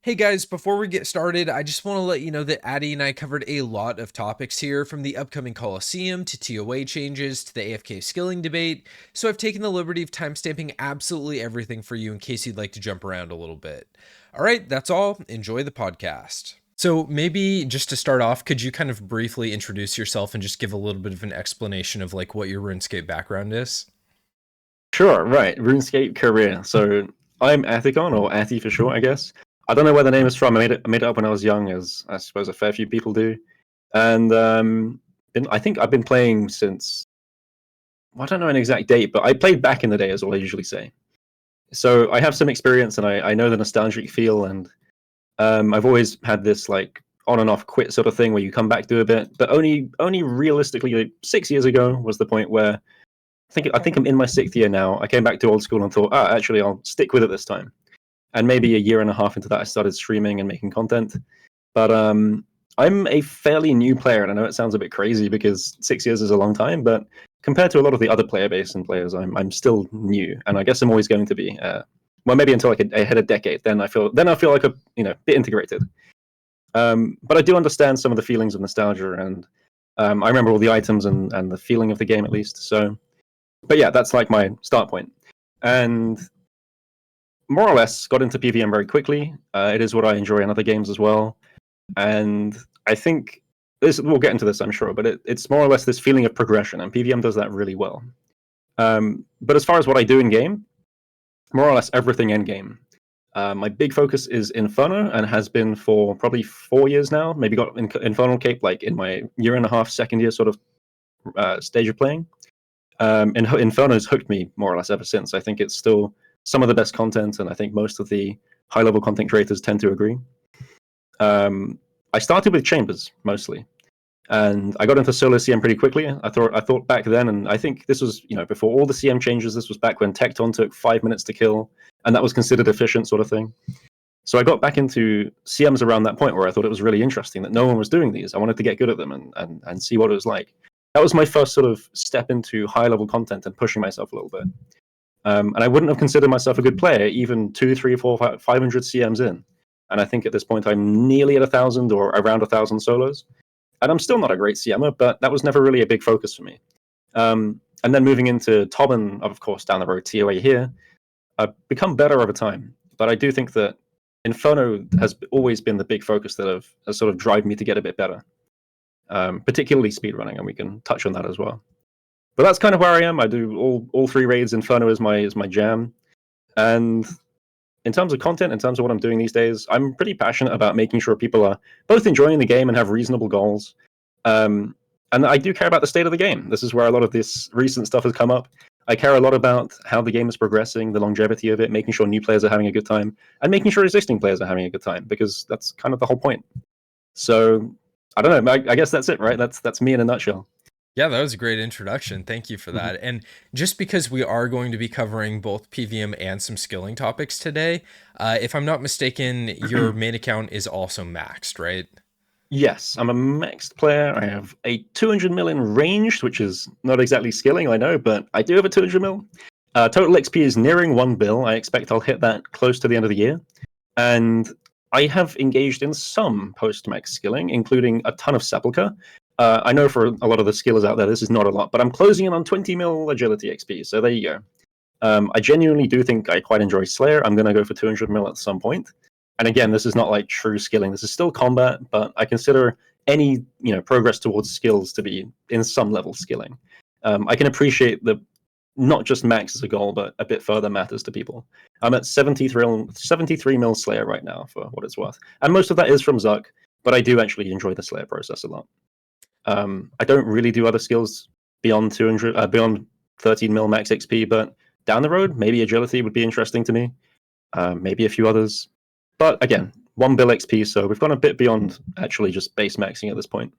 Hey guys, before we get started, I just want to let you know that Aatty and I covered a lot of topics here, from the upcoming Colosseum to TOA changes to the AFK skilling debate, so I've taken the liberty of timestamping absolutely everything for you in case you'd like to jump around a little bit. Alright, that's all. Enjoy the podcast. So maybe just to start off, could you kind of briefly introduce yourself and just give a little bit of an explanation of like what your RuneScape background is? Sure, right. RuneScape career. So I'm Aatykon, or Aaty for short, I guess. I don't know where the name is from. I made it up when I was young, as I suppose a fair few people do. And I think I've been playing since, well, I don't know an exact date, but I played back in the day, is what I usually say. So I have some experience, and I know the nostalgic feel, and I've always had this like on and off quit sort of thing where you come back to a bit, but only realistically like 6 years ago was the point where I think I'm in my sixth year now. I came back to old school and thought, actually, I'll stick with it this time. And maybe a year and a half into that, I started streaming and making content. But I'm a fairly new player, and I know it sounds a bit crazy because 6 years is a long time, but compared to a lot of the other player base and players, I'm still new, and I guess I'm always going to be. Well, maybe until I hit a decade, then I feel like a bit integrated. But I do understand some of the feelings of nostalgia, and I remember all the items and the feeling of the game at least. So. But yeah, that's like my start point. And more or less got into PVM very quickly. It is what I enjoy in other games as well. And I think we'll get into this, I'm sure, but it's more or less this feeling of progression, and PVM does that really well. But as far as what I do in game, more or less everything in game. My big focus is Inferno, and has been for probably 4 years now. Maybe got Infernal Cape like in my year and a half, second year sort of stage of playing. And Inferno's hooked me more or less ever since. I think it's still some of the best content, and I think most of the high-level content creators tend to agree. I started with Chambers mostly, and I got into solo CM pretty quickly. I thought back then, and I think this was before all the CM changes. This was back when Tecton took 5 minutes to kill, and that was considered efficient sort of thing. So I got back into CMs around that point where I thought it was really interesting that no one was doing these. I wanted to get good at them and see what it was like. That was my first sort of step into high-level content and pushing myself a little bit. And I wouldn't have considered myself a good player even 2, 3, 4, 500 CMs in. And I think at this point I'm nearly at 1,000 or around 1,000 solos. And I'm still not a great CMer, but that was never really a big focus for me. And then moving into TOB and, of course, down the road, TOA here, I've become better over time. But I do think that Inferno has always been the big focus that has sort of driven me to get a bit better. Particularly speedrunning, and we can touch on that as well. But that's kind of where I am. I do all three raids. Inferno is my jam. And in terms of content, in terms of what I'm doing these days, I'm pretty passionate about making sure people are both enjoying the game and have reasonable goals. And I do care about the state of the game. This is where a lot of this recent stuff has come up. I care a lot about how the game is progressing, the longevity of it, making sure new players are having a good time, and making sure existing players are having a good time, because that's kind of the whole point. So I don't know. I guess that's it, right? That's me in a nutshell. Yeah, that was a great introduction. Thank you for that. And just because we are going to be covering both PVM and some skilling topics today, if I'm not mistaken, your main account is also maxed, right? Yes, I'm a maxed player. I have a 200 mil in ranged, which is not exactly skilling, I know, but I do have a 200 mil. Total XP is nearing 1 bill. I expect I'll hit that close to the end of the year. And I have engaged in some post-max skilling, including a ton of Sepulchre. I know for a lot of the skillers out there, this is not a lot, but I'm closing in on 20 mil agility XP, so there you go. I genuinely do think I quite enjoy Slayer. I'm going to go for 200 mil at some point. And again, this is not like true skilling. This is still combat, but I consider any progress towards skills to be in some level skilling. I can appreciate the not just max as a goal, but a bit further matters to people. I'm at 73 mil Slayer right now, for what it's worth. And most of that is from Zuck, but I do actually enjoy the Slayer process a lot. I don't really do other skills beyond 13 mil max XP, but down the road, maybe agility would be interesting to me. Maybe a few others. But again, 1 bill XP, so we've gone a bit beyond actually just base maxing at this point.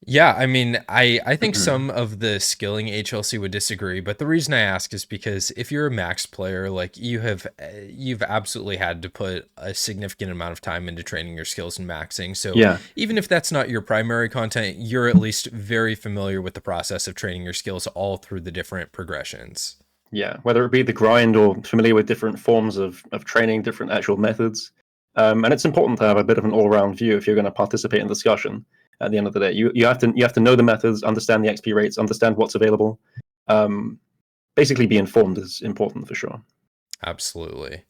Yeah, I mean, I think some of the skilling HLC would disagree, but the reason I ask is because if you're a max player, like you've absolutely had to put a significant amount of time into training your skills and maxing. So Yeah. even if that's not your primary content, you're at least very familiar with the process of training your skills all through the different progressions. Yeah, whether it be the grind or familiar with different forms of training, different actual methods. And it's important to have a bit of an all-round view if you're going to participate in discussion. At the end of the day, you have to know the methods, understand the XP rates, understand what's available. Basically, be informed is important for sure. Absolutely.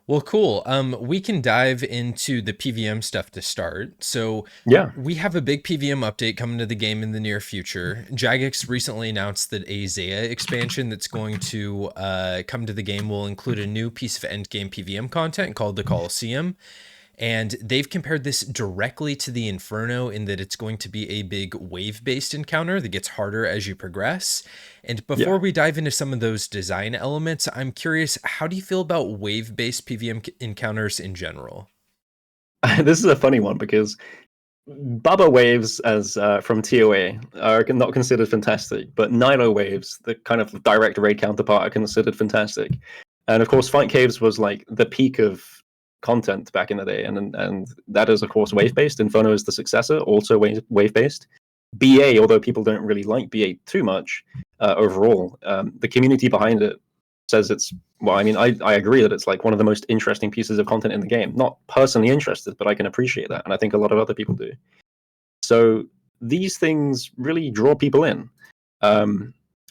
Well, cool. We can dive into the PVM stuff to start. So Yeah. we have a big PVM update coming to the game in the near future. Jagex recently announced that a Zaya expansion that's going to come to the game will include a new piece of endgame PVM content called the Colosseum. And they've compared this directly to the Inferno in that it's going to be a big wave-based encounter that gets harder as you progress. And before we dive into some of those design elements, I'm curious, how do you feel about wave-based PVM encounters in general? This is a funny one because Bubba waves as from TOA are not considered fantastic, but Nilo waves, the kind of direct raid counterpart, are considered fantastic. And of course, Fight Caves was like the peak of content back in the day, and that is of course wave based. Inferno is the successor, also wave based. BA, although people don't really like BA too much overall, the community behind it says it's, well, I mean, I agree that it's like one of the most interesting pieces of content in the game. Not personally interested, but I can appreciate that, and I think a lot of other people do. So these things really draw people in.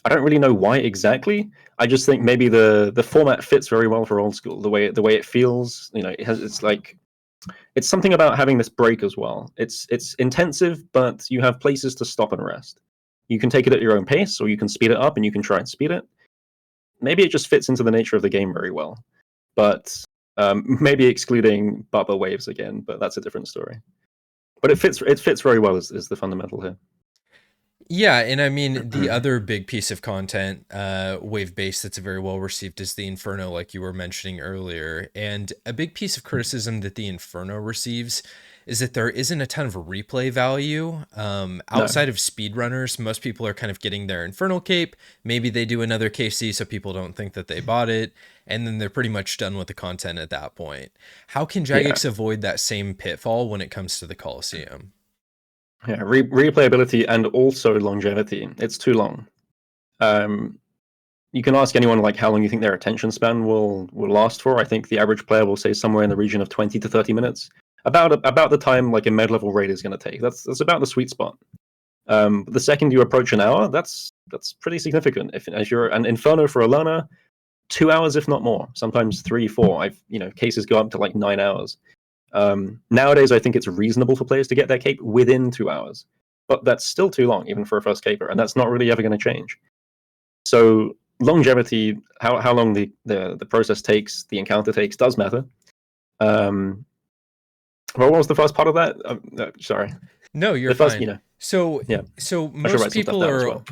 I don't really know why exactly. I just think maybe the format fits very well for old school. The way it feels, you know, it's something about having this break as well. It's intensive, but you have places to stop and rest. You can take it at your own pace, or you can speed it up, and you can try and speed it. Maybe it just fits into the nature of the game very well. But maybe excluding Bubba waves again, but that's a different story. But it fits very well is the fundamental here. Yeah, and I mean, the other big piece of content, wave-based, that's very well received is the Inferno, like you were mentioning earlier. And a big piece of criticism that the Inferno receives is that there isn't a ton of replay value. Outside of speedrunners, most people are kind of getting their Infernal Cape. Maybe they do another KC so people don't think that they bought it. And then they're pretty much done with the content at that point. How can Jagex avoid that same pitfall when it comes to the Colosseum? Yeah, replayability and also longevity. It's too long. You can ask anyone like how long you think their attention span will last for. I think the average player will say somewhere in the region of 20 to 30 minutes. About the time like a med level raid is going to take. That's about the sweet spot. The second you approach an hour, that's pretty significant. If you're an Inferno for a learner, 2 hours if not more. Sometimes 3, 4. Cases go up to like 9 hours. Nowadays, I think it's reasonable for players to get their cape within 2 hours, but that's still too long, even for a first caper, and that's not really ever going to change. So longevity, how long the process takes, the encounter takes, does matter. What was the first part of that? Sorry. No, you're fine. So most people are well.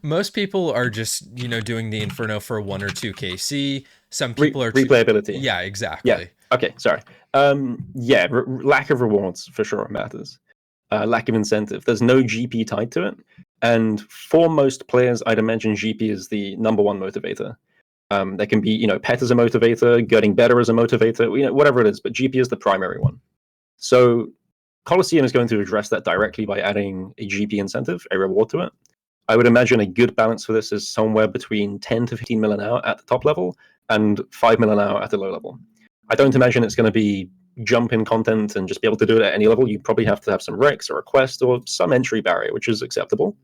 most people are just doing the Inferno for 1 or 2 KC. Some people are replayability. Yeah, exactly. Yeah. Okay. Sorry. Lack of rewards for sure matters. Lack of incentive. There's no GP tied to it, and for most players, I'd imagine GP is the number one motivator. There can be, pet as a motivator, getting better as a motivator, whatever it is, but GP is the primary one. So Colosseum is going to address that directly by adding a GP incentive, a reward to it. I would imagine a good balance for this is somewhere between 10 to 15 mil an hour at the top level and 5 mil an hour at the low level. I don't imagine it's going to be jump in content and just be able to do it at any level. You probably have to have some recs or a quest or some entry barrier, which is acceptable.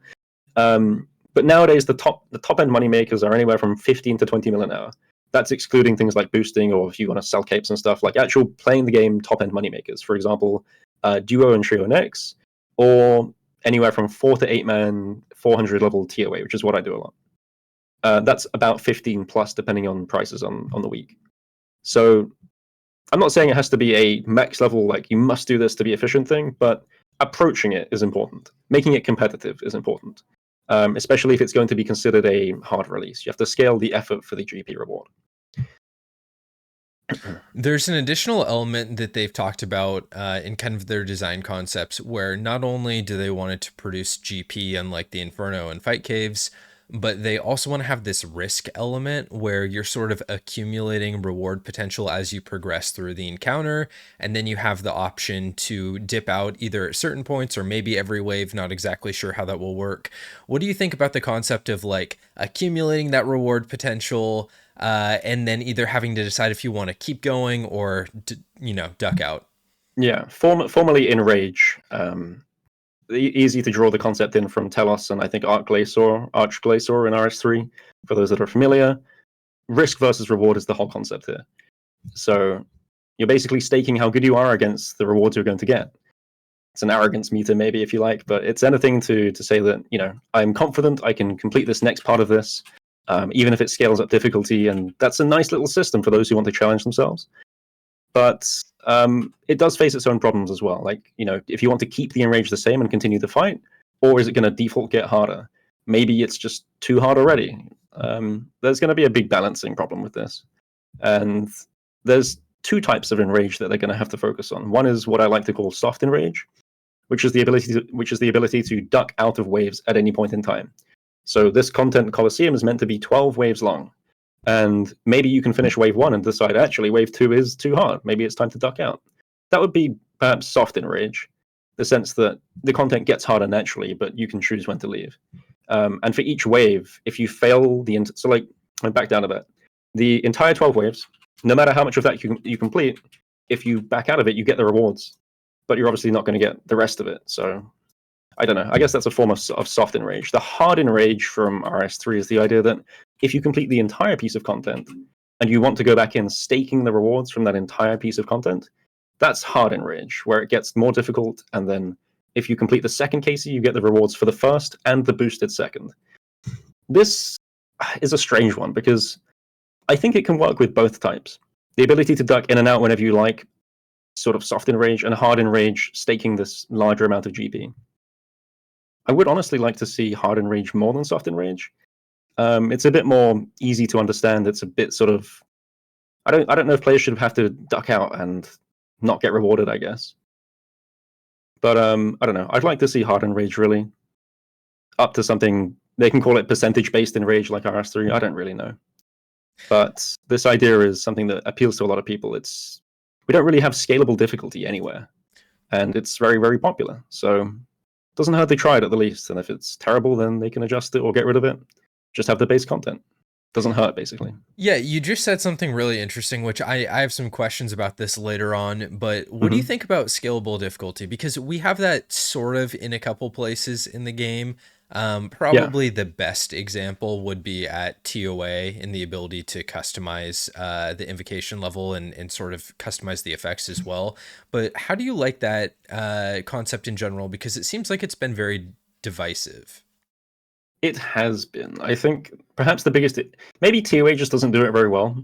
But nowadays, the top end money makers are anywhere from 15 to 20 mil an hour. That's excluding things like boosting or if you want to sell capes and stuff, like actual playing the game top end money makers. For example, duo and trio next, or anywhere from 4 to 8 man 400 level TOA, which is what I do a lot. That's about 15 plus depending on prices on the week. So I'm not saying it has to be a max level, like you must do this to be efficient thing, but approaching it is important. Making it competitive is important, especially if it's going to be considered a hard release. You have to scale the effort for the GP reward. There's an additional element that they've talked about in kind of their design concepts, where not only do they want it to produce GP unlike the Inferno and Fight Caves, but they also want to have this risk element where you're sort of accumulating reward potential as you progress through the encounter, and then you have the option to dip out either at certain points or maybe every wave, not exactly sure how that will work. What do you think about the concept of like accumulating that reward potential, and then either having to decide if you want to keep going or, duck out. Yeah, formerly in Rage. Easy to draw the concept in from Telos and I think Archglacior in RS3. For those that are familiar, risk versus reward is the whole concept here. So you're basically staking how good you are against the rewards you're going to get. It's an arrogance meter, maybe, if you like, but it's anything to say that, I'm confident I can complete this next part of this, even if it scales up difficulty, and that's a nice little system for those who want to challenge themselves. But it does face its own problems as well. Like, if you want to keep the enrage the same and continue the fight, or is it going to default get harder? Maybe it's just too hard already. There's going to be a big balancing problem with this. And there's two types of enrage that they're going to have to focus on. One is what I like to call soft enrage, which is the ability to duck out of waves at any point in time. So this content Colosseum is meant to be 12 waves long. And maybe you can finish wave 1 and decide, actually, wave 2 is too hard. Maybe it's time to duck out. That would be perhaps soft enrage, the sense that the content gets harder naturally, but you can choose when to leave. And for each wave, if you fail so like, I'm back down a bit. The entire 12 waves, no matter how much of that you complete, if you back out of it, you get the rewards. But you're obviously not going to get the rest of it. So I don't know. I guess that's a form of soft enrage. The hard enrage from RS3 is the idea that if you complete the entire piece of content and you want to go back in staking the rewards from that entire piece of content, that's hard enrage, where it gets more difficult. And then if you complete the second case, you get the rewards for the first and the boosted second. This is a strange one because I think it can work with both types. The ability to duck in and out whenever you like, sort of soft enrage, and hard enrage, staking this larger amount of GP. I would honestly like to see hard enrage more than soft enrage. It's a bit more easy to understand. It's a bit sort of, I don't know if players should have to duck out and not get rewarded, I guess. But I don't know. I'd like to see hard enrage really up to something. They can call it percentage-based enrage like RS3. I don't really know. But this idea is something that appeals to a lot of people. We don't really have scalable difficulty anywhere, and it's very, very popular. So it doesn't hurt to try it at the least. And if it's terrible, then they can adjust it or get rid of it. Just have the base content. Doesn't hurt, basically. Yeah, you just said something really interesting, which I have some questions about this later on, but what do you think about scalable difficulty? Because we have that sort of in a couple places in the game. Probably the best example would be at TOA in the ability to customize the invocation level and sort of customize the effects as well. But how do you like that concept in general? Because it seems like it's been very divisive. It has been. I think perhaps the biggest... Maybe TOA just doesn't do it very well.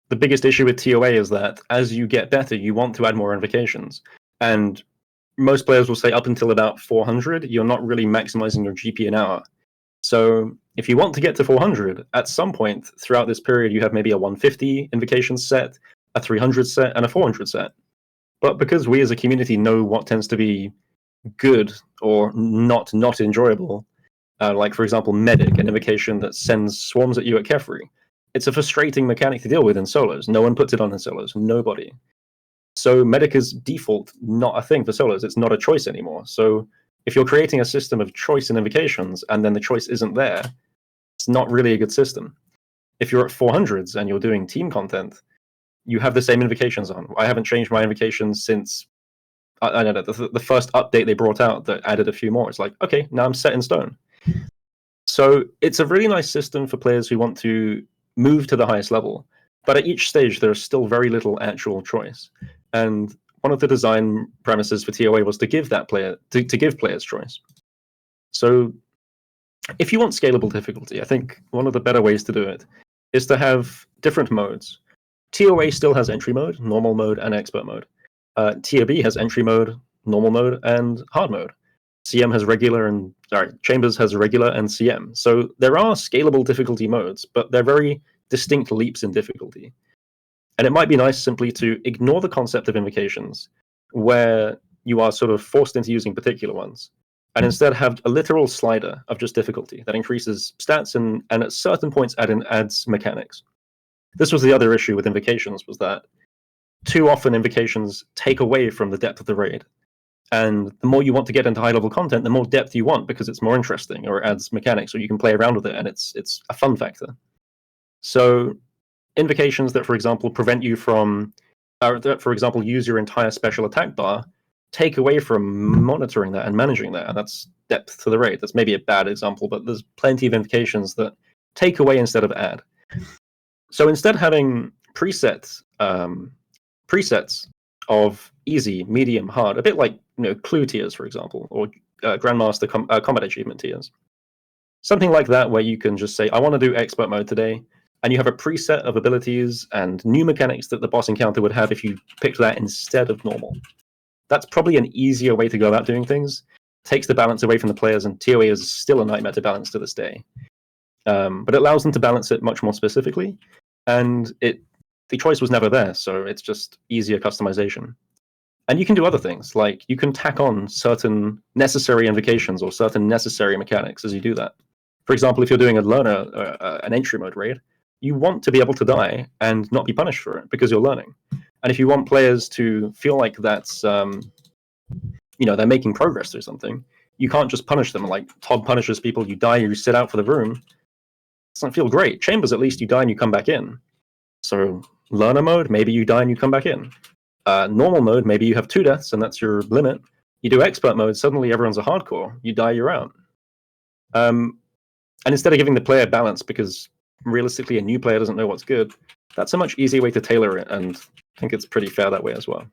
The biggest issue with TOA is that as you get better, you want to add more invocations. And most players will say up until about 400, you're not really maximizing your GP an hour. So if you want to get to 400, at some point throughout this period, you have maybe a 150 invocation set, a 300 set, and a 400 set. But because we as a community know what tends to be good or not enjoyable, like, for example, Medic, an invocation that sends swarms at you at Kefri. It's a frustrating mechanic to deal with in solos. No one puts it on in solos. Nobody. So Medic is default not a thing for solos. It's not a choice anymore. So if you're creating a system of choice in invocations and then the choice isn't there, it's not really a good system. If you're at 400s and you're doing team content, you have the same invocations on. I haven't changed my invocations since, I don't know, the first update they brought out that added a few more. It's like, okay, now I'm set in stone. So it's a really nice system for players who want to move to the highest level. But at each stage, there's still very little actual choice. And one of the design premises for TOA was to give that player to give players choice. So if you want scalable difficulty, I think one of the better ways to do it is to have different modes. TOA still has entry mode, normal mode, and expert mode. TOB has entry mode, normal mode, and hard mode. CM has Chambers has regular and CM. So there are scalable difficulty modes, but they're very distinct leaps in difficulty. And it might be nice simply to ignore the concept of invocations, where you are sort of forced into using particular ones, and instead have a literal slider of just difficulty that increases stats and at certain points adds mechanics. This was the other issue with invocations, was that too often invocations take away from the depth of the raid. And the more you want to get into high-level content, the more depth you want, because it's more interesting, or it adds mechanics, or you can play around with it, and it's a fun factor. So invocations that, for example, prevent you from, that, for example, use your entire special attack bar, take away from monitoring that and managing that. And that's depth to the raid. That's maybe a bad example, but there's plenty of invocations that take away instead of add. So instead of having presets of easy, medium, hard, a bit like clue tiers, for example, or grandmaster combat achievement tiers, something like that, where you can just say, I want to do expert mode today, and you have a preset of abilities and new mechanics that the boss encounter would have if you picked that instead of normal. That's probably an easier way to go about doing things. Takes the balance away from the players, and TOA is still a nightmare to balance to this day. But it allows them to balance it much more specifically, and the choice was never there, so it's just easier customization. And you can do other things, like you can tack on certain necessary invocations or certain necessary mechanics as you do that. For example, if you're doing a learner, an entry mode raid, you want to be able to die and not be punished for it because you're learning. And if you want players to feel like that's, they're making progress through something, you can't just punish them. Like Tob punishes people, you die, you sit out for the room. It doesn't feel great. Chambers, at least you die and you come back in. So learner mode, maybe you die and you come back in. Normal mode, maybe you have 2 deaths and that's your limit. You do expert mode, suddenly everyone's a hardcore. You die, you're out. And instead of giving the player balance, because realistically a new player doesn't know what's good, that's a much easier way to tailor it, and I think it's pretty fair that way as well.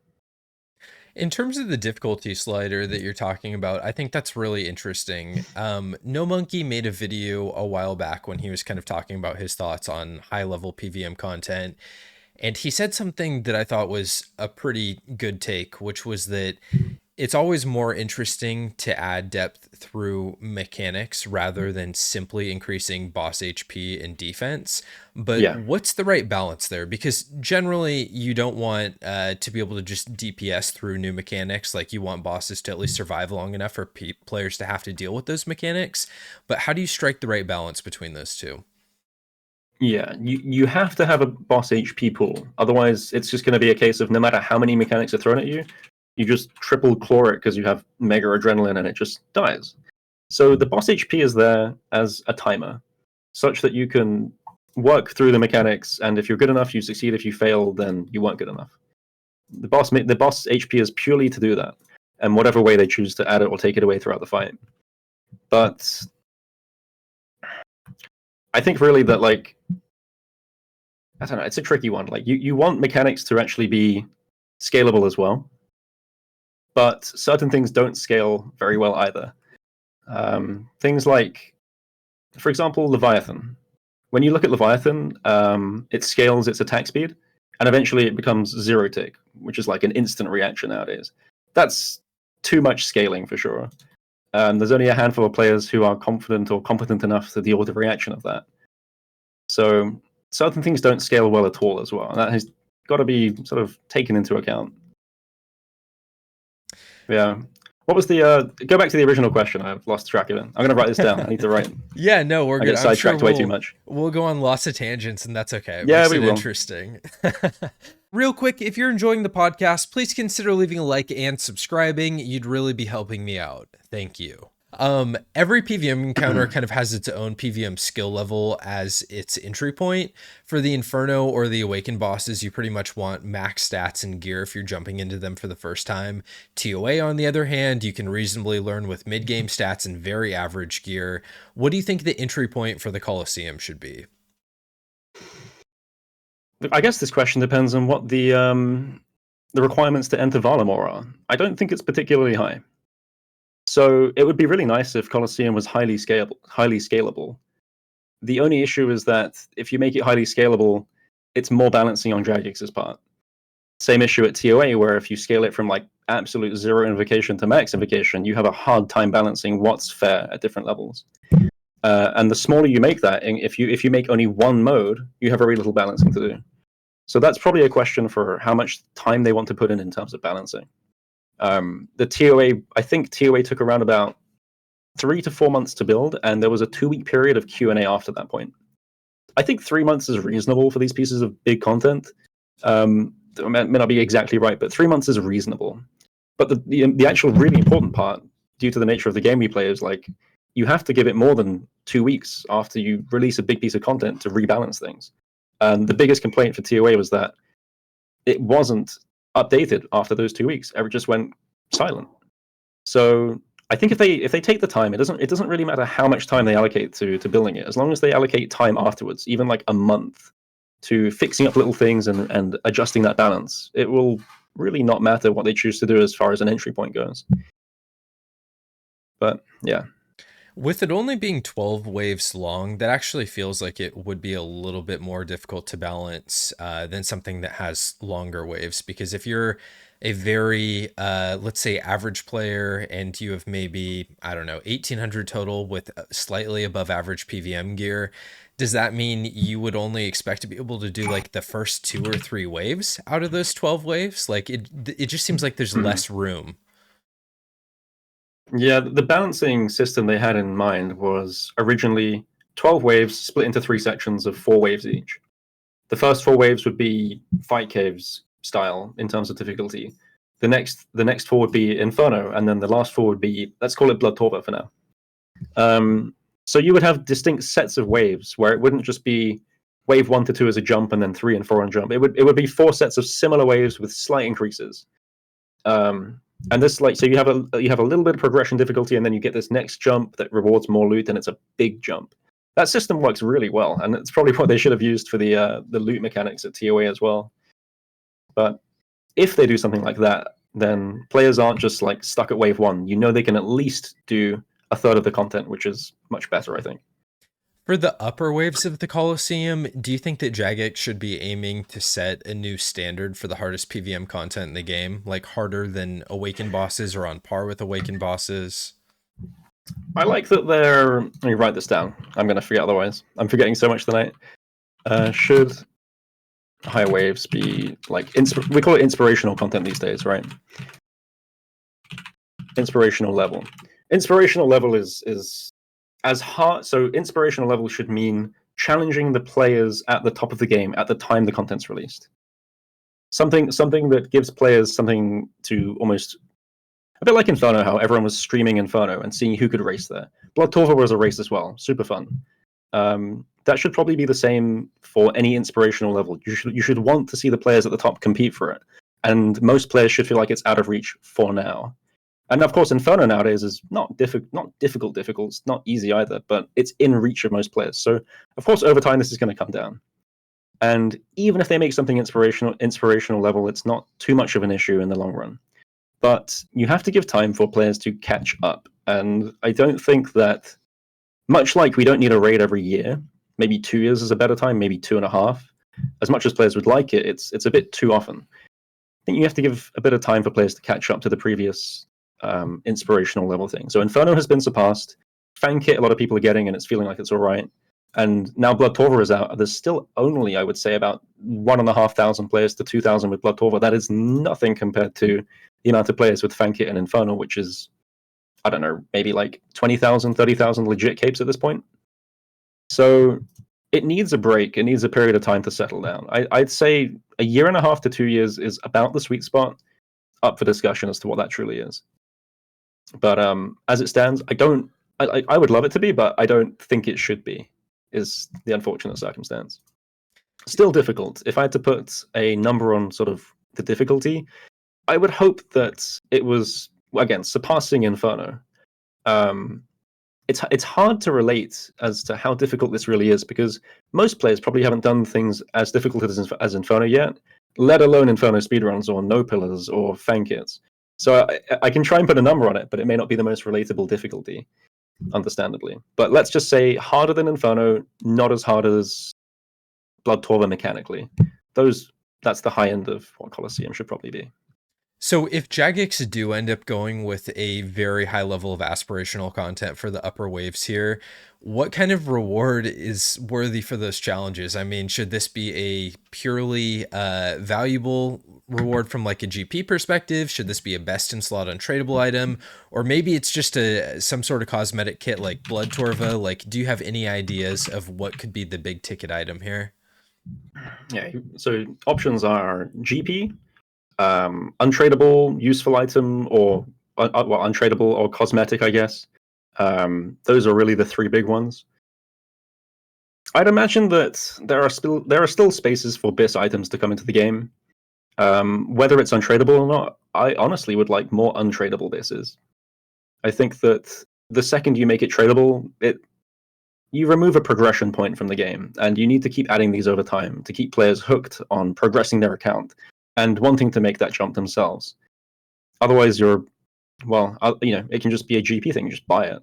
In terms of the difficulty slider that you're talking about, I think that's really interesting. No Monkey made a video a while back when he was kind of talking about his thoughts on high-level PVM content, and he said something that I thought was a pretty good take, which was that it's always more interesting to add depth through mechanics rather than simply increasing boss HP and defense. But what's the right balance there? Because generally you don't want to be able to just DPS through new mechanics. Like you want bosses to at least survive long enough for players to have to deal with those mechanics. But how do you strike the right balance between those two? Yeah, you have to have a boss HP pool. Otherwise, it's just going to be a case of no matter how many mechanics are thrown at you, you just triple claw it because you have mega adrenaline and it just dies. So the boss HP is there as a timer, such that you can work through the mechanics, and if you're good enough, you succeed. If you fail, then you weren't good enough. The boss HP is purely to do that, and whatever way they choose to add it or take it away throughout the fight. But I think really that, like, I don't know, it's a tricky one. Like you want mechanics to actually be scalable as well, but certain things don't scale very well either. Things like, for example, Leviathan. When you look at Leviathan, it scales its attack speed, and eventually it becomes 0 tick, which is like an instant reaction nowadays. That's too much scaling for sure. There's only a handful of players who are confident or competent enough to deal with the reaction of that. So certain things don't scale well at all as well, and that has got to be sort of taken into account. Yeah. What was the go back to the original question? I've lost track of it. I'm going to write this down. I need to write. Yeah, no, we're good. I get sidetracked way too much. We'll go on lots of tangents, and that's okay. It yeah, makes we it will. Interesting. Real quick, if you're enjoying the podcast, please consider leaving a like and subscribing. You'd really be helping me out. Thank you. Every PVM encounter kind of has its own PVM skill level as its entry point. For the Inferno or the Awakened bosses, you pretty much want max stats and gear if you're jumping into them for the first time. TOA, on the other hand, you can reasonably learn with mid-game stats and very average gear. What do you think the entry point for the Colosseum should be? I guess this question depends on what the requirements to enter Valamor are. I don't think it's particularly high. So it would be really nice if Colosseum was highly scalable. The only issue is that if you make it highly scalable, it's more balancing on Jagex's part. Same issue at TOA, where if you scale it from like absolute 0 invocation to max invocation, you have a hard time balancing what's fair at different levels. And the smaller you make that, if you make only one mode, you have very little balancing to do. So that's probably a question for how much time they want to put in terms of balancing. The TOA, I think TOA took around about 3 to 4 months to build, and there was a 2-week period of Q&A after that point. I think 3 months is reasonable for these pieces of big content. It may not be exactly right, but 3 months is reasonable. But the actual really important part, due to the nature of the game we play, is like you have to give it more than 2 weeks after you release a big piece of content to rebalance things. And the biggest complaint for TOA was that it wasn't updated after those 2 weeks. It just went silent. So I think if they take the time, it doesn't really matter how much time they allocate to building it, as long as they allocate time afterwards, even like a month, to fixing up little things and adjusting that balance. It will really not matter what they choose to do as far as an entry point goes. But yeah. With it only being 12 waves long, that actually feels like it would be a little bit more difficult to balance than something that has longer waves. Because if you're a very, let's say, average player and you have maybe, I don't know, 1,800 total with slightly above average PVM gear, does that mean you would only expect to be able to do like the first 2 or 3 waves out of those 12 waves? Like it just seems like there's less room. Yeah, the balancing system they had in mind was originally 12 waves split into 3 sections of 4 waves each. The first 4 waves would be Fight Caves style in terms of difficulty. The next 4 would be Inferno, and then the last 4 would be, let's call it Blood Torva for now. So you would have distinct sets of waves where it wouldn't just be wave 1 to 2 as a jump and then 3 and 4 on jump. It would be 4 sets of similar waves with slight increases. And this, like, so you have a little bit of progression difficulty, and then you get this next jump that rewards more loot, and it's a big jump. That system works really well, and it's probably what they should have used for the loot mechanics at TOA as well. But if they do something like that, then players aren't just like stuck at wave 1. You know they can at least do a third of the content, which is much better, I think. For the upper waves of the Colosseum, do you think that Jagex should be aiming to set a new standard for the hardest PVM content in the game? Like harder than Awakened bosses or on par with Awakened bosses? I like that they're... Let me write this down. I'm going to forget otherwise. I'm forgetting so much tonight. Should higher waves be like... We call it inspirational content these days, right? Inspirational level. Inspirational level is as hard... So inspirational level should mean challenging the players at the top of the game at the time the content's released. Something that gives players something to almost... A bit like Inferno, how everyone was streaming Inferno and seeing who could race there. Blood Torva was a race as well. Super fun. That should probably be the same for any inspirational level. You should want to see the players at the top compete for it. And most players should feel like it's out of reach for now. And of course, Inferno nowadays is not difficult. It's not easy either, but it's in reach of most players. So, of course, over time, this is going to come down. And even if they make something inspirational level, it's not too much of an issue in the long run. But you have to give time for players to catch up. And I don't think that, much like we don't need a raid every year, maybe 2 years is a better time, maybe 2.5. As much as players would like it, it's a bit too often. I think you have to give a bit of time for players to catch up to the previous inspirational level thing. So Inferno has been surpassed. Fan Kit, a lot of people are getting, and it's feeling like it's all right. And now Blood Torva is out. There's still only, I would say, about 1,500 players to 2,000 with Blood Torva. That is nothing compared to the amount of players with Fan Kit and Inferno, which is, I don't know, maybe like 20,000, 30,000 legit capes at this point. So it needs a break. It needs a period of time to settle down. I'd say 1.5 to 2 years is about the sweet spot, up for discussion as to what that truly is. But as it stands, I would love it to be, but I don't think it should be, is the unfortunate circumstance. Still difficult. If I had to put a number on sort of the difficulty, I would hope that it was, again, surpassing Inferno. It's hard to relate as to how difficult this really is, because most players probably haven't done things as difficult as Inferno yet, let alone Inferno speedruns or no pillars or fan kits. So I can try and put a number on it, but it may not be the most relatable difficulty, understandably. But let's just say harder than Inferno, not as hard as Blood Torva mechanically. That's the high end of what Colosseum should probably be. So if Jagex do end up going with a very high level of aspirational content for the upper waves here, what kind of reward is worthy for those challenges? I mean, should this be a purely valuable reward from like a GP perspective? Should this be a best in slot untradeable item? Or maybe it's just some sort of cosmetic kit like Blood Torva? Like, do you have any ideas of what could be the big ticket item here? Yeah, so options are GP, untradeable, useful item, or untradeable or cosmetic, I guess. Those are really the 3 big ones. I'd imagine that there are still spaces for BIS items to come into the game. Whether it's untradeable or not, I honestly would like more untradeable BISs. I think that the second you make it tradable, you remove a progression point from the game, and you need to keep adding these over time to keep players hooked on progressing their account and wanting to make that jump themselves. Otherwise, it can just be a GP thing. You just buy it,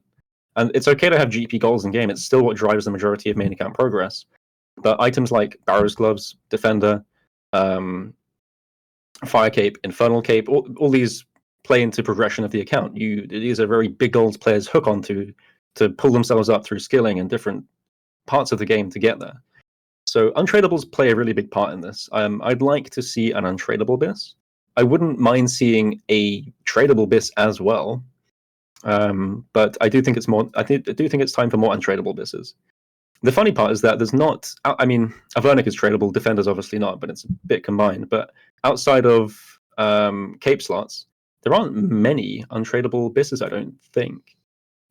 and it's okay to have GP goals in game. It's still what drives the majority of main account progress. But items like Barrow's Gloves, Defender, Fire Cape, Infernal Cape, all these play into progression of the account. These are very big goals players hook onto to pull themselves up through skilling and different parts of the game to get there. So untradables play a really big part in this. I'd like to see an untradable BIS. I wouldn't mind seeing a tradable BIS as well, but I do think it's more. I do think it's time for more untradable BISs. The funny part is that there's not. I mean, Avernic is tradable. Defender's obviously not, but it's a bit combined. But outside of cape slots, there aren't many untradable BISs. I don't think.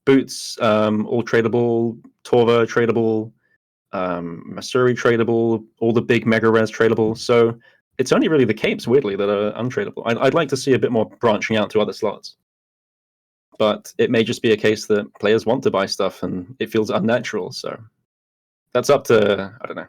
Boots, all tradable. Torva tradable. Masuri tradable. All the big mega rares tradable. So it's only really the capes, weirdly, that are untradable. I'd like to see a bit more branching out to other slots. But it may just be a case that players want to buy stuff and it feels unnatural. So that's up to, I don't know.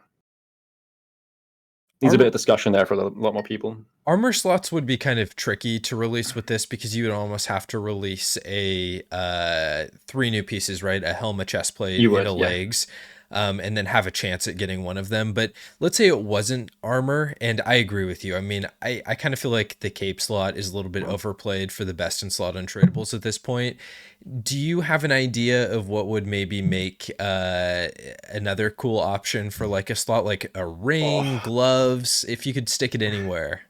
Needs a bit of discussion there for a lot more people. Armor slots would be kind of tricky to release with this because you would almost have to release a 3 new pieces, right? A helm, a chestplate, and a legs. And then have a chance at getting one of them. But let's say it wasn't armor, and I agree with you. I mean, I kind of feel like the cape slot is a little bit overplayed for the best in slot untradables at this point. Do you have an idea of what would maybe make another cool option for like a slot, like a ring, gloves, if you could stick it anywhere?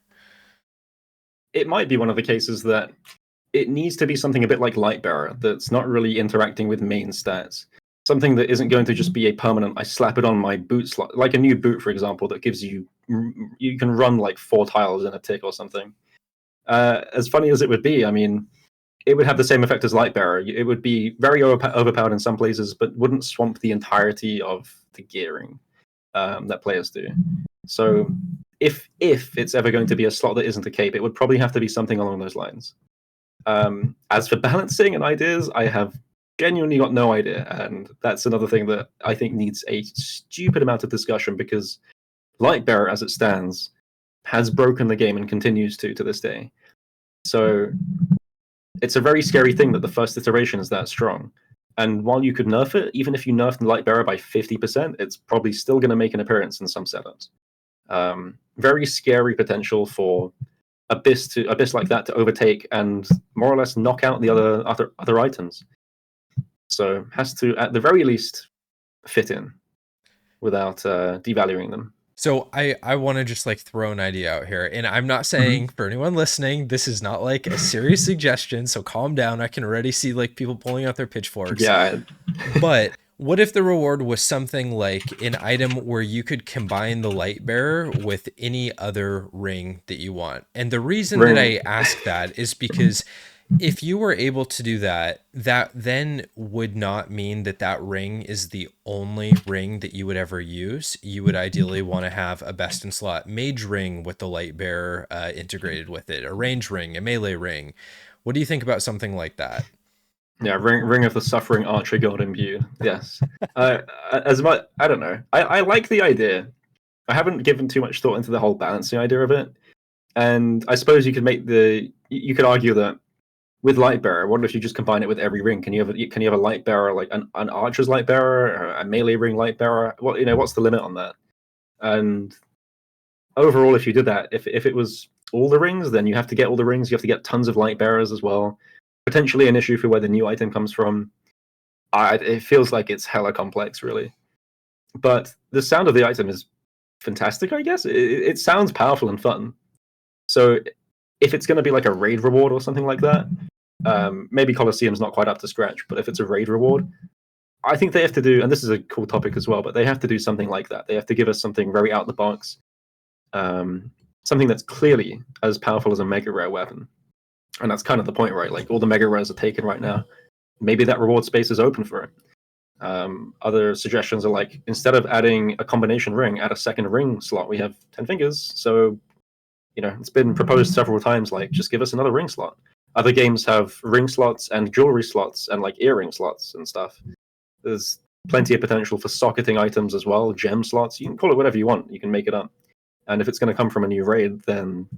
It might be one of the cases that it needs to be something a bit like Lightbearer that's not really interacting with main stats. Something that isn't going to just be a permanent, I slap it on my boot slot, like a new boot, for example, that gives you can run like 4 tiles in a tick or something. As funny as it would be, I mean, it would have the same effect as Lightbearer. It would be very overpowered in some places, but wouldn't swamp the entirety of the gearing that players do. So if it's ever going to be a slot that isn't a cape, it would probably have to be something along those lines. As for balancing and ideas, I have genuinely got no idea, and that's another thing that I think needs a stupid amount of discussion, because Lightbearer, as it stands, has broken the game and continues to this day. So it's a very scary thing that the first iteration is that strong. And while you could nerf it, even if you nerfed Lightbearer by 50%, it's probably still going to make an appearance in some setups. Very scary potential for a BIS like that to overtake and more or less knock out the other items. So has to, at the very least, fit in without devaluing them. So I want to just like throw an idea out here, and I'm not saying for anyone listening, this is not like a serious suggestion, so calm down. I can already see like people pulling out their pitchforks. Yeah. But what if the reward was something like an item where you could combine the Lightbearer with any other ring that you want? And the reason that I ask that is because if you were able to do that, that then would not mean that that ring is the only ring that you would ever use. You would ideally want to have a best in slot mage ring with the Lightbearer integrated with it, a range ring, a melee ring. What do you think about something like that? Yeah, ring of the suffering archer god imbue. Yes. As much, I don't know. I like the idea. I haven't given too much thought into the whole balancing idea of it. And I suppose you could argue that with Lightbearer, what if you just combine it with every ring? Can you have a Lightbearer, like an archer's Lightbearer, or a melee ring Lightbearer? What's the limit on that? And overall, if you did that, if it was all the rings, then you have to get all the rings. You have to get tons of Lightbearers as well. Potentially an issue for where the new item comes from. It feels like it's hella complex, really. But the sound of the item is fantastic, I guess. It sounds powerful and fun. So if it's going to be like a raid reward or something like that, maybe Colosseum's not quite up to scratch, but if it's a raid reward, I think they have to do, and this is a cool topic as well, but they have to do something like that. They have to give us something very out the box, something that's clearly as powerful as a mega rare weapon. And that's kind of the point, right? Like all the mega rares are taken right now. Maybe that reward space is open for it. Other suggestions are like, instead of adding a combination ring, add a second ring slot. We have 10 fingers, so it's been proposed several times, like, just give us another ring slot. Other games have ring slots and jewelry slots and like earring slots and stuff. There's plenty of potential for socketing items as well, gem slots. You can call it whatever you want. You can make it up. And if it's going to come from a new raid, then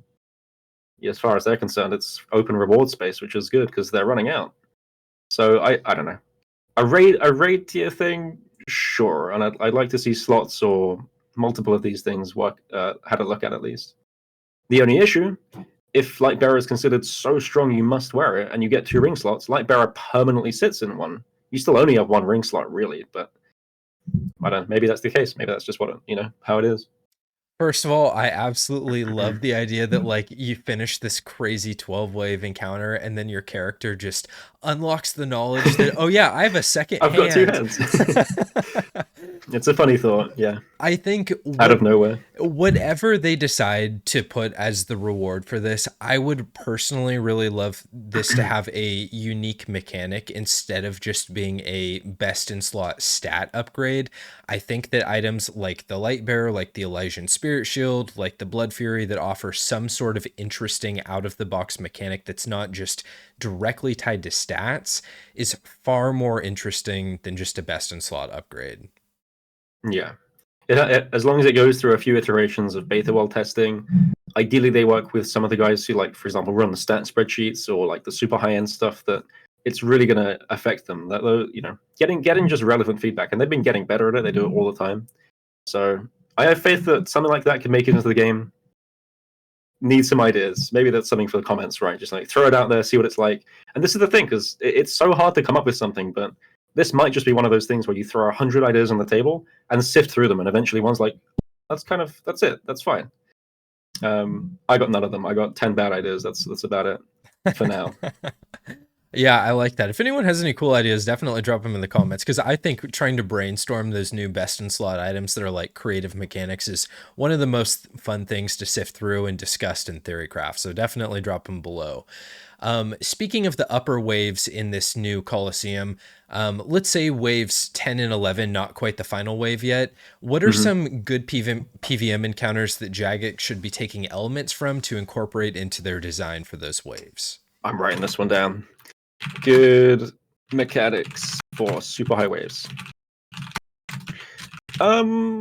as far as they're concerned, it's open reward space, which is good because they're running out. So I don't know. A raid tier thing, sure. And I'd like to see slots or multiple of these things work. Had a look at least. The only issue, if Lightbearer is considered so strong you must wear it, and you get 2 ring slots, Lightbearer permanently sits in one. You still only have 1 ring slot, really, but I don't know. Maybe that's the case. Maybe that's just how it is. First of all, I absolutely love the idea that like you finish this crazy 12-wave encounter and then your character just unlocks the knowledge that, oh yeah, I have a second I've got 2 hands. It's a funny thought, yeah. I think out of nowhere, whatever they decide to put as the reward for this, I would personally really love this to have a unique mechanic instead of just being a best in slot stat upgrade. I think that items like the Lightbearer, like the Elysian Spirit Shield, like the Blood Fury that offer some sort of interesting out of the box mechanic that's not just directly tied to stats is far more interesting than just a best in slot upgrade. Yeah. As long as it goes through a few iterations of beta world testing, ideally they work with some of the guys who, like, for example, run the stat spreadsheets or like the super high end stuff, that it's really going to affect them. That getting just relevant feedback, and they've been getting better at it. They do it all the time. So I have faith that something like that can make it into the game. Need some ideas. Maybe that's something for the comments, right? Just like throw it out there, see what it's like. And this is the thing, because it's so hard to come up with something, but this might just be one of those things where you throw 100 ideas on the table and sift through them, and eventually one's like, that's it. That's fine. I got none of them. I got 10 bad ideas. That's about it for now. Yeah, I like that. If anyone has any cool ideas, definitely drop them in the comments, because I think trying to brainstorm those new best in slot items that are like creative mechanics is one of the most fun things to sift through and discuss in Theorycraft. So definitely drop them below. Speaking of the upper waves in this new Colosseum, let's say waves 10 and 11, not quite the final wave yet. What are some good PVM encounters that Jagex should be taking elements from to incorporate into their design for those waves? I'm writing this one down. Good mechanics for super high waves. I'll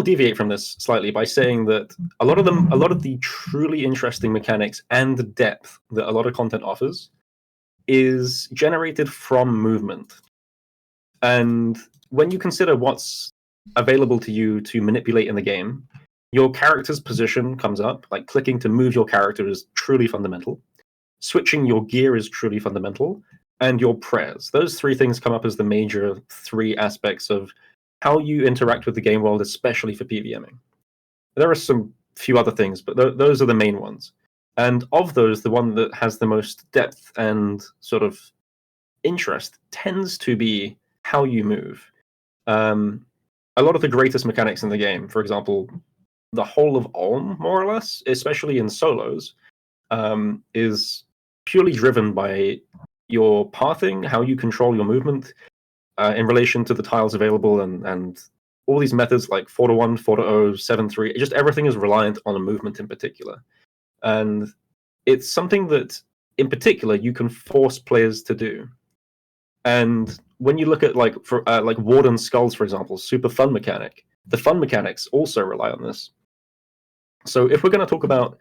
deviate from this slightly by saying that a lot of the truly interesting mechanics and depth that a lot of content offers is generated from movement. And when you consider what's available to you to manipulate in the game, your character's position comes up. Like, clicking to move your character is truly fundamental. Switching your gear is truly fundamental. And your prayers. Those 3 things come up as the major 3 aspects of how you interact with the game world, especially for PVMing. There are some few other things, but those are the main ones. And of those, the one that has the most depth and sort of interest tends to be how you move. A lot of the greatest mechanics in the game, for example, the whole of Ulm, more or less, especially in solos, is purely driven by your pathing, how you control your movement, in relation to the tiles available, and all these methods like 4-1, 4-0, 7-3. Just everything is reliant on a movement in particular. And it's something that, in particular, you can force players to do. And when you look at like Warden Skulls, for example, super fun mechanic, the fun mechanics also rely on this. So if we're going to talk about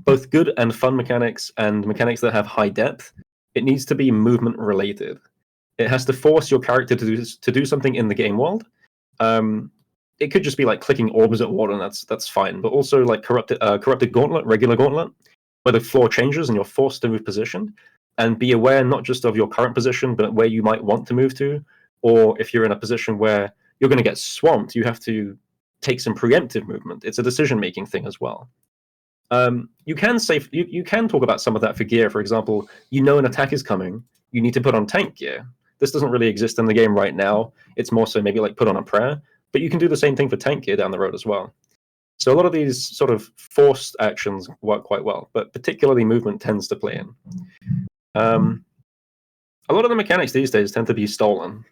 both good and fun mechanics and mechanics that have high depth, it needs to be movement related. It has to force your character to do something in the game world. It could just be like clicking orbs at Warden, that's fine. But also like corrupted gauntlet, regular gauntlet, where the floor changes and you're forced to move position. And be aware not just of your current position, but where you might want to move to. Or if you're in a position where you're going to get swamped, you have to take some preemptive movement. It's a decision-making thing as well. You can talk about some of that for gear. For example, an attack is coming, you need to put on tank gear. This doesn't really exist in the game right now. It's more so maybe like put on a prayer, but you can do the same thing for tank gear down the road as well. So a lot of these sort of forced actions work quite well, but particularly movement tends to play in. a lot of the mechanics these days tend to be stolen,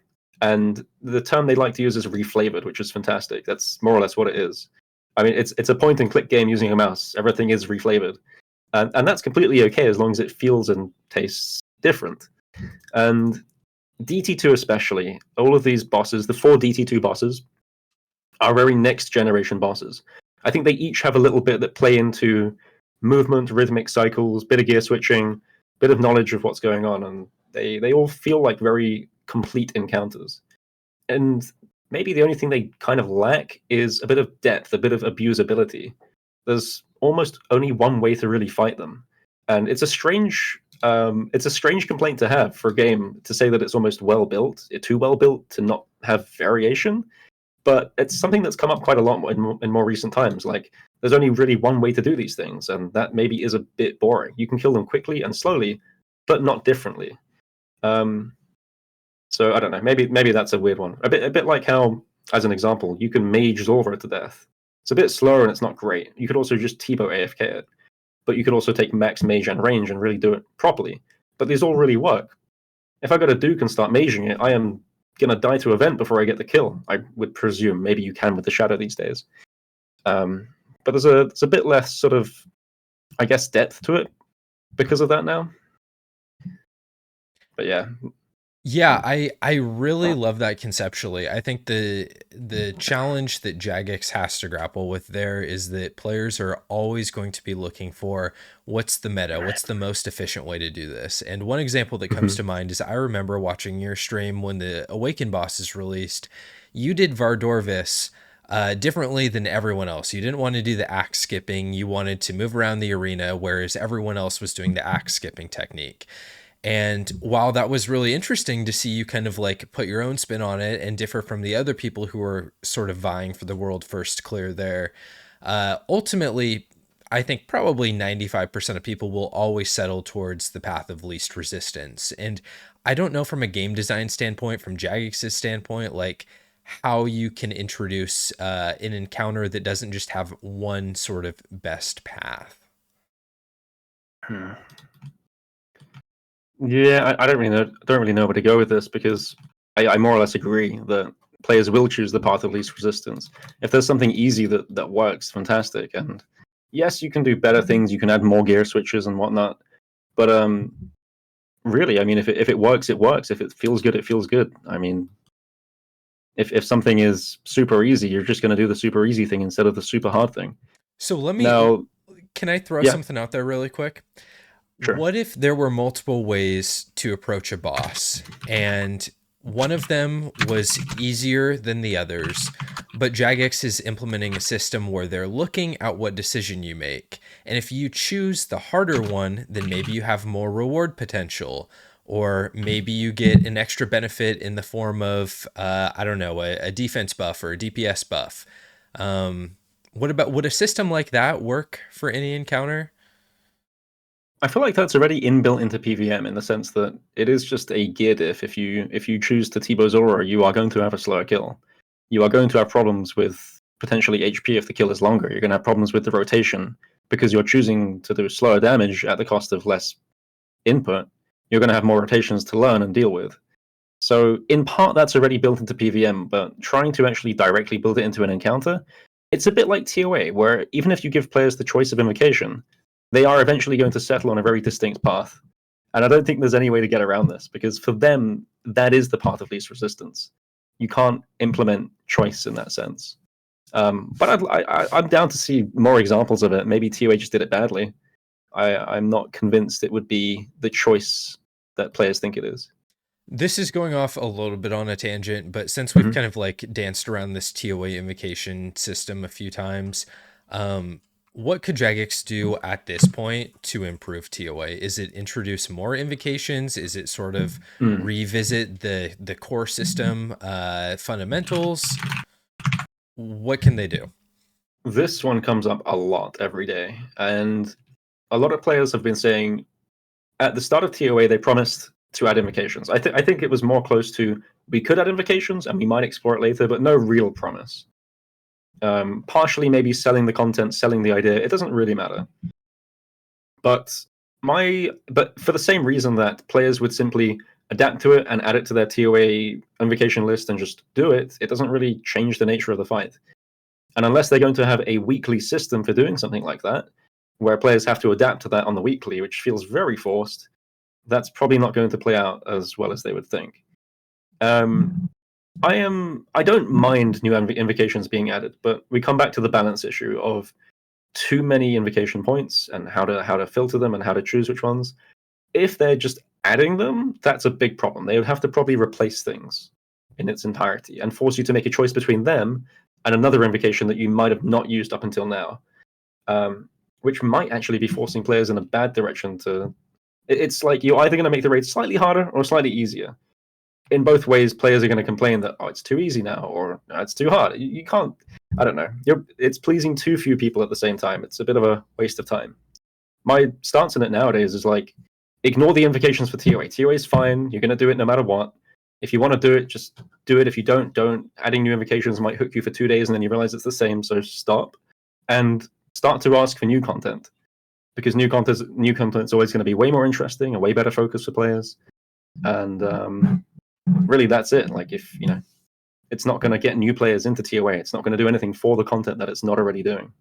and the term they like to use is reflavored, which is fantastic. That's more or less what it is. I mean, it's a point and click game using a mouse. Everything is reflavored, and that's completely okay as long as it feels and tastes different. And DT2 especially, all of these bosses, the 4 DT2 bosses, are very next generation bosses. I think they each have a little bit that play into movement, rhythmic cycles, bit of gear switching, bit of knowledge of what's going on, and they all feel like very complete encounters. And maybe the only thing they kind of lack is a bit of depth, a bit of abusability. There's almost only one way to really fight them, and it's a strange complaint to have for a game, to say that it's almost well built, too well built to not have variation. But it's something that's come up quite a lot in more recent times. Like, there's only really one way to do these things, and that maybe is a bit boring. You can kill them quickly and slowly, but not differently. So I don't know. Maybe that's a weird one. A bit like how, as an example, you can mage Zorte to death. It's a bit slower and it's not great. You could also just T-bow AFK it, but you could also take max mage and range and really do it properly. But these all really work. If I go to Duke and start maging it, I am gonna die to event before I get the kill, I would presume. Maybe you can with the shadow these days. But there's a bit less sort of, I guess, depth to it because of that now. But yeah. Yeah, I really love that conceptually. I think the challenge that Jagex has to grapple with there is that players are always going to be looking for what's the meta, what's the most efficient way to do this. And one example that comes to mind is I remember watching your stream when the Awaken boss is released. You did Vardorvis differently than everyone else. You didn't want to do the axe skipping. You wanted to move around the arena, whereas everyone else was doing the axe skipping technique. And while that was really interesting to see you kind of like put your own spin on it and differ from the other people who were sort of vying for the world first clear there, ultimately, I think probably 95% of people will always settle towards the path of least resistance. And I don't know, from a game design standpoint, from Jagex's standpoint, like how you can introduce an encounter that doesn't just have one sort of best path. Yeah, I don't really know. Don't really know where to go with this, because I more or less agree that players will choose the path of least resistance. If there's something easy that works, fantastic. And yes, you can do better things. You can add more gear switches and whatnot. But really, I mean, if it works, it works. If it feels good, it feels good. I mean, if something is super easy, you're just going to do the super easy thing instead of the super hard thing. So can I throw Yeah. something out there really quick? Sure. What if there were multiple ways to approach a boss, and one of them was easier than the others, but Jagex is implementing a system where they're looking at what decision you make. And if you choose the harder one, then maybe you have more reward potential, or maybe you get an extra benefit in the form of, I don't know, a defense buff or a DPS buff. Would a system like that work for any encounter? I feel like that's already inbuilt into PVM, in the sense that it is just a gear diff. If you choose to T-bow Zora, you are going to have a slower kill. You are going to have problems with potentially HP if the kill is longer. You're going to have problems with the rotation because you're choosing to do slower damage at the cost of less input. You're going to have more rotations to learn and deal with. So in part, that's already built into PVM, but trying to actually directly build it into an encounter, it's a bit like TOA, where even if you give players the choice of invocation, they are eventually going to settle on a very distinct path. And I don't think there's any way to get around this, because for them, that is the path of least resistance. You can't implement choice in that sense. But I'm down to see more examples of it. Maybe TOA just did it badly. I'm not convinced it would be the choice that players think it is. This is going off a little bit on a tangent, but since we've kind of like danced around this TOA invocation system a few times, what could Jagex do at this point to improve TOA? Is it introduce more invocations? Is it sort of revisit the core system fundamentals? What can they do? This one comes up a lot every day, and a lot of players have been saying at the start of TOA they promised to add invocations. I think it was more close to, we could add invocations and we might explore it later, but no real promise. Partially maybe selling the content, selling the idea, it doesn't really matter. But for the same reason that players would simply adapt to it and add it to their TOA invocation list and just do it, it doesn't really change the nature of the fight. And unless they're going to have a weekly system for doing something like that, where players have to adapt to that on the weekly, which feels very forced, that's probably not going to play out as well as they would think. I don't mind new invocations being added, but we come back to the balance issue of too many invocation points and how to filter them and how to choose which ones. If they're just adding them, that's a big problem. They would have to probably replace things in its entirety and force you to make a choice between them and another invocation that you might have not used up until now, which might actually be forcing players in a bad direction to... It's like you're either going to make the raid slightly harder or slightly easier. In both ways, players are going to complain that, oh, it's too easy now, or no, it's too hard. You can't... I don't know. It's pleasing too few people at the same time. It's a bit of a waste of time. My stance on it nowadays is like, ignore the invocations for TOA. TOA is fine. You're going to do it no matter what. If you want to do it, just do it. If you don't. Adding new invocations might hook you for 2 days, and then you realize it's the same, so stop. And start to ask for new content. Because new content is always going to be way more interesting, a way better focus for players. And really, that's it. Like, if, it's not going to get new players into TOA. It's not going to do anything for the content that it's not already doing.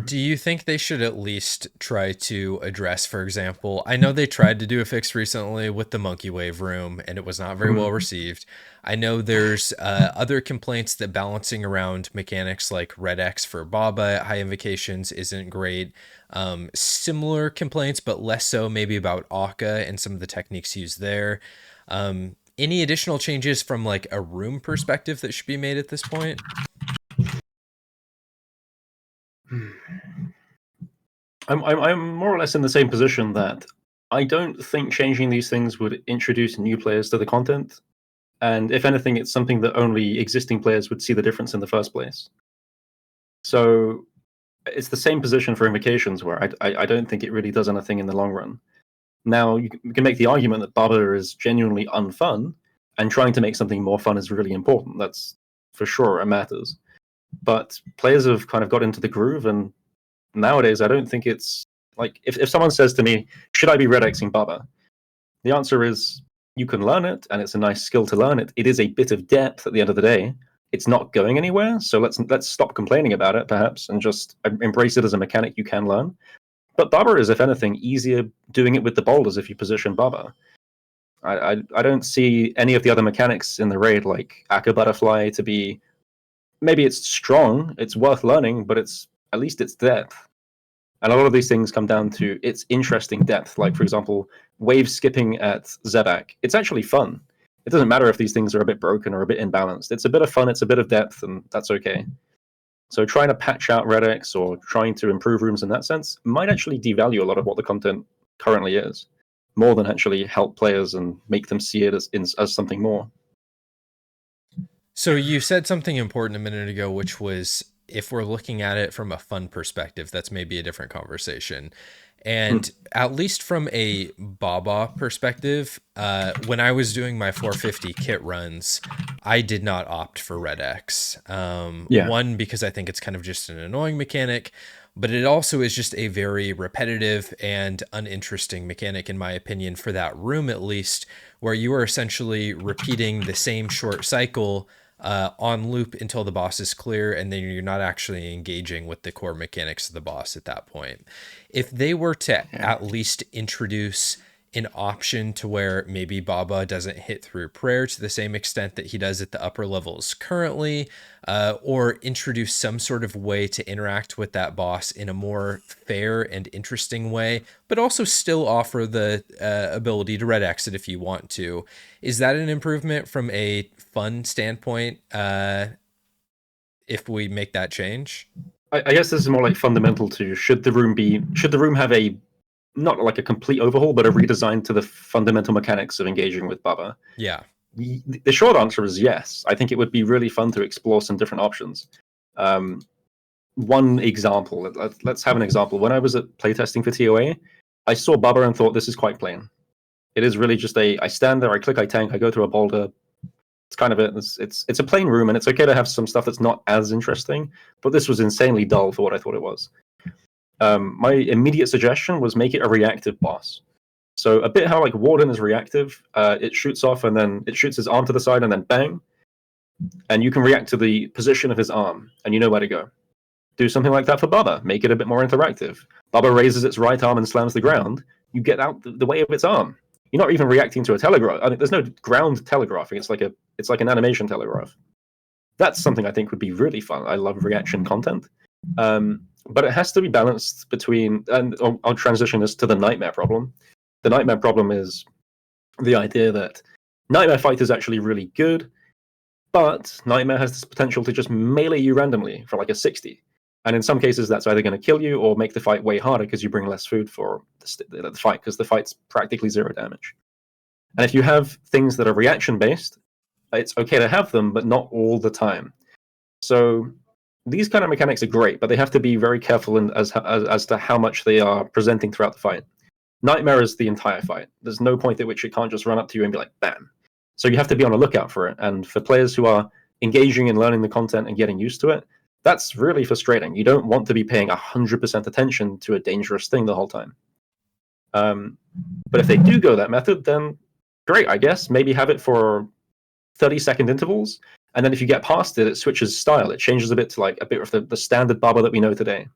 Do you think they should at least try to address, for example, I know they tried to do a fix recently with the Monkey Wave room, and it was not very well received. I know there's other complaints that balancing around mechanics like Red X for Baba at high invocations isn't great. Similar complaints, but less so maybe about Akka and some of the techniques used there. Any additional changes from like a room perspective that should be made at this point? I'm more or less in the same position that I don't think changing these things would introduce new players to the content. And if anything, it's something that only existing players would see the difference in the first place. So it's the same position for invocations, where I don't think it really does anything in the long run. Now, you can make the argument that Baba is genuinely unfun, and trying to make something more fun is really important. That's for sure, it matters. But players have kind of got into the groove, and nowadays I don't think it's like, if someone says to me, should I be red Xing Baba? The answer is, you can learn it, and it's a nice skill to learn it. It is a bit of depth at the end of the day. It's not going anywhere, so let's stop complaining about it, perhaps, and just embrace it as a mechanic you can learn. But Baba is, if anything, easier doing it with the boulders if you position Baba. I don't see any of the other mechanics in the raid, like Akka Butterfly, to be... Maybe it's strong, it's worth learning, but at least it's depth. And a lot of these things come down to its interesting depth. Like, for example, wave skipping at Zebak. It's actually fun. It doesn't matter if these things are a bit broken or a bit imbalanced. It's a bit of fun, it's a bit of depth, and that's okay. So trying to patch out Red X or trying to improve rooms in that sense might actually devalue a lot of what the content currently is, more than actually help players and make them see it as something more. So you said something important a minute ago, which was, if we're looking at it from a fun perspective, that's maybe a different conversation. And at least from a Baba perspective, when I was doing my 450 kit runs, I did not opt for Red X. One, because I think it's kind of just an annoying mechanic, but it also is just a very repetitive and uninteresting mechanic, in my opinion, for that room at least, where you are essentially repeating the same short cycle on loop until the boss is clear, and then you're not actually engaging with the core mechanics of the boss at that point. If they were to at least introduce an option to where maybe Baba doesn't hit through prayer to the same extent that he does at the upper levels currently, or introduce some sort of way to interact with that boss in a more fair and interesting way, but also still offer the ability to red exit if you want to. Is that an improvement from a fun standpoint if we make that change? I guess this is more like fundamental to, should the room have a, not like a complete overhaul, but a redesign to the fundamental mechanics of engaging with Baba? Yeah. The short answer is yes. I think it would be really fun to explore some different options. One example, let's have an example. When I was at playtesting for TOA, I saw Baba and thought, this is quite plain. It is really just I stand there, I click, I tank, I go through a boulder. It's kind of it. It's a plain room, and it's okay to have some stuff that's not as interesting, but this was insanely dull for what I thought it was. My immediate suggestion was make it a reactive boss. So a bit how like Warden is reactive, it shoots off and then it shoots his arm to the side and then bang, and you can react to the position of his arm and you know where to go. Do something like that for Baba, make it a bit more interactive. Baba raises its right arm and slams the ground, you get out the way of its arm. You're not even reacting to a telegraph. I mean, there's no ground telegraphing. It's like an animation telegraph. That's something I think would be really fun. I love reaction content, but it has to be balanced between. And I'll transition this to the nightmare problem. The nightmare problem is the idea that nightmare fight is actually really good, but nightmare has this potential to just melee you randomly for like a 60. And in some cases, that's either going to kill you or make the fight way harder because you bring less food for the fight, because the fight's practically 0 damage. And if you have things that are reaction-based, it's okay to have them, but not all the time. So these kind of mechanics are great, but they have to be very careful as to how much they are presenting throughout the fight. Nightmare is the entire fight. There's no point at which it can't just run up to you and be like, bam. So you have to be on a lookout for it. And for players who are engaging in learning the content and getting used to it, that's really frustrating. You don't want to be paying 100% attention to a dangerous thing the whole time. But if they do go that method, then great, I guess. Maybe have it for 30-second intervals, and then if you get past it, it switches style. It changes a bit to like a bit of the standard Baba that we know today.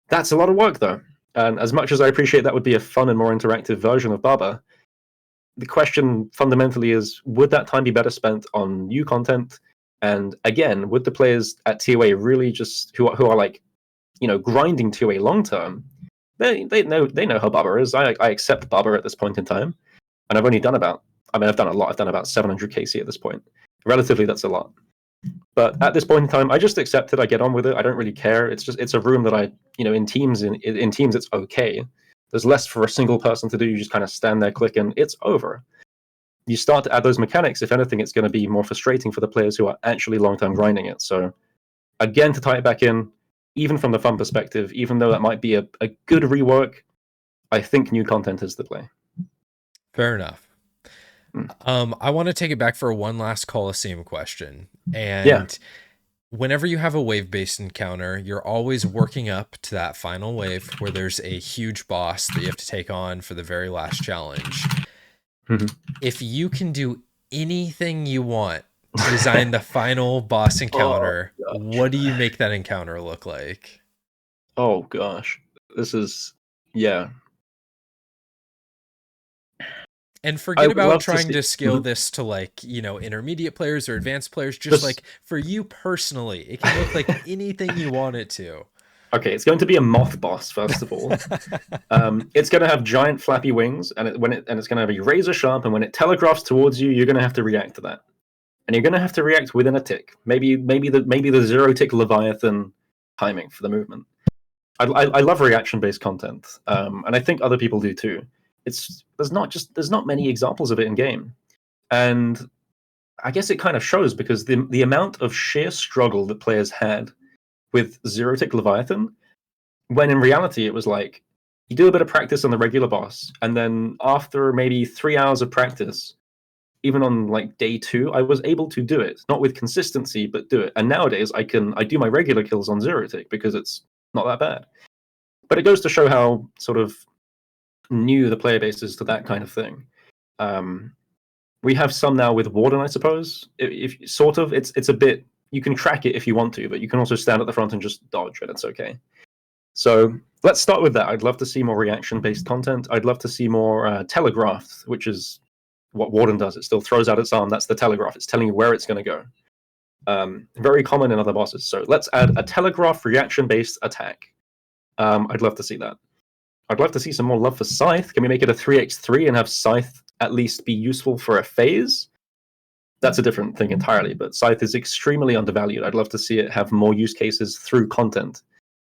That's a lot of work, though. And as much as I appreciate that would be a fun and more interactive version of Baba, the question fundamentally is, would that time be better spent on new content? And again, would the players at TOA really just who are like, grinding TOA long term? They know how Baba is. I accept Baba at this point in time, and I've only done I've done a lot. I've done about 700 KC at this point. Relatively, that's a lot. But at this point in time, I just accept it. I get on with it. I don't really care. It's a room that in teams it's okay. There's less for a single person to do. You just kind of stand there, click, and it's over. You start to add those mechanics, if anything, it's going to be more frustrating for the players who are actually long-term grinding it. So, again, to tie it back in, even from the fun perspective, even though that might be a good rework, I think new content is the play. Fair enough. I want to take it back for one last Colosseum question. And whenever you have a wave-based encounter, you're always working up to that final wave where there's a huge boss that you have to take on for the very last challenge. If you can do anything you want to design the final boss encounter, what do you make that encounter look like? Oh gosh, this is And forget about trying to scale this to like, intermediate players or advanced players. Just like for you personally, it can look like anything you want it to. Okay, it's going to be a moth boss, first of all. It's going to have giant flappy wings, and it's going to be razor sharp, and when it telegraphs towards you, you're going to have to react to that. And you're going to have to react within a tick. Maybe the 0 tick Leviathan timing for the movement. I love reaction-based content, and I think other people do too. There's not many examples of it in game. And I guess it kind of shows because the amount of sheer struggle that players had with 0 tick Leviathan, when in reality it was like, you do a bit of practice on the regular boss, and then after maybe 3 hours of practice, even on like day 2, I was able to do it. Not with consistency, but do it. And nowadays I do my regular kills on 0 tick because it's not that bad. But it goes to show how sort of new the player base is to that kind of thing. We have some now with Warden, I suppose. If sort of, it's a bit. You can track it if you want to, but you can also stand at the front and just dodge, and it's okay. So let's start with that. I'd love to see more reaction-based content. I'd love to see more telegraphed, which is what Warden does. It still throws out its arm. That's the telegraph. It's telling you where it's going to go. Very common in other bosses. So let's add a telegraph reaction-based attack. I'd love to see that. I'd love to see some more love for Scythe. Can we make it a 3x3 and have Scythe at least be useful for a phase? That's a different thing entirely, but Scythe is extremely undervalued. I'd love to see it have more use cases through content.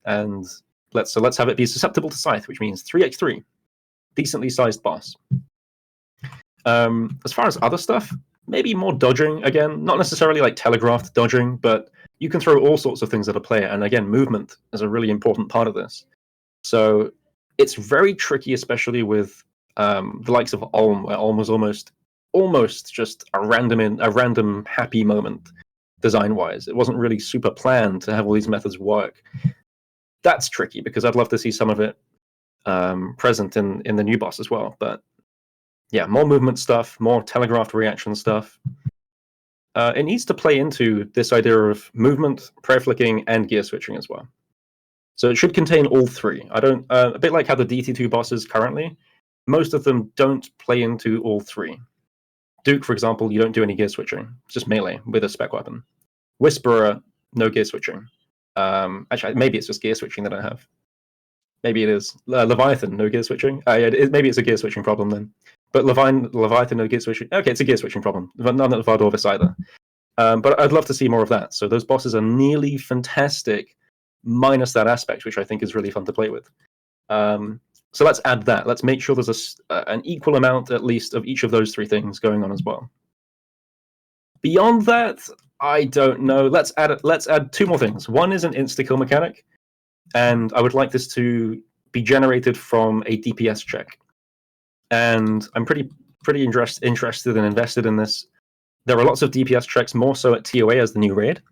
And let's have it be susceptible to Scythe, which means 3x3. Decently sized boss. As far as other stuff, maybe more dodging again. Not necessarily like telegraphed dodging, but you can throw all sorts of things at a player. And again, movement is a really important part of this. So it's very tricky, especially with the likes of Ulm, where Ulm was almost just a random happy moment design-wise. It wasn't really super planned to have all these methods work. That's tricky because I'd love to see some of it present in the new boss as well. But yeah, more movement stuff, more telegraphed reaction stuff. It needs to play into this idea of movement, prayer flicking, and gear switching as well. So it should contain all three. I don't a bit like how the DT2 bosses currently, most of them don't play into all three. Duke, for example, you don't do any gear switching, just melee with a spec weapon. Whisperer, no gear switching. Actually, maybe it's just gear switching that I have. Maybe it is. Leviathan, no gear switching. Maybe it's a gear switching problem then. But Leviathan, no gear switching. Okay, it's a gear switching problem. None at Vardorvis either. But I'd love to see more of that. So those bosses are nearly fantastic, minus that aspect, which I think is really fun to play with. So let's add that. Let's make sure there's an equal amount, at least, of each of those three things going on as well. Beyond that, I don't know. Let's add two more things. One is an insta-kill mechanic, and I would like this to be generated from a DPS check. And I'm pretty interested and invested in this. There are lots of DPS checks, more so at TOA as the new raid.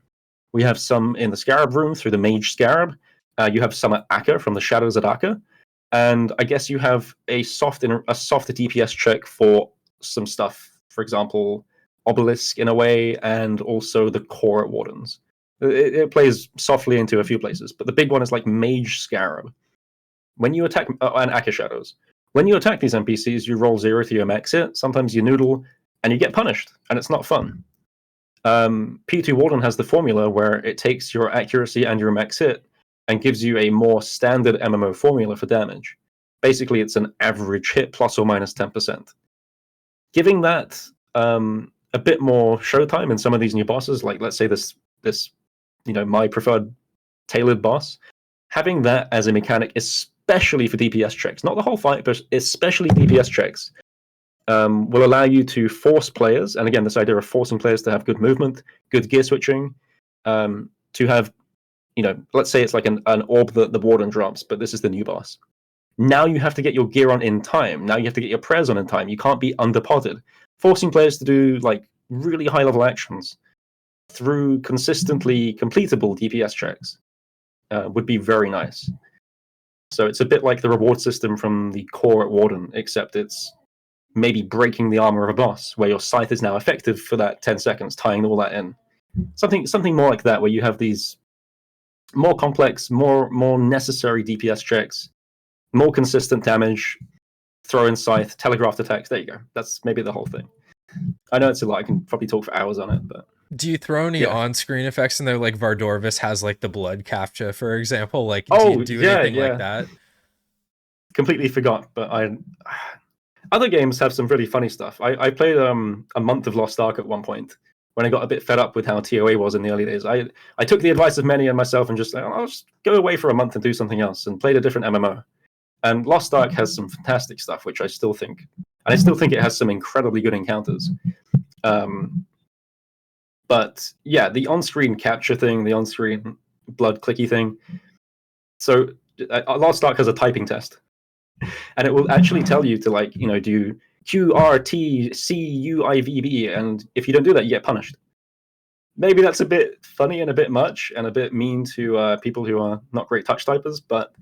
We have some in the Scarab room through the Mage Scarab. You have some at Akka from the Shadows at Akka. And I guess you have a softer DPS check for some stuff. For example, Obelisk in a way, and also the core at Wardens. It plays softly into a few places, but the big one is like Mage Scarab. When you attack, and Akka Shadows. When you attack these NPCs, you roll 0 to your max hit, sometimes you noodle, and you get punished, and it's not fun. P2 Warden has the formula where it takes your accuracy and your max hit and gives you a more standard MMO formula for damage. Basically, it's an average hit plus or minus 10%. Giving that a bit more showtime in some of these new bosses, like let's say this my preferred tailored boss, having that as a mechanic, especially for DPS checks, not the whole fight, but especially DPS checks, will allow you to force players, and again, this idea of forcing players to have good movement, good gear switching, to have, let's say it's like an orb that the Warden drops, but this is the new boss. Now you have to get your gear on in time. Now you have to get your prayers on in time. You can't be underpotted. Forcing players to do like really high-level actions through consistently completable DPS checks would be very nice. So it's a bit like the reward system from the core at Warden, except it's maybe breaking the armor of a boss, where your scythe is now effective for that 10 seconds, tying all that in. Something more like that, where you have these more complex, more necessary DPS checks, more consistent damage, throw in scythe, telegraphed attacks. There you go. That's maybe the whole thing. I know it's a lot. I can probably talk for hours on it, but... Do you throw any on-screen effects in there, like Vardorvis has like the blood captcha, for example? Like, do you do anything like that? Completely forgot, but other games have some really funny stuff. I played a month of Lost Ark at one point when I got a bit fed up with how TOA was in the early days. I took the advice of many and myself and just I'll just go away for a month and do something else, and played a different MMO. And Lost Ark has some fantastic stuff, which I still think it has some incredibly good encounters. But yeah, the on-screen capture thing, the on-screen blood clicky thing. So Lost Ark has a typing test, and it will actually tell you to do QRTCUIVB, and if you don't do that, you get punished. Maybe that's a bit funny and a bit much and a bit mean to people who are not great touch typers, but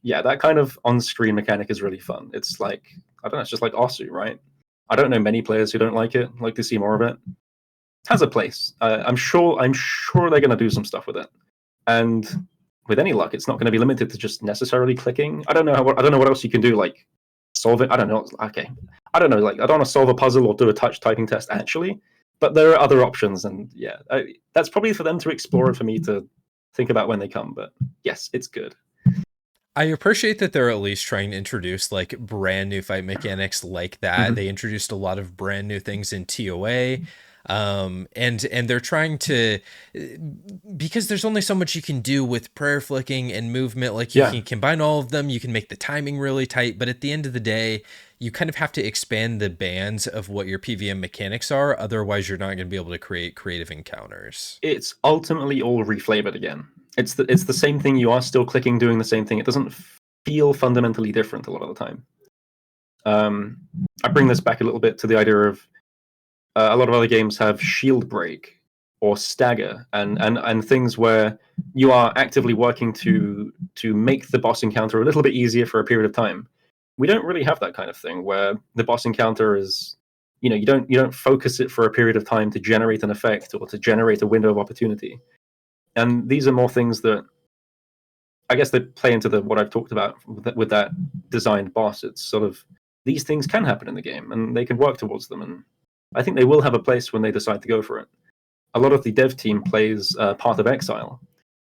yeah, that kind of on-screen mechanic is really fun. It's like, I don't know, it's just like Osu, right? I don't know many players who don't like it, like to see more of it. It has a place. I'm sure they're going to do some stuff with it, and with any luck, it's not going to be limited to just necessarily clicking. I don't know what else you can do, like solve it. I don't know. Okay, I don't know. Like, I don't want to solve a puzzle or do a touch typing test actually, but there are other options, and yeah, that's probably for them to explore and for me to think about when they come. But yes, it's good. I appreciate that they're at least trying to introduce like brand new fight mechanics like that. Mm-hmm. They introduced a lot of brand new things in TOA. And they're trying to, because there's only so much you can do with prayer flicking and movement. Like you can combine all of them, you can make the timing really tight, but at the end of the day, you kind of have to expand the bands of what your PVM mechanics are. Otherwise you're not going to be able to create creative encounters. It's ultimately all reflavored again. It's the same thing. You are still clicking, doing the same thing. It doesn't feel fundamentally different a lot of the time. I bring this back a little bit to the idea of, a lot of other games have shield break or stagger, and things where you are actively working to make the boss encounter a little bit easier for a period of time. We don't really have that kind of thing where the boss encounter is, you don't focus it for a period of time to generate an effect or to generate a window of opportunity. And these are more things that I guess they play into what I've talked about with that designed boss. It's sort of, these things can happen in the game and they can work towards them, and I think they will have a place when they decide to go for it. A lot of the dev team plays Path of Exile,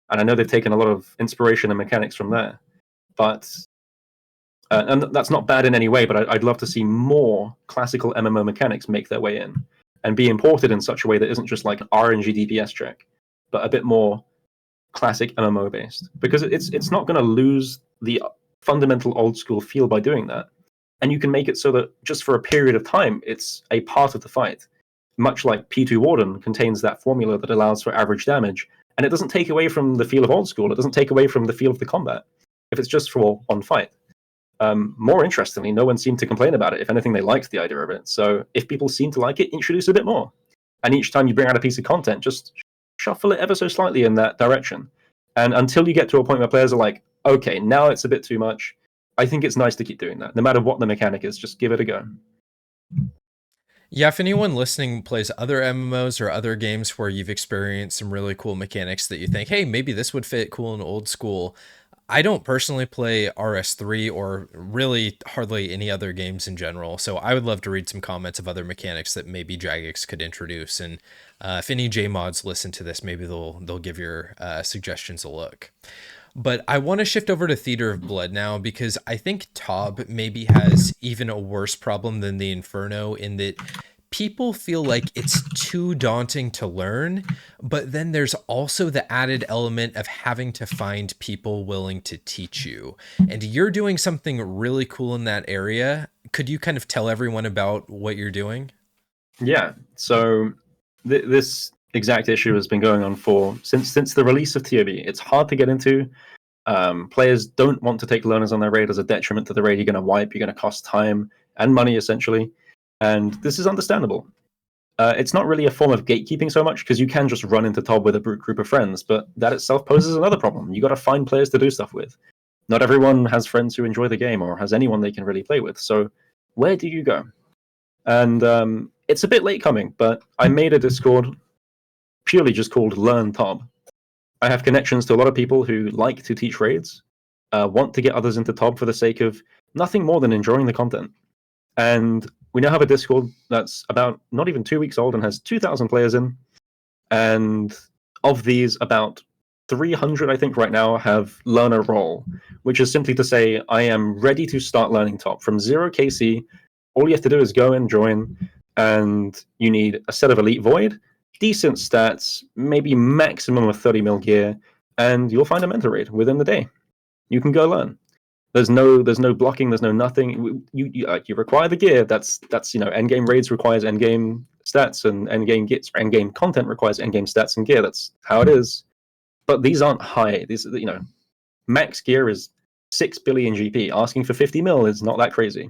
and I know they've taken a lot of inspiration and mechanics from there. But and that's not bad in any way, but I'd love to see more classical MMO mechanics make their way in and be imported in such a way that isn't just like RNG DPS check, but a bit more classic MMO based, because it's not going to lose the fundamental old school feel by doing that. And you can make it so that just for a period of time, it's a part of the fight. Much like P2 Warden contains that formula that allows for average damage, and it doesn't take away from the feel of old school. It doesn't take away from the feel of the combat if it's just for one fight. More interestingly, no one seemed to complain about it. If anything, they liked the idea of it. So if people seem to like it, introduce a bit more. And each time you bring out a piece of content, just shuffle it ever so slightly in that direction. And until you get to a point where players are like, okay, now it's a bit too much, I think it's nice to keep doing that. No matter what the mechanic is, just give it a go. Yeah, if anyone listening plays other MMOs or other games where you've experienced some really cool mechanics that you think, hey, maybe this would fit cool in old school. I don't personally play RS3 or really hardly any other games in general, so I would love to read some comments of other mechanics that maybe Jagex could introduce. And if any JMods listen to this, maybe they'll give your suggestions a look. But I want to shift over to Theater of Blood now, because I think TOB maybe has even a worse problem than the Inferno in that people feel like it's too daunting to learn, but then there's also the added element of having to find people willing to teach you. And you're doing something really cool in that area. Could you kind of tell everyone about what you're doing? Yeah, so this exact issue has been going on since the release of TOB. It's hard to get into. Players don't want to take learners on their raid as a detriment to the raid. You're going to wipe, you're going to cost time and money, essentially. And this is understandable. It's not really a form of gatekeeping so much, because you can just run into TOB with a group of friends, but that itself poses another problem. You got to find players to do stuff with. Not everyone has friends who enjoy the game or has anyone they can really play with. So where do you go? And it's a bit late coming, but I made a Discord purely just called Learn TOB. I have connections to a lot of people who like to teach raids, want to get others into TOB for the sake of nothing more than enjoying the content. And we now have a Discord that's about not even 2 weeks old and has 2,000 players in. And of these, about 300, I think, right now have learner role, which is simply to say, I am ready to start learning TOB from 0 KC. All you have to do is go and join, and you need a set of Elite Void, decent stats, maybe maximum of 30 mil gear, and you'll find a mentor raid within the day. You can go learn. There's no blocking. There's no nothing. You require the gear. That's endgame raids requires endgame stats, and endgame content requires endgame stats and gear. That's how it is. But these aren't high. These max gear is 6 billion GP. Asking for 50 mil is not that crazy.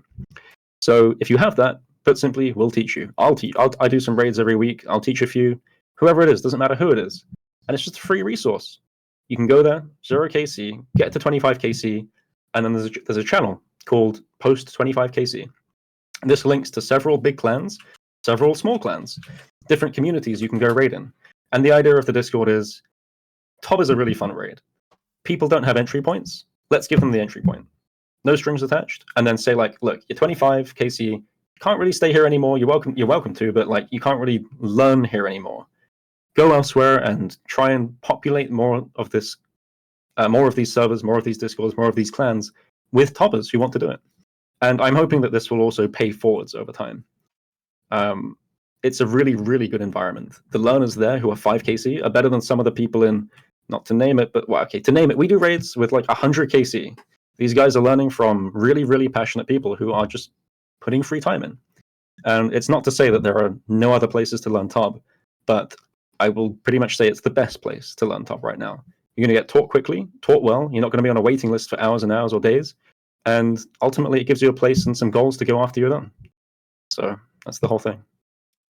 So if you have that, put simply, we'll teach you. I do some raids every week. I'll teach a few. Whoever it is, doesn't matter who it is, and it's just a free resource. You can go there, 0 KC, get to 25 KC. And then there's a channel called Post 25 KC. This links to several big clans, several small clans, different communities you can go raid in. And the idea of the Discord is, TOB is a really fun raid. People don't have entry points. Let's give them the entry point. No strings attached. And then say, like, look, you're 25 KC, you can't really stay here anymore. You're welcome to, but like you can't really learn here anymore. Go elsewhere and try and populate more of this. More of these servers, more of these Discords, more of these clans with TOBers who want to do it. And I'm hoping that this will also pay forwards over time. It's a really, really good environment. The learners there who are 5KC are better than some of the people in, not to name it, but, well, okay, to name it, we do raids with like 100KC. These guys are learning from really, really passionate people who are just putting free time in. And it's not to say that there are no other places to learn TOB, but I will pretty much say it's the best place to learn TOB right now. You're going to get taught quickly, taught well. You're not going to be on a waiting list for hours and hours or days. And ultimately, it gives you a place and some goals to go after you're done. So that's the whole thing.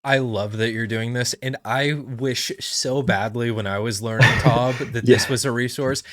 I love that you're doing this, and I wish so badly when I was learning TOB that Yeah. this was a resource.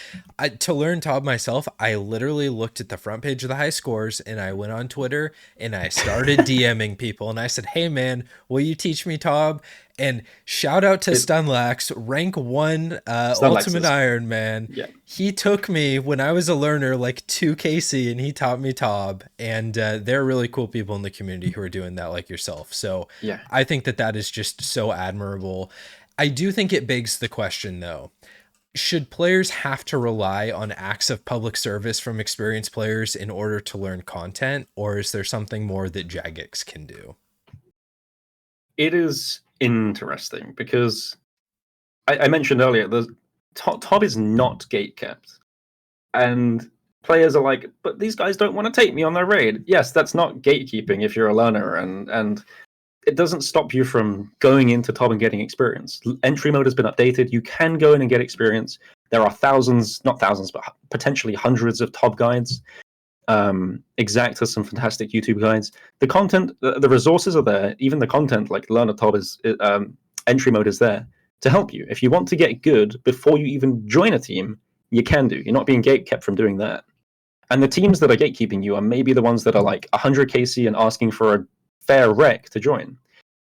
To learn TOB myself, I literally looked at the front page of the high scores, and I went on Twitter, and I started DMing people, and I said, hey man, will you teach me TOB? And shout out to Stunlax, rank 1 Ultimate Iron Man. Yeah. He took me when I was a learner like 2 KC, and he taught me TOB, and they're really cool people in the community who are doing that like yourself. So Yeah. I think that that is just so admirable. I do think it begs the question though, should players have to rely on acts of public service from experienced players in order to learn content, or is there something more that Jagex can do? It is interesting because I mentioned earlier the TOB is not gate kept, and players are like, but these guys don't want to take me on their raid. Yes, that's not gatekeeping if you're a learner, and it doesn't stop you from going into TOB and getting experience. Entry mode has been updated. You can go in and get experience. There are thousands, not thousands, but potentially hundreds of TOB guides. Exact has some fantastic YouTube guides. The content, the resources are there. Even the content, like Learner TOB, is entry mode is there to help you. If you want to get good before you even join a team, you can do. You're not being gate kept from doing that. And the teams that are gatekeeping you are maybe the ones that are like 100 KC and asking for a fair rec to join.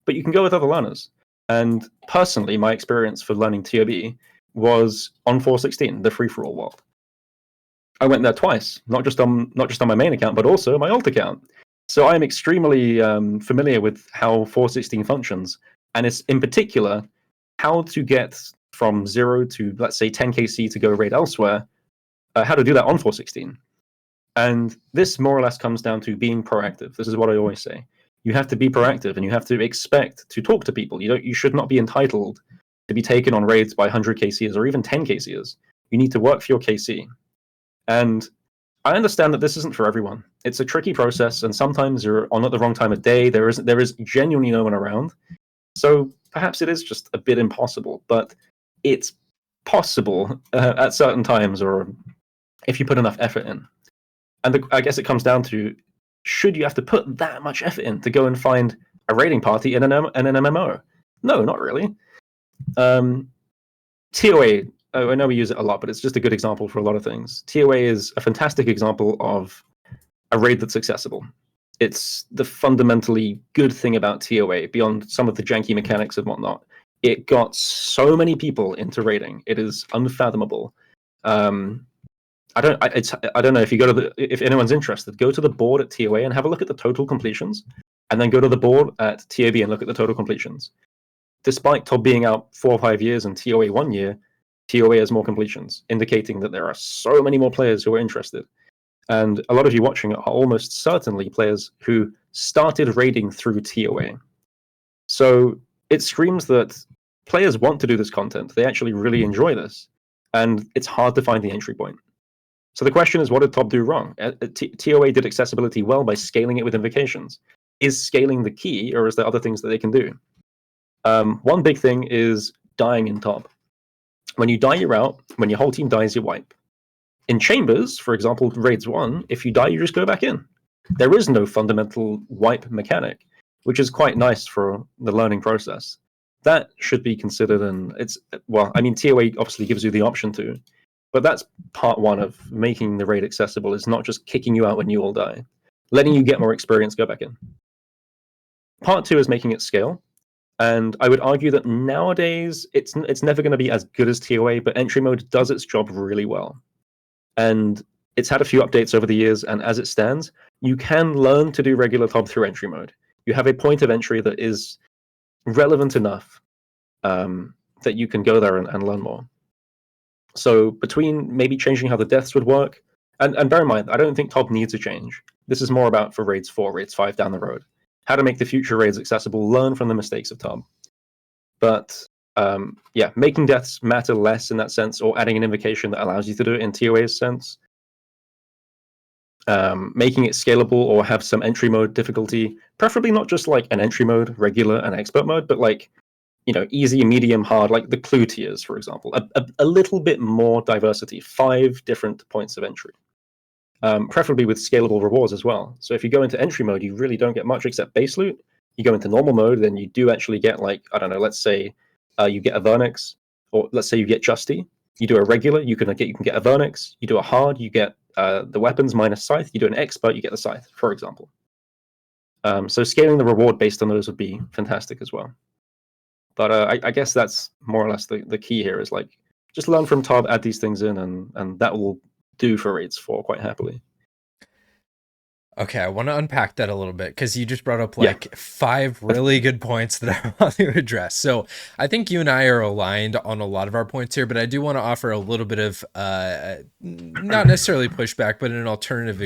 But you can go with other learners. And personally, my experience for learning TOB was on 416, the free-for-all world. I went there twice, not just on my main account, but also my alt account. So I'm extremely familiar with how 416 functions, and it's in particular how to get from 0 to, let's say, 10 KC to go raid elsewhere, how to do that on 416. And this more or less comes down to being proactive. This is what I always say. You have to be proactive, and you have to expect to talk to people. You should not be entitled to be taken on raids by 100 KCs or even 10 KCs. You need to work for your KC. And I understand that this isn't for everyone. It's a tricky process, and sometimes you're on at the wrong time of day. There is genuinely no one around. So perhaps it is just a bit impossible, but it's possible at certain times, or if you put enough effort in. And I guess it comes down to, should you have to put that much effort in to go and find a raiding party in an MMO? No, not really. TOA, I know we use it a lot, but it's just a good example for a lot of things. TOA is a fantastic example of a raid that's accessible. It's the fundamentally good thing about TOA, beyond some of the janky mechanics and whatnot. It got so many people into raiding. It is unfathomable. I don't know if you go to if anyone's interested, go to the board at TOA and have a look at the total completions, and then go to the board at TOB and look at the total completions. Despite TOB being out 4 or 5 years and TOA 1 year, TOA has more completions, indicating that there are so many more players who are interested. And a lot of you watching are almost certainly players who started raiding through TOA. So it screams that players want to do this content. They actually really enjoy this. And it's hard to find the entry point. So the question is, what did TOB do wrong? TOA did accessibility well by scaling it with invocations. Is scaling the key, or is there other things that they can do? One big thing is dying in TOB. When you die, you're out. When your whole team dies, you wipe. In Chambers, for example, Raids 1, if you die, you just go back in. There is no fundamental wipe mechanic, which is quite nice for the learning process. That should be considered, and TOA obviously gives you the option to, but that's part one of making the raid accessible, is not just kicking you out when you all die. Letting you get more experience, go back in. Part two is making it scale. And I would argue that nowadays it's never going to be as good as TOA, but entry mode does its job really well. And it's had a few updates over the years, and as it stands, you can learn to do regular TOB through entry mode. You have a point of entry that is relevant enough that you can go there and learn more. So between maybe changing how the deaths would work, and bear in mind, I don't think TOB needs a change. This is more about for Raids 4, Raids 5 down the road. How to make the future raids accessible, learn from the mistakes of TOB. But making deaths matter less in that sense, or adding an invocation that allows you to do it in TOA's sense. Making it scalable or have some entry mode difficulty, preferably not just like an entry mode, regular, and expert mode, but like, easy, medium, hard, like the clue tiers, for example. A little bit more diversity, 5 different points of entry. Preferably with scalable rewards as well. So if you go into entry mode, you really don't get much except base loot. You go into normal mode, then you do actually get, like, I don't know, let's say you get a Vernix, or let's say you get Justy. You do a regular, you can get a Vernix. You do a hard, you get the weapons minus scythe. You do an expert, you get the scythe, for example. So scaling the reward based on those would be fantastic as well. But I guess that's more or less the key here, is like, just learn from TOB, add these things in, and that will do for raids 4 quite happily. Okay, I want to unpack that a little bit, because you just brought up Yeah. like 5 really good points that I want to address. So I think you and I are aligned on a lot of our points here, but I do want to offer a little bit of not necessarily pushback, but an alternative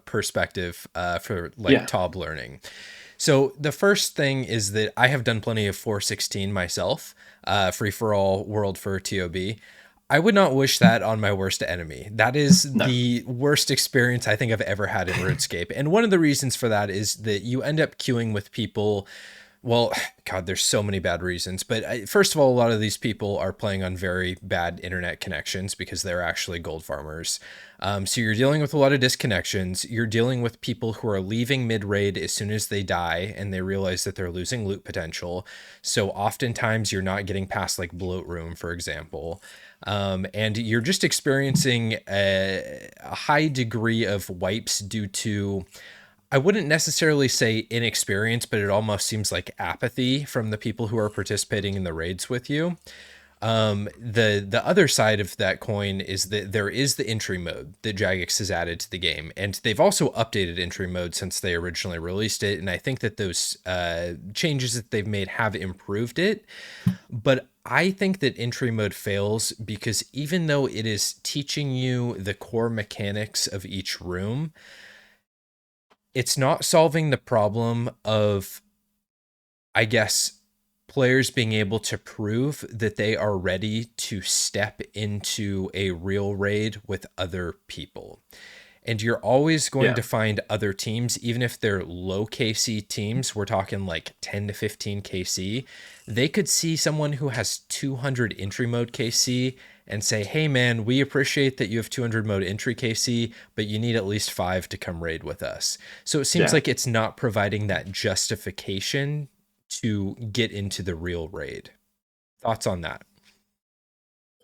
perspective for like TOB learning. So the first thing is that I have done plenty of 416 myself, free for all world for TOB. I would not wish that on my worst enemy. That is the worst experience I think I've ever had in RuneScape. And one of the reasons for that is that you end up queuing with people. Well, God, there's so many bad reasons. But first of all, a lot of these people are playing on very bad internet connections because they're actually gold farmers. So you're dealing with a lot of disconnections. You're dealing with people who are leaving mid-raid as soon as they die and they realize that they're losing loot potential. So oftentimes you're not getting past like bloat room, for example. And you're just experiencing a high degree of wipes due to, I wouldn't necessarily say inexperience, but it almost seems like apathy from the people who are participating in the raids with you. The other side of that coin is that there is the entry mode that Jagex has added to the game, and they've also updated entry mode since they originally released it. And I think that those changes that they've made have improved it. But I think that entry mode fails because even though it is teaching you the core mechanics of each room, it's not solving the problem of, I guess, players being able to prove that they are ready to step into a real raid with other people. And you're always going to find other teams, even if they're low KC teams, we're talking like 10 to 15 KC, they could see someone who has 200 entry mode KC and say, hey man, we appreciate that you have 200 mode entry KC, but you need at least 5 to come raid with us. So it seems like it's not providing that justification to get into the real raid. Thoughts on that?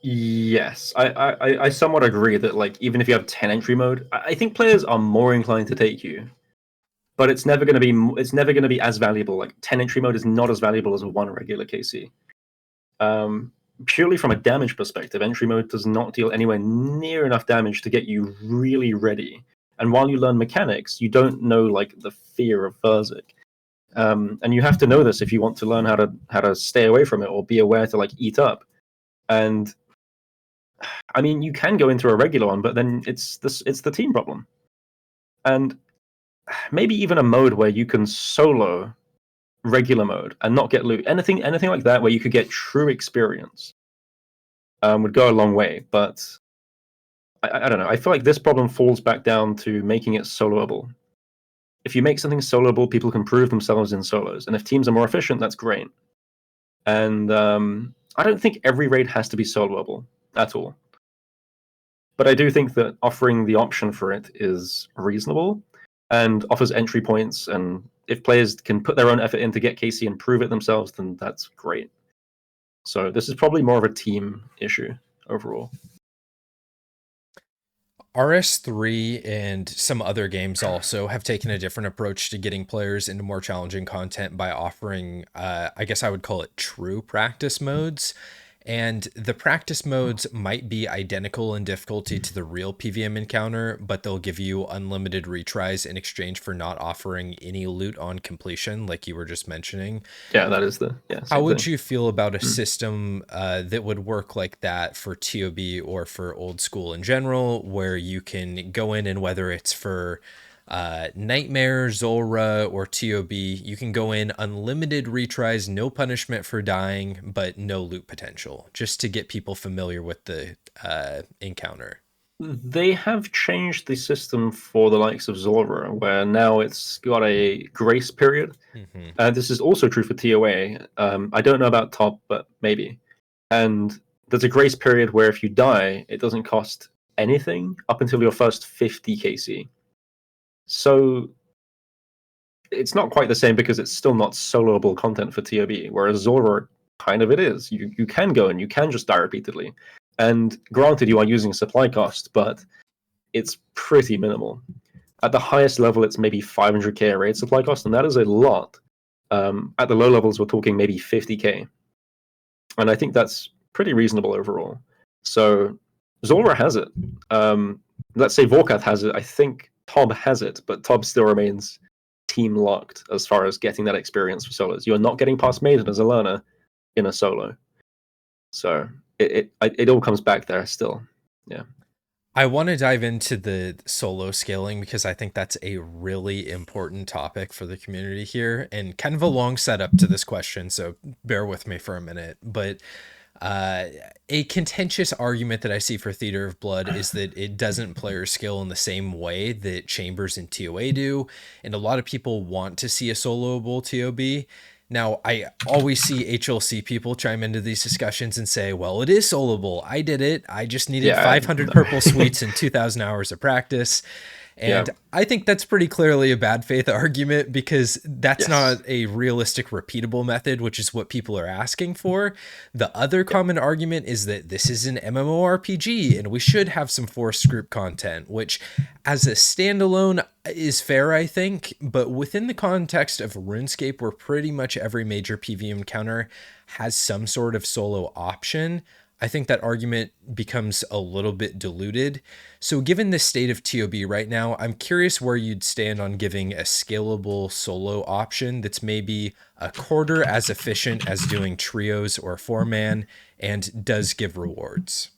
Yes, I somewhat agree that, like, even if you have 10 entry mode, I think players are more inclined to take you, but it's never going to be as valuable. Like, 10 entry mode is not as valuable as a 1 regular KC. Purely from a damage perspective, entry mode does not deal anywhere near enough damage to get you really ready. And while you learn mechanics, you don't know, like, the fear of Verzik. And you have to know this if you want to learn how to stay away from it or be aware to, like, eat up. And I mean, you can go into a regular one, but then it's the team problem. And maybe even a mode where you can solo regular mode and not get loot. Anything like that where you could get true experience would go a long way. But I don't know. I feel like this problem falls back down to making it soloable. If you make something soloable, people can prove themselves in solos. And if teams are more efficient, that's great. And I don't think every raid has to be soloable at all. But I do think that offering the option for it is reasonable and offers entry points. And if players can put their own effort in to get KC and prove it themselves, then that's great. So this is probably more of a team issue overall. RS3 and some other games also have taken a different approach to getting players into more challenging content by offering, I guess I would call it true practice modes. And the practice modes might be identical in difficulty to the real PVM encounter, but they'll give you unlimited retries in exchange for not offering any loot on completion, like you were just mentioning. Yeah, that is the How would you feel about a system that would work like that for TOB or for old school in general, where you can go in and whether it's for Nightmare, Zulrah, or TOB, you can go in unlimited retries, no punishment for dying, but no loot potential, just to get people familiar with the encounter? They have changed the system for the likes of Zorte, where now it's got a grace period. This is also true for TOA. I don't know about TOB, but maybe. And there's a grace period where if you die, it doesn't cost anything up until your first 50 KC. So it's not quite the same because it's still not soloable content for TOB, whereas Zorte kind of it is. You can go and you can just die repeatedly. And granted, you are using supply cost, but it's pretty minimal. At the highest level, it's maybe 500k a raid supply cost, and that is a lot. At the low levels, we're talking maybe 50k. And I think that's pretty reasonable overall. So Zorte has it. Let's say Vorkath has it. I think Tob has it, but Tob still remains team locked as far as getting that experience for solos. You're not getting past Maiden as a learner in a solo. So it all comes back there still. Yeah. I want to dive into the solo scaling because I think that's a really important topic for the community here, and kind of a long setup to this question, so bear with me for a minute. But a contentious argument that I see for Theater of Blood is that it doesn't player skill in the same way that Chambers and TOA do, and a lot of people want to see a soloable TOB. Now, I always see HLC people chime into these discussions and say, well, it is soloable. I did it. I just needed 500 purple suites and 2,000 hours of practice. And I think that's pretty clearly a bad faith argument because that's not a realistic, repeatable method, which is what people are asking for. The other common argument is that this is an MMORPG and we should have some forced group content, which as a standalone is fair, I think. But within the context of RuneScape, where pretty much every major PVM counter has some sort of solo option, I think that argument becomes a little bit diluted. So given the state of TOB right now, I'm curious where you'd stand on giving a scalable solo option that's maybe a quarter as efficient as doing trios or 4-man and does give rewards.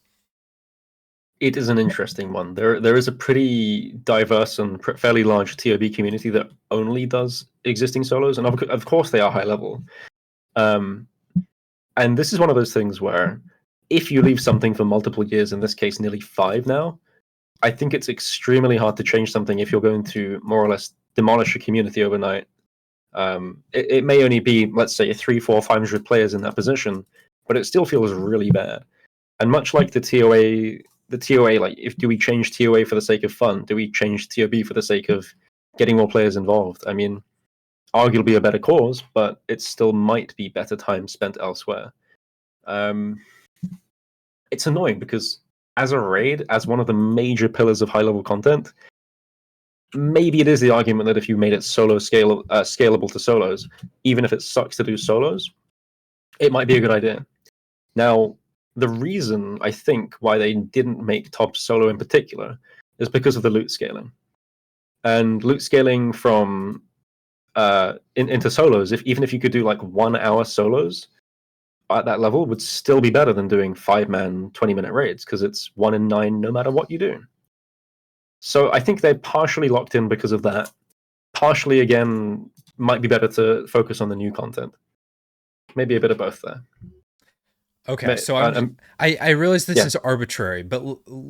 It is an interesting one. There is a pretty diverse and fairly large TOB community that only does existing solos, and of course they are high level. And this is one of those things where if you leave something for multiple years, in this case nearly 5 now, I think it's extremely hard to change something if you're going to more or less demolish a community overnight. It may only be, let's say, 300, 400, 500 players in that position, but it still feels really bad. And much like the TOA, like, do we change TOA for the sake of fun? Do we change TOB for the sake of getting more players involved? I mean, arguably a better cause, but it still might be better time spent elsewhere. It's annoying because as a raid, as one of the major pillars of high-level content, maybe it is the argument that if you made it scalable to solos, even if it sucks to do solos, it might be a good idea. Now, the reason I think why they didn't make Top solo in particular is because of the loot scaling. And loot scaling from into solos, even if you could do like 1 hour solos at that level, would still be better than doing 5-man 20-minute raids because it's 1 in 9 no matter what you do. So I think they're partially locked in because of that. Partially, again, might be better to focus on the new content. Maybe a bit of both there. Okay, so I realize this is arbitrary, but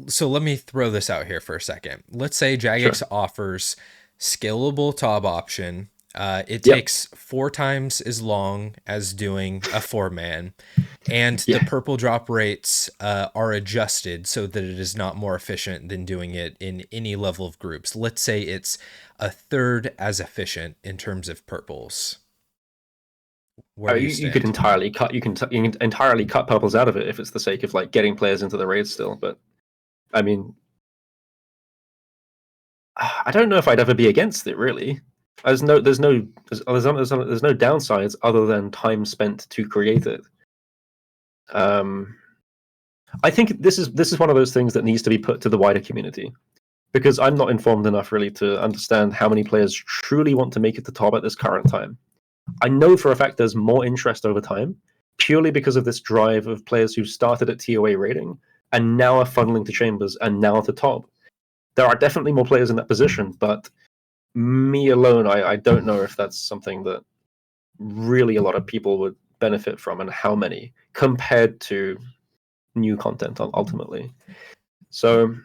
so let me throw this out here for a second. Let's say Jagex offers scalable TOB option. It takes 4 times as long as doing a 4-man, and the purple drop rates are adjusted so that it is not more efficient than doing it in any level of groups. Let's say it's a third as efficient in terms of purples. Where you could entirely cut entirely cut purples out of it if it's the sake of like getting players into the raid still. But I mean, I don't know if I'd ever be against it really. There's no downsides other than time spent to create it. I think this is one of those things that needs to be put to the wider community, because I'm not informed enough really to understand how many players truly want to make it to top at this current time. I know for a fact there's more interest over time, purely because of this drive of players who started at TOA rating and now are funneling to Chambers and now to top. There are definitely more players in that position, but me alone, I don't know if that's something that really a lot of people would benefit from, and how many compared to new content ultimately. So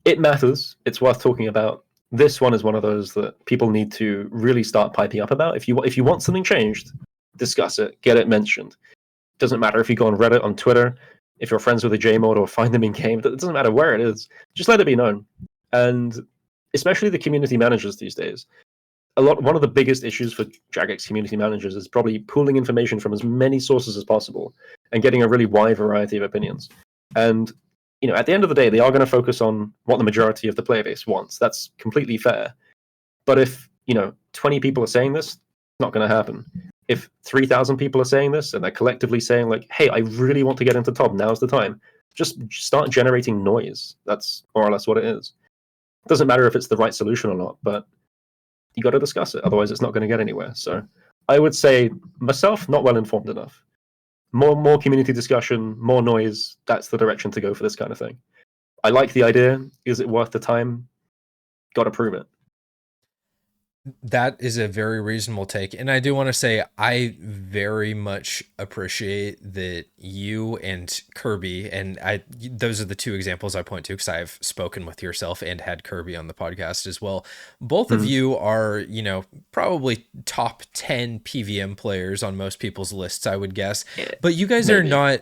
it matters. It's worth talking about. This one is one of those that people need to really start piping up about. If you want something changed, discuss it, get it mentioned. Doesn't matter if you go on Reddit, on Twitter, if you're friends with a JMod or find them in game. It doesn't matter where it is. Just let it be known. And especially the community managers these days. one of the biggest issues for Jagex community managers is probably pooling information from as many sources as possible and getting a really wide variety of opinions. And at the end of the day, they are going to focus on what the majority of the player base wants. That's completely fair. But if 20 people are saying this, it's not going to happen. If 3,000 people are saying this and they're collectively saying like, "Hey, I really want to get into TOB. Now's the time." Just start generating noise. That's more or less what it is. It doesn't matter if it's the right solution or not, but you got to discuss it. Otherwise, it's not going to get anywhere. So I would say myself, not well informed enough. More community discussion, more noise. That's the direction to go for this kind of thing. I like the idea. Is it worth the time? Got to prove it. That is a very reasonable take. And I do want to say, I very much appreciate that you and Kirby, and those are the two examples I point to because I've spoken with yourself and had Kirby on the podcast as well. Both of you are, probably top 10 PVM players on most people's lists, I would guess. But you guys are not,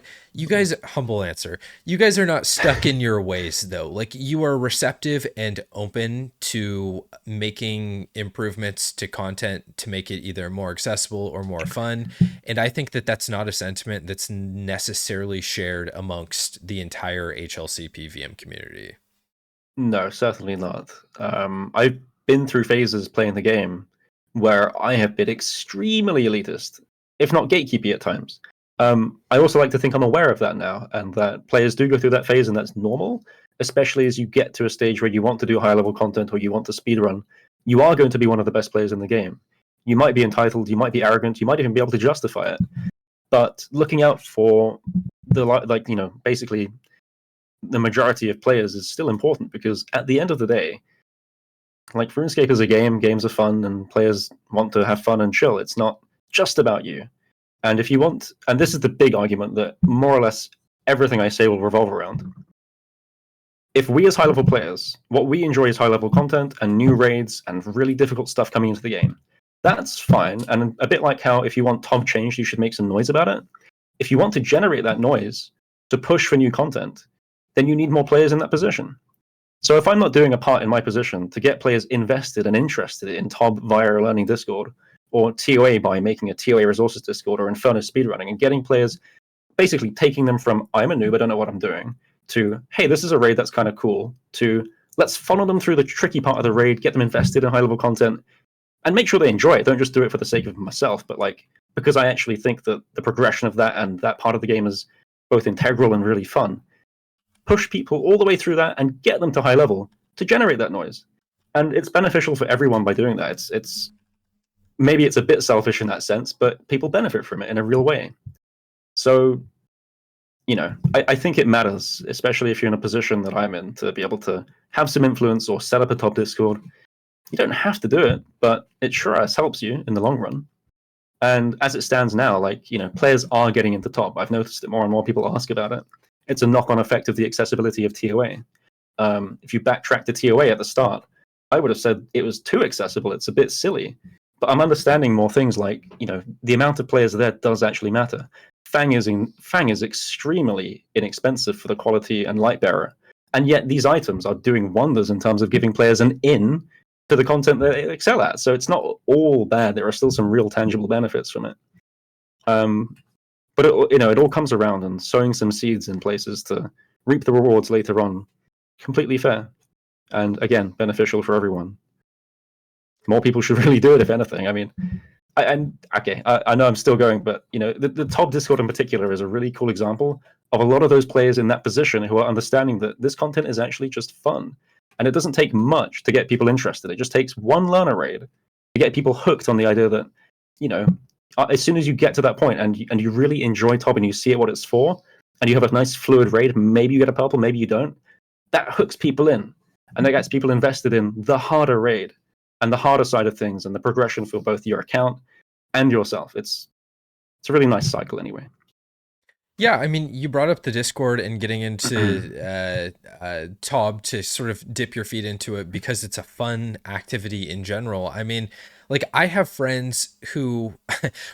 humble answer. You guys are not stuck in your ways though. Like, you are receptive and open to making improvements to content to make it either more accessible or more fun. And I think that that's not a sentiment that's necessarily shared amongst the entire HLC PVM community. No, certainly not. I've been through phases playing the game where I have been extremely elitist, if not gatekeepy at times. I also like to think I'm aware of that now, and that players do go through that phase, and that's normal, especially as you get to a stage where you want to do high-level content or you want to speedrun. You are going to be one of the best players in the game. You might be entitled, you might be arrogant, you might even be able to justify it. But looking out for basically the majority of players is still important, because at the end of the day, like, RuneScape is a game, games are fun, and players want to have fun and chill. It's not just about you. And if you want, and this is the big argument that more or less everything I say will revolve around. If we as high-level players, what we enjoy is high-level content and new raids and really difficult stuff coming into the game, that's fine. And a bit like how if you want TOB changed, you should make some noise about it. If you want to generate that noise to push for new content, then you need more players in that position. So if I'm not doing a part in my position to get players invested and interested in TOB via a learning Discord, or TOA by making a TOA resources Discord, or Inferno speedrunning, and getting players, basically taking them from "I'm a noob, I don't know what I'm doing," to "Hey, this is a raid that's kind of cool," to "Let's funnel them through the tricky part of the raid, get them invested in high-level content, and make sure they enjoy it. Don't just do it for the sake of myself, but like because I actually think that the progression of that and that part of the game is both integral and really fun." Push people all the way through that and get them to high level to generate that noise. And it's beneficial for everyone by doing that. It's maybe it's a bit selfish in that sense, but people benefit from it in a real way. So, I think it matters, especially if you're in a position that I'm in, to be able to have some influence or set up a TOB Discord. You don't have to do it, but it sure as helps you in the long run. And as it stands now, players are getting into TOB. I've noticed that more and more people ask about it. It's a knock-on effect of the accessibility of TOA. If you backtrack to TOA at the start, I would have said it was too accessible. It's a bit silly. But I'm understanding more things like, the amount of players there does actually matter. Fang is extremely inexpensive for the quality and Lightbearer. And yet these items are doing wonders in terms of giving players an in to the content they excel at. So it's not all bad. There are still some real tangible benefits from it. But it all comes around, and sowing some seeds in places to reap the rewards later on, completely fair, and again beneficial for everyone. More people should really do it, if anything. I mean, I know I'm still going, but the TOB Discord in particular is a really cool example of a lot of those players in that position who are understanding that this content is actually just fun, and it doesn't take much to get people interested. It just takes one learner raid to get people hooked on the idea that as soon as you get to that point and you really enjoy TOB and you see it what it's for, and you have a nice fluid raid, maybe you get a purple, maybe you don't, that hooks people in, and that gets people invested in the harder raid and the harder side of things and the progression for both your account and yourself. It's a really nice cycle anyway. Yeah, I mean, you brought up the Discord and getting into TOB to sort of dip your feet into it because it's a fun activity in general. I mean, like, I have friends who,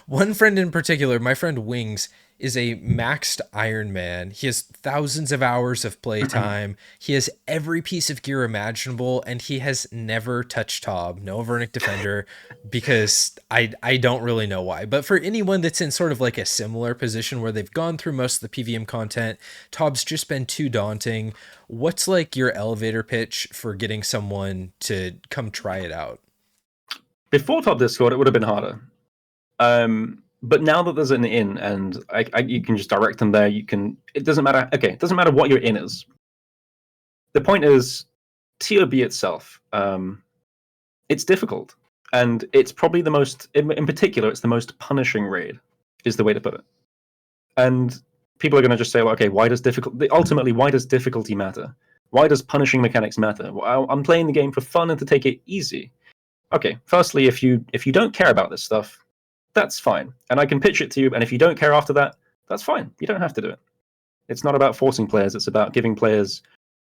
one friend in particular, my friend Wings, is a maxed Iron Man. He has thousands of hours of playtime. He has every piece of gear imaginable, and he has never touched Tob, no Vernic Defender, because I don't really know why. But for anyone that's in sort of like a similar position where they've gone through most of the PVM content, Tob's just been too daunting. What's like your elevator pitch for getting someone to come try it out? Before Top Discord, it would have been harder. But now that there's an in, and you can just direct them there, you can. It doesn't matter. Okay, it doesn't matter what your in is. The point is, TOB itself, it's difficult, and it's probably the most. In particular, it's the most punishing raid, is the way to put it. And people are going to just say, well, okay, why does ultimately, why does difficulty matter? Why does punishing mechanics matter? Well, I'm playing the game for fun and to take it easy. Okay, firstly, if you don't care about this stuff, that's fine. And I can pitch it to you, and if you don't care after that, that's fine. You don't have to do it. It's not about forcing players, it's about giving players,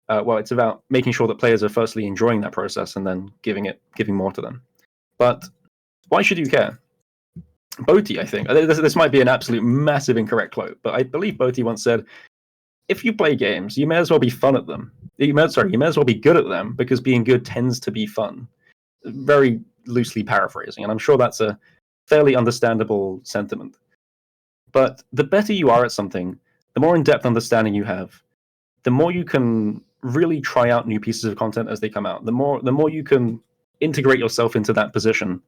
it's about making sure that players are firstly enjoying that process and then giving more to them. But why should you care? Boti, I think, this might be an absolute massive incorrect quote, but I believe Boti once said, if you play games, you may as well be fun at them. You may as well be good at them, because being good tends to be fun. Very loosely paraphrasing, and I'm sure that's a fairly understandable sentiment. But the better you are at something, the more in-depth understanding you have, the more you can really try out new pieces of content as they come out. The more you can integrate yourself into that position,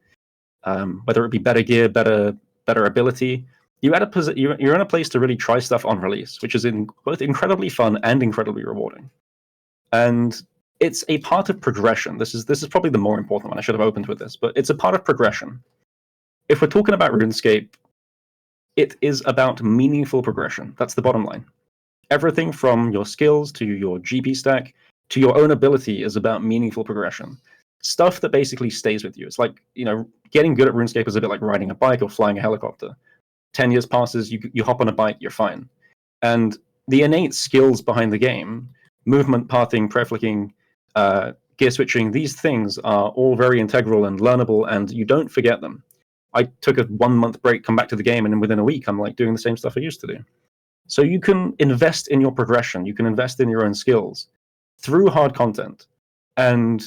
whether it be better gear, better ability. You're in a place to really try stuff on release, which is both incredibly fun and incredibly rewarding. And it's a part of progression. This is probably the more important one. I should have opened with this, but it's a part of progression. If we're talking about RuneScape, it is about meaningful progression. That's the bottom line. Everything from your skills to your GP stack to your own ability is about meaningful progression. Stuff that basically stays with you. It's like, getting good at RuneScape is a bit like riding a bike or flying a helicopter. 10 years passes, you hop on a bike, you're fine. And the innate skills behind the game, movement, pathing, pre-flicking, gear switching, these things are all very integral and learnable, and you don't forget them. I took a 1 month break, come back to the game, and then within a week, I'm like doing the same stuff I used to do. So you can invest in your progression, you can invest in your own skills through hard content, and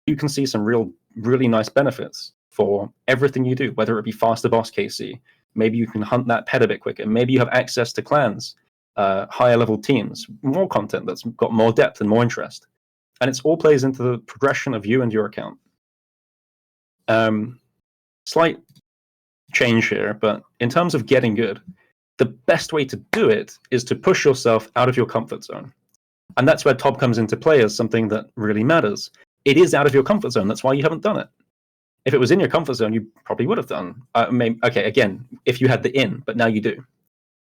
you can see some really nice benefits for everything you do, whether it be faster boss KC, maybe you can hunt that pet a bit quicker, maybe you have access to clans, higher level teams, more content that's got more depth and more interest. And it all plays into the progression of you and your account. Slight change here, but in terms of getting good, the best way to do it is to push yourself out of your comfort zone. And that's where TOB comes into play as something that really matters. It is out of your comfort zone. That's why you haven't done it. If it was in your comfort zone, you probably would have done. Okay, again, if you had the in, but now you do.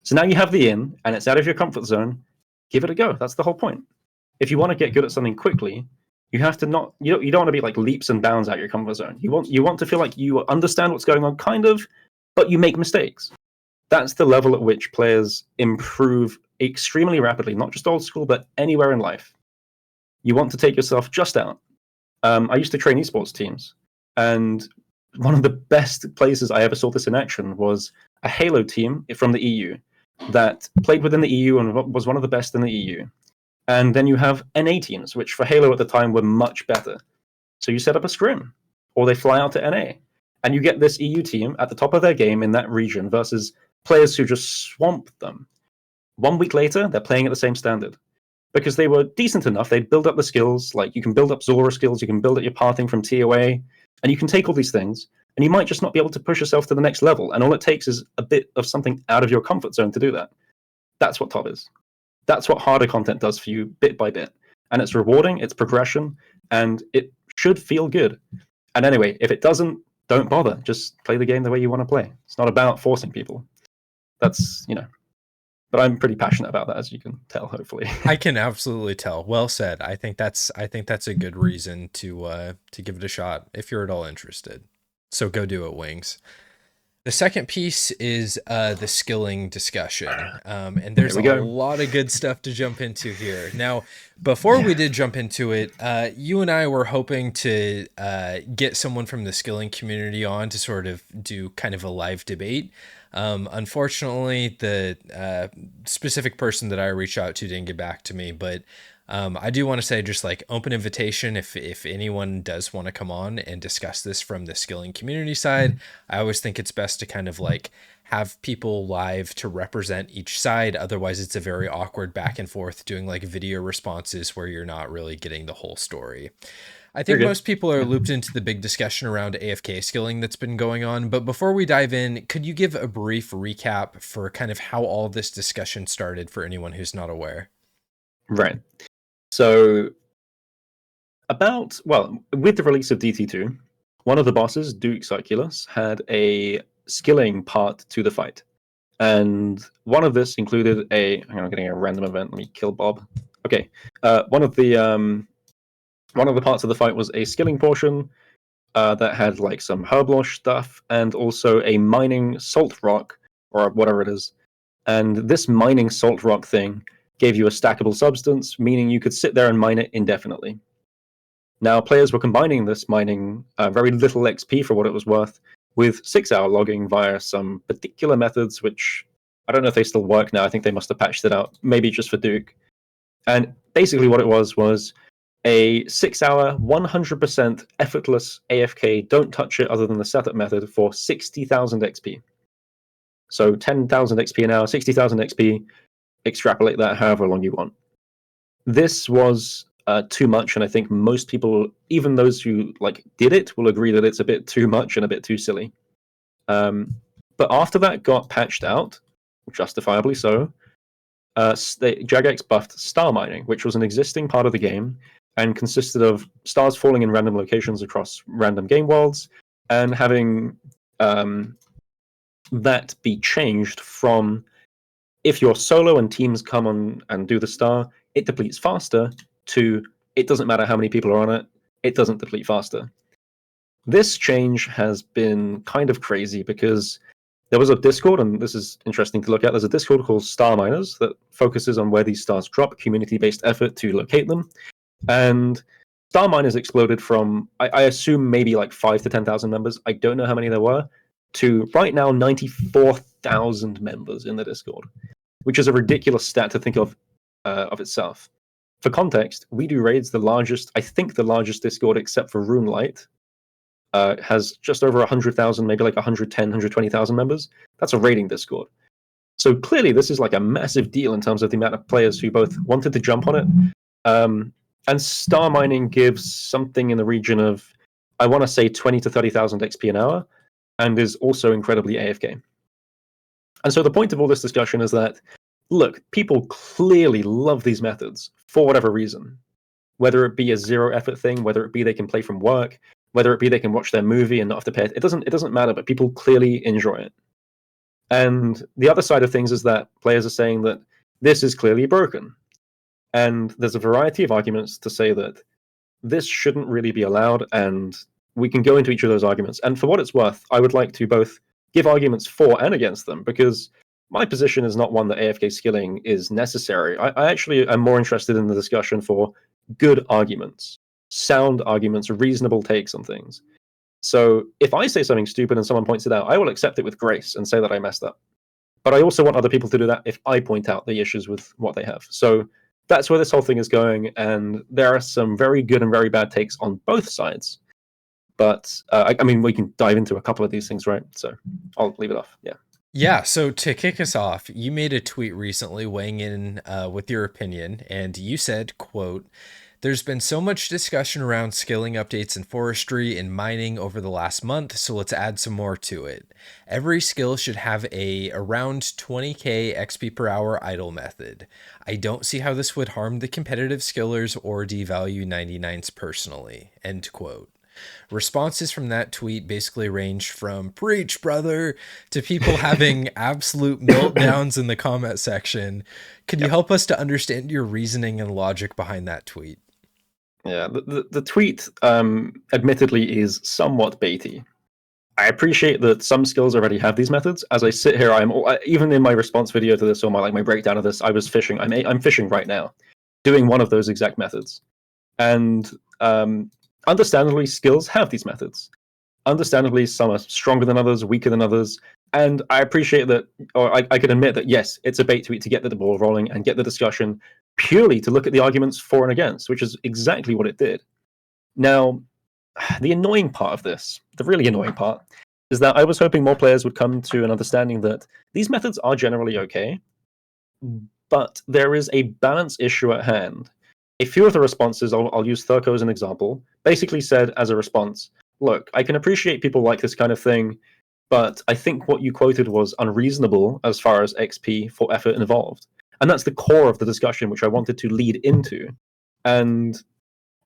So now you have the in, and it's out of your comfort zone. Give it a go. That's the whole point. If you want to get good at something quickly, you have to not. You don't want to be like leaps and bounds out your comfort zone. You want to feel like you understand what's going on, kind of, but you make mistakes. That's the level at which players improve extremely rapidly, not just old school, but anywhere in life. You want to take yourself just out. I used to train esports teams, and one of the best places I ever saw this in action was a Halo team from the EU that played within the EU and was one of the best in the EU. And then you have NA teams, which for Halo at the time were much better. So you set up a scrim, or they fly out to NA, and you get this EU team at the top of their game in that region versus players who just swamp them. 1 week later, they're playing at the same standard. Because they were decent enough, they'd build up the skills, like you can build up Zora skills, you can build up your pathing from TOA, and you can take all these things, and you might just not be able to push yourself to the next level, and all it takes is a bit of something out of your comfort zone to do that. That's what TOB is. That's what harder content does for you, bit by bit. And it's rewarding, it's progression, and it should feel good. And anyway, if it doesn't, don't bother. Just play the game the way you want to play. It's not about forcing people. That's, but I'm pretty passionate about that, as you can tell, hopefully. I can absolutely tell. Well said. I think that's a good reason to give it a shot if you're at all interested. So go do it, Wings. The second piece is the skilling discussion, and there's a lot of good stuff to jump into here. Now, before we did jump into it, you and I were hoping to get someone from the skilling community on to sort of do kind of a live debate. Unfortunately, the specific person that I reached out to didn't get back to me, but I do want to say just like open invitation if anyone does want to come on and discuss this from the skilling community side. I always think it's best to kind of like have people live to represent each side. Otherwise, it's a very awkward back and forth doing like video responses where you're not really getting the whole story. I You're think good. most people are looped into the big discussion around AFK skilling that's been going on. But before we dive in, could you give a brief recap for kind of how all this discussion started for anyone who's not aware? Right. So with the release of DT2, one of the bosses, Duke Circulus, had a skilling part to the fight. And one of this included hang on, I'm getting a random event. Let me kill Bob. Okay. One of the parts of the fight was a skilling portion that had like some Herblosh stuff and also a mining salt rock or whatever it is. And this mining salt rock thing gave you a stackable substance, meaning you could sit there and mine it indefinitely. Now, players were combining this mining, very little XP for what it was worth, with 6-hour logging via some particular methods, which I don't know if they still work now. I think they must have patched it out, maybe just for Duke. And basically, what it was a 6-hour, 100% effortless AFK, don't touch it other than the setup method for 60,000 XP. So 10,000 XP an hour, 60,000 XP, extrapolate that however long you want. This was too much, and I think most people, even those who like did it, will agree that it's a bit too much and a bit too silly. But after that got patched out, justifiably so, Jagex buffed star mining, which was an existing part of the game and consisted of stars falling in random locations across random game worlds, and having that be changed from if you're solo and teams come on and do the star, it depletes faster, to it doesn't matter how many people are on it doesn't deplete faster. This change has been kind of crazy because there was a Discord, and this is interesting to look at. There's a Discord called Star Miners that focuses on where these stars drop, community-based effort to locate them. And Star Miners exploded from, I assume, maybe like 5 to 10,000 members. I don't know how many there were, to right now 94,000 members in the Discord, which is a ridiculous stat to think of itself. For context, we do raids, I think the largest Discord except for RuneLight, has just over 100,000, maybe like 110, 120,000 members. That's a raiding Discord. So clearly this is like a massive deal in terms of the amount of players who both wanted to jump on it. And star mining gives something in the region of, I want to say 20 to 30,000 XP an hour, and is also incredibly AFK. And so the point of all this discussion is that, look, people clearly love these methods for whatever reason. Whether it be a zero effort thing, whether it be they can play from work, whether it be they can watch their movie and not have to pay it doesn't matter, but people clearly enjoy it. And the other side of things is that players are saying that this is clearly broken. And there's a variety of arguments to say that this shouldn't really be allowed, and we can go into each of those arguments. And for what it's worth, I would like to both give arguments for and against them, because my position is not one that AFK skilling is necessary. I actually am more interested in the discussion for good arguments, sound arguments, reasonable takes on things. So if I say something stupid and someone points it out, I will accept it with grace and say that I messed up. But I also want other people to do that if I point out the issues with what they have. So that's where this whole thing is going, and there are some very good and very bad takes on both sides. But I mean, we can dive into a couple of these things, right? So I'll leave it off. Yeah. Yeah, so to kick us off, you made a tweet recently weighing in with your opinion, and you said, quote, "There's been so much discussion around skilling updates in forestry and mining over the last month, so let's add some more to it. Every skill should have a around 20k XP per hour idle method. I don't see how this would harm the competitive skillers or devalue 99s personally," end quote. Responses from that tweet basically ranged from "preach, brother" to people having absolute meltdowns in the comment section. Could you help us to understand your reasoning and logic behind that tweet? Yeah, the tweet admittedly is somewhat baity. I appreciate that some skills already have these methods. As I sit here, even in my response video to this, or my breakdown of this, I was fishing. I'm fishing right now, doing one of those exact methods. And understandably, skills have these methods. Understandably, some are stronger than others, weaker than others. And I appreciate that, or I can admit that, yes, it's a bait tweet to get the ball rolling and get the discussion purely to look at the arguments for and against, which is exactly what it did. Now, the annoying part of this, the really annoying part, is that I was hoping more players would come to an understanding that these methods are generally okay, but there is a balance issue at hand. A few of the responses, I'll use Thurko as an example, basically said as a response, look, I can appreciate people like this kind of thing, but I think what you quoted was unreasonable as far as XP for effort involved. And that's the core of the discussion which I wanted to lead into. And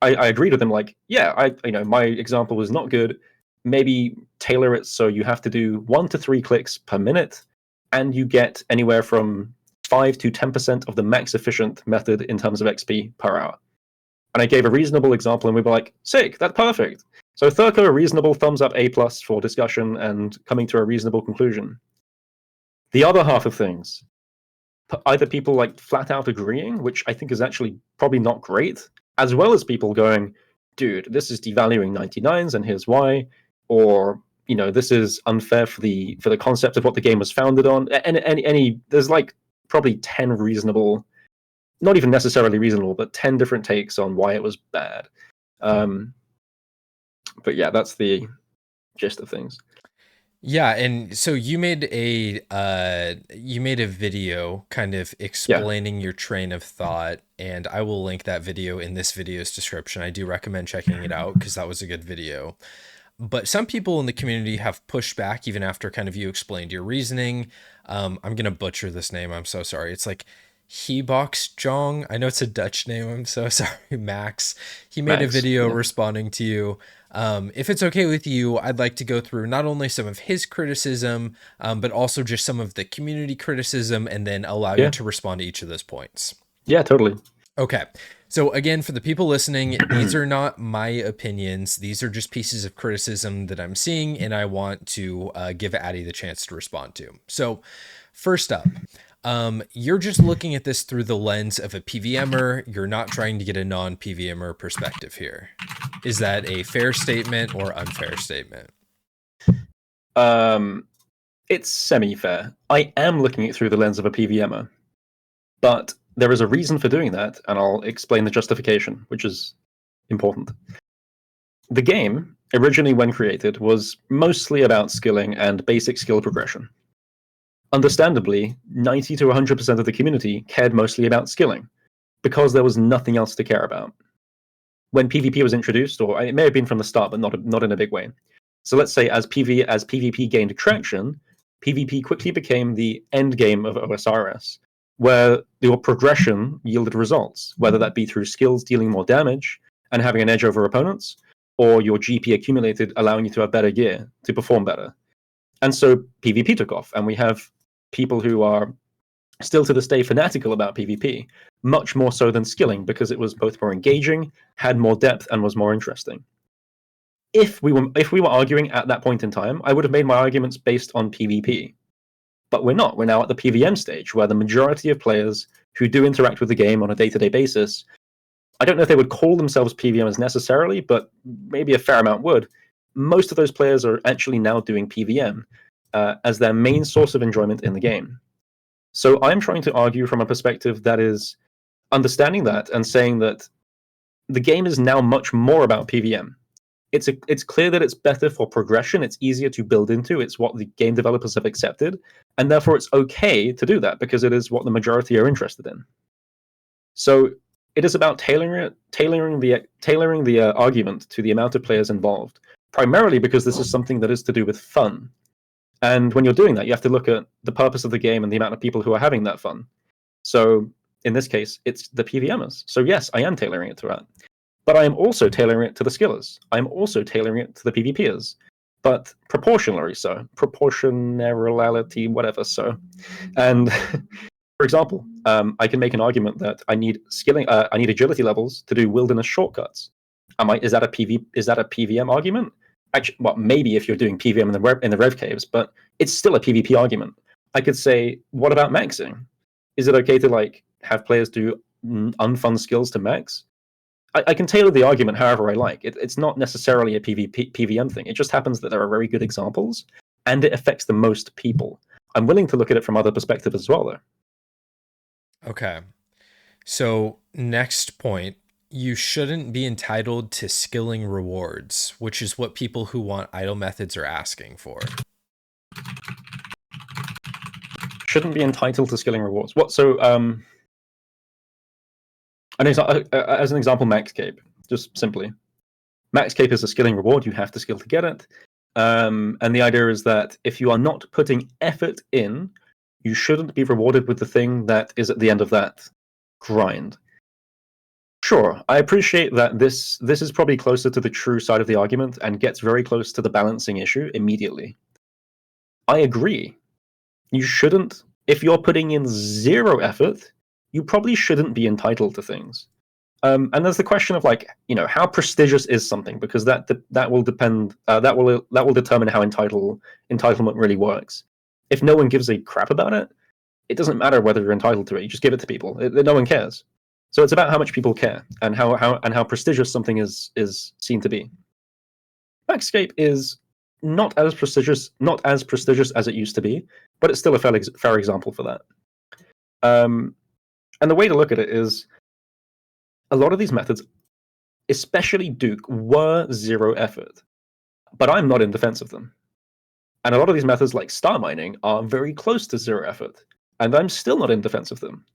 I agreed with him, like, yeah, my example was not good. Maybe tailor it so you have to do 1 to 3 clicks per minute, and you get anywhere from 5 to 10% of the max efficient method in terms of XP per hour. And I gave a reasonable example, and we were like, sick, that's perfect. So Thurko, a reasonable thumbs up A+ for discussion and coming to a reasonable conclusion. The other half of things, either people like flat out agreeing, which I think is actually probably not great, as well as people going, dude, this is devaluing 99s and here's why, or this is unfair for the concept of what the game was founded on. And there's like probably 10 reasonable, not even necessarily reasonable, but 10 different takes on why it was bad. But yeah, that's the gist of things. Yeah, and so you made a video kind of explaining your train of thought, and I will link that video in this video's description. I do recommend checking it out because that was a good video. But some people in the community have pushed back even after kind of you explained your reasoning. I'm gonna butcher this name. I'm so sorry. It's like Hebox Jong. I know it's a Dutch name. I'm so sorry, Max. He made a video responding to you. If it's okay with you, I'd like to go through not only some of his criticism, but also just some of the community criticism, and then allow you to respond to each of those points. Yeah, totally. Okay. So again, for the people listening, these are not my opinions. These are just pieces of criticism that I'm seeing, and I want to give Aaty the chance to respond to. So first up, you're just looking at this through the lens of a PVMer. You're not trying to get a non-PVMer perspective here. Is that a fair statement or unfair statement? It's semi-fair. I am looking at it through the lens of a PVMer, but there is a reason for doing that, and I'll explain the justification, which is important. The game, originally when created, was mostly about skilling and basic skill progression. Understandably, 90 to 100% of the community cared mostly about skilling, because there was nothing else to care about. When PvP was introduced, or it may have been from the start, but not in a big way. So let's say as PvP gained traction, PvP quickly became the end game of OSRS, where your progression yielded results, whether that be through skills dealing more damage and having an edge over opponents, or your GP accumulated, allowing you to have better gear to perform better. And so PvP took off, and we have people who are still to this day fanatical about PvP, much more so than skilling, because it was both more engaging, had more depth, and was more interesting. If we were arguing at that point in time, I would have made my arguments based on PvP. But we're not. We're now at the PVM stage, where the majority of players who do interact with the game on a day-to-day basis, I don't know if they would call themselves PVMers necessarily, but maybe a fair amount would. Most of those players are actually now doing PVM as their main source of enjoyment in the game. So I'm trying to argue from a perspective that is understanding that and saying that the game is now much more about PVM. It's clear that it's better for progression, it's easier to build into, it's what the game developers have accepted, and therefore it's okay to do that because it is what the majority are interested in. So it is about tailoring the argument to the amount of players involved, primarily because this is something that is to do with fun. And when you're doing that, you have to look at the purpose of the game and the amount of people who are having that fun. So in this case, it's the PVMers. So yes, I am tailoring it to that. But I am also tailoring it to the skillers. I'm also tailoring it to the PvPers, but proportionally so. Proportionality, whatever so. And for example, I can make an argument that I need I need agility levels to do wilderness shortcuts. Is that a PVM argument? Actually, well, maybe if you're doing PVM in the Rev Caves, but it's still a PvP argument. I could say, what about maxing? Is it okay to have players do unfun skills to max? I can tailor the argument however I like. It's not necessarily a PVM thing. It just happens that there are very good examples, and it affects the most people. I'm willing to look at it from other perspectives as well, though. Okay. So, next point, you shouldn't be entitled to skilling rewards, which is what people who want idle methods are asking for. Shouldn't be entitled to skilling rewards. What? So, as an example, Maxcape, just simply. Maxcape is a skilling reward. You have to skill to get it. And the idea is that if you are not putting effort in, you shouldn't be rewarded with the thing that is at the end of that grind. Sure, I appreciate that this is probably closer to the true side of the argument and gets very close to the balancing issue immediately. I agree. You shouldn't, if you're putting in zero effort, you probably shouldn't be entitled to things. And there's the question of how prestigious is something, because that will depend. That will determine how entitlement really works. If no one gives a crap about it, it doesn't matter whether you're entitled to it. You just give it to people. No one cares. So it's about how much people care and how prestigious something is seen to be. Maxscape is not as prestigious as it used to be, but it's still a fair example for that. And the way to look at it is, a lot of these methods, especially Duke, were zero effort, but I'm not in defense of them. And a lot of these methods, like star mining, are very close to zero effort, and I'm still not in defense of them.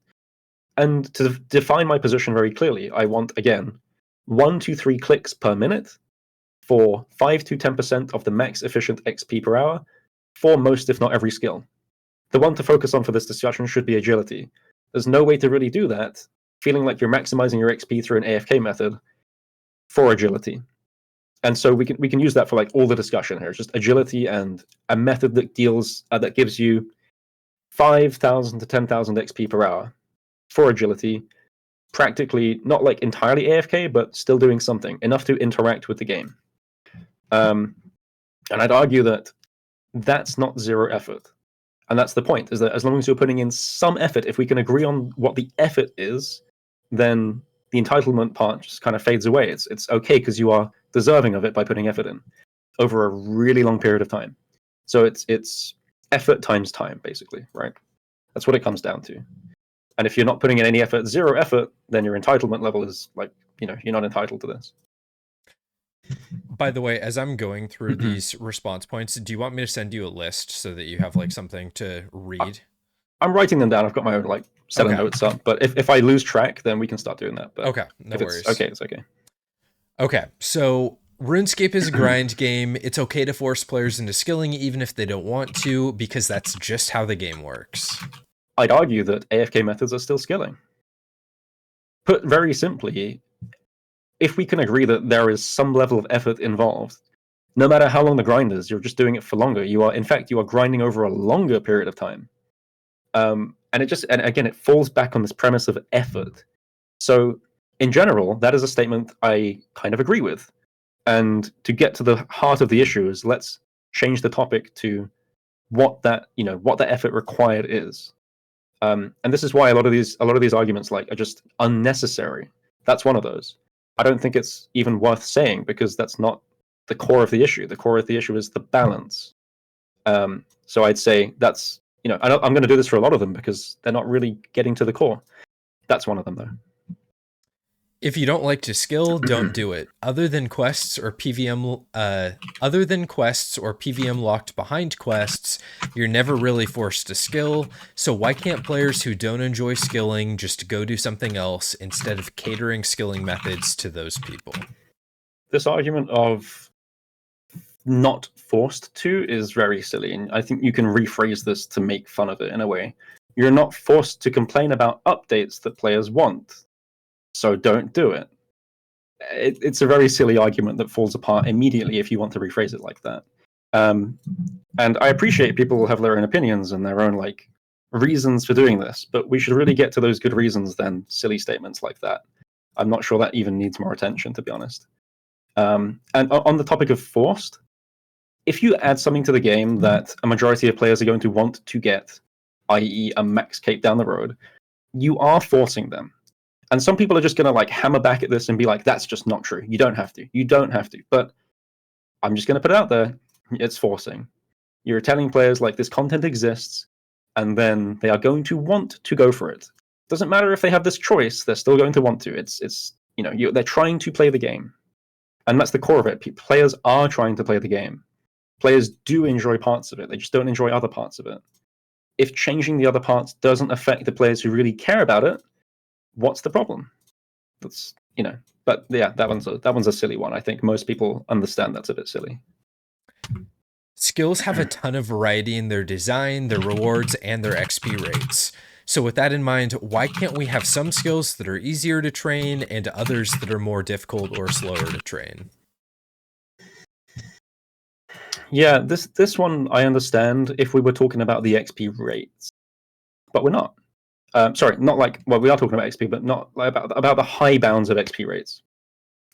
And to define my position very clearly, I want, again, 1 to 3 clicks per minute for 5 to 10% of the max efficient XP per hour for most, if not every skill. The one to focus on for this discussion should be agility. There's no way to really do that feeling like you're maximizing your XP through an AFK method for agility. And so we can use that for all the discussion here. It's just agility and a method that that gives you 5,000 to 10,000 XP per hour for agility, practically not entirely AFK, but still doing something, enough to interact with the game. And I'd argue that that's not zero effort. And that's the point, is that as long as you're putting in some effort, if we can agree on what the effort is, then the entitlement part just kind of fades away. It's okay because you are deserving of it by putting effort in over a really long period of time. So it's effort times time, basically, right? That's what it comes down to. And if you're not putting in any effort, zero effort, then your entitlement level is you're not entitled to this. By the way, as I'm going through these response points, do you want me to send you a list so that you have something to read? I'm writing them down. I've got my own set of notes up. But if I lose track, then we can start doing that. But okay, no worries. It's okay. Okay, so RuneScape is a grind game. It's okay to force players into skilling even if they don't want to, because that's just how the game works. I'd argue that AFK methods are still skilling. Put very simply, if we can agree that there is some level of effort involved, no matter how long the grind is, you're just doing it for longer. You are grinding over a longer period of time. And again, it falls back on this premise of effort. So in general, that is a statement I kind of agree with. And to get to the heart of the issue is, let's change the topic to what that effort required is. And this is why a lot of these arguments are just unnecessary. That's one of those. I don't think it's even worth saying, because that's not the core of the issue. The core of the issue is the balance. So I'd say that's, I'm going to do this for a lot of them because they're not really getting to the core. That's one of them, though. If you don't like to skill, don't do it. Other than quests or PVM locked behind quests, you're never really forced to skill. So why can't players who don't enjoy skilling just go do something else instead of catering skilling methods to those people? This argument of not forced to is very silly, and I think you can rephrase this to make fun of it in a way. You're not forced to complain about updates that players want, so don't do it. It's a very silly argument that falls apart immediately if you want to rephrase it like that. And I appreciate people have their own opinions and their own reasons for doing this, but we should really get to those good reasons than silly statements like that. I'm not sure that even needs more attention, to be honest. And on the topic of forced, if you add something to the game that a majority of players are going to want to get, i.e. a max cape down the road, you are forcing them. And some people are just going to hammer back at this and be like, that's just not true. You don't have to. But I'm just going to put it out there. It's forcing. You're telling players like this content exists, and then they are going to want to go for it. Doesn't matter if they have this choice; they're still going to want to. It's they're trying to play the game, and that's the core of it. Players are trying to play the game. Players do enjoy parts of it; they just don't enjoy other parts of it. If changing the other parts doesn't affect the players who really care about it, what's the problem? That's But yeah, that one's a silly one. I think most people understand that's a bit silly. Skills have a ton of variety in their design, their rewards, and their XP rates. So with that in mind, why can't we have some skills that are easier to train and others that are more difficult or slower to train? Yeah, this one I understand if we were talking about the XP rates, but we're not. Sorry, not like, well, we are talking about XP, but not like about the high bounds of XP rates.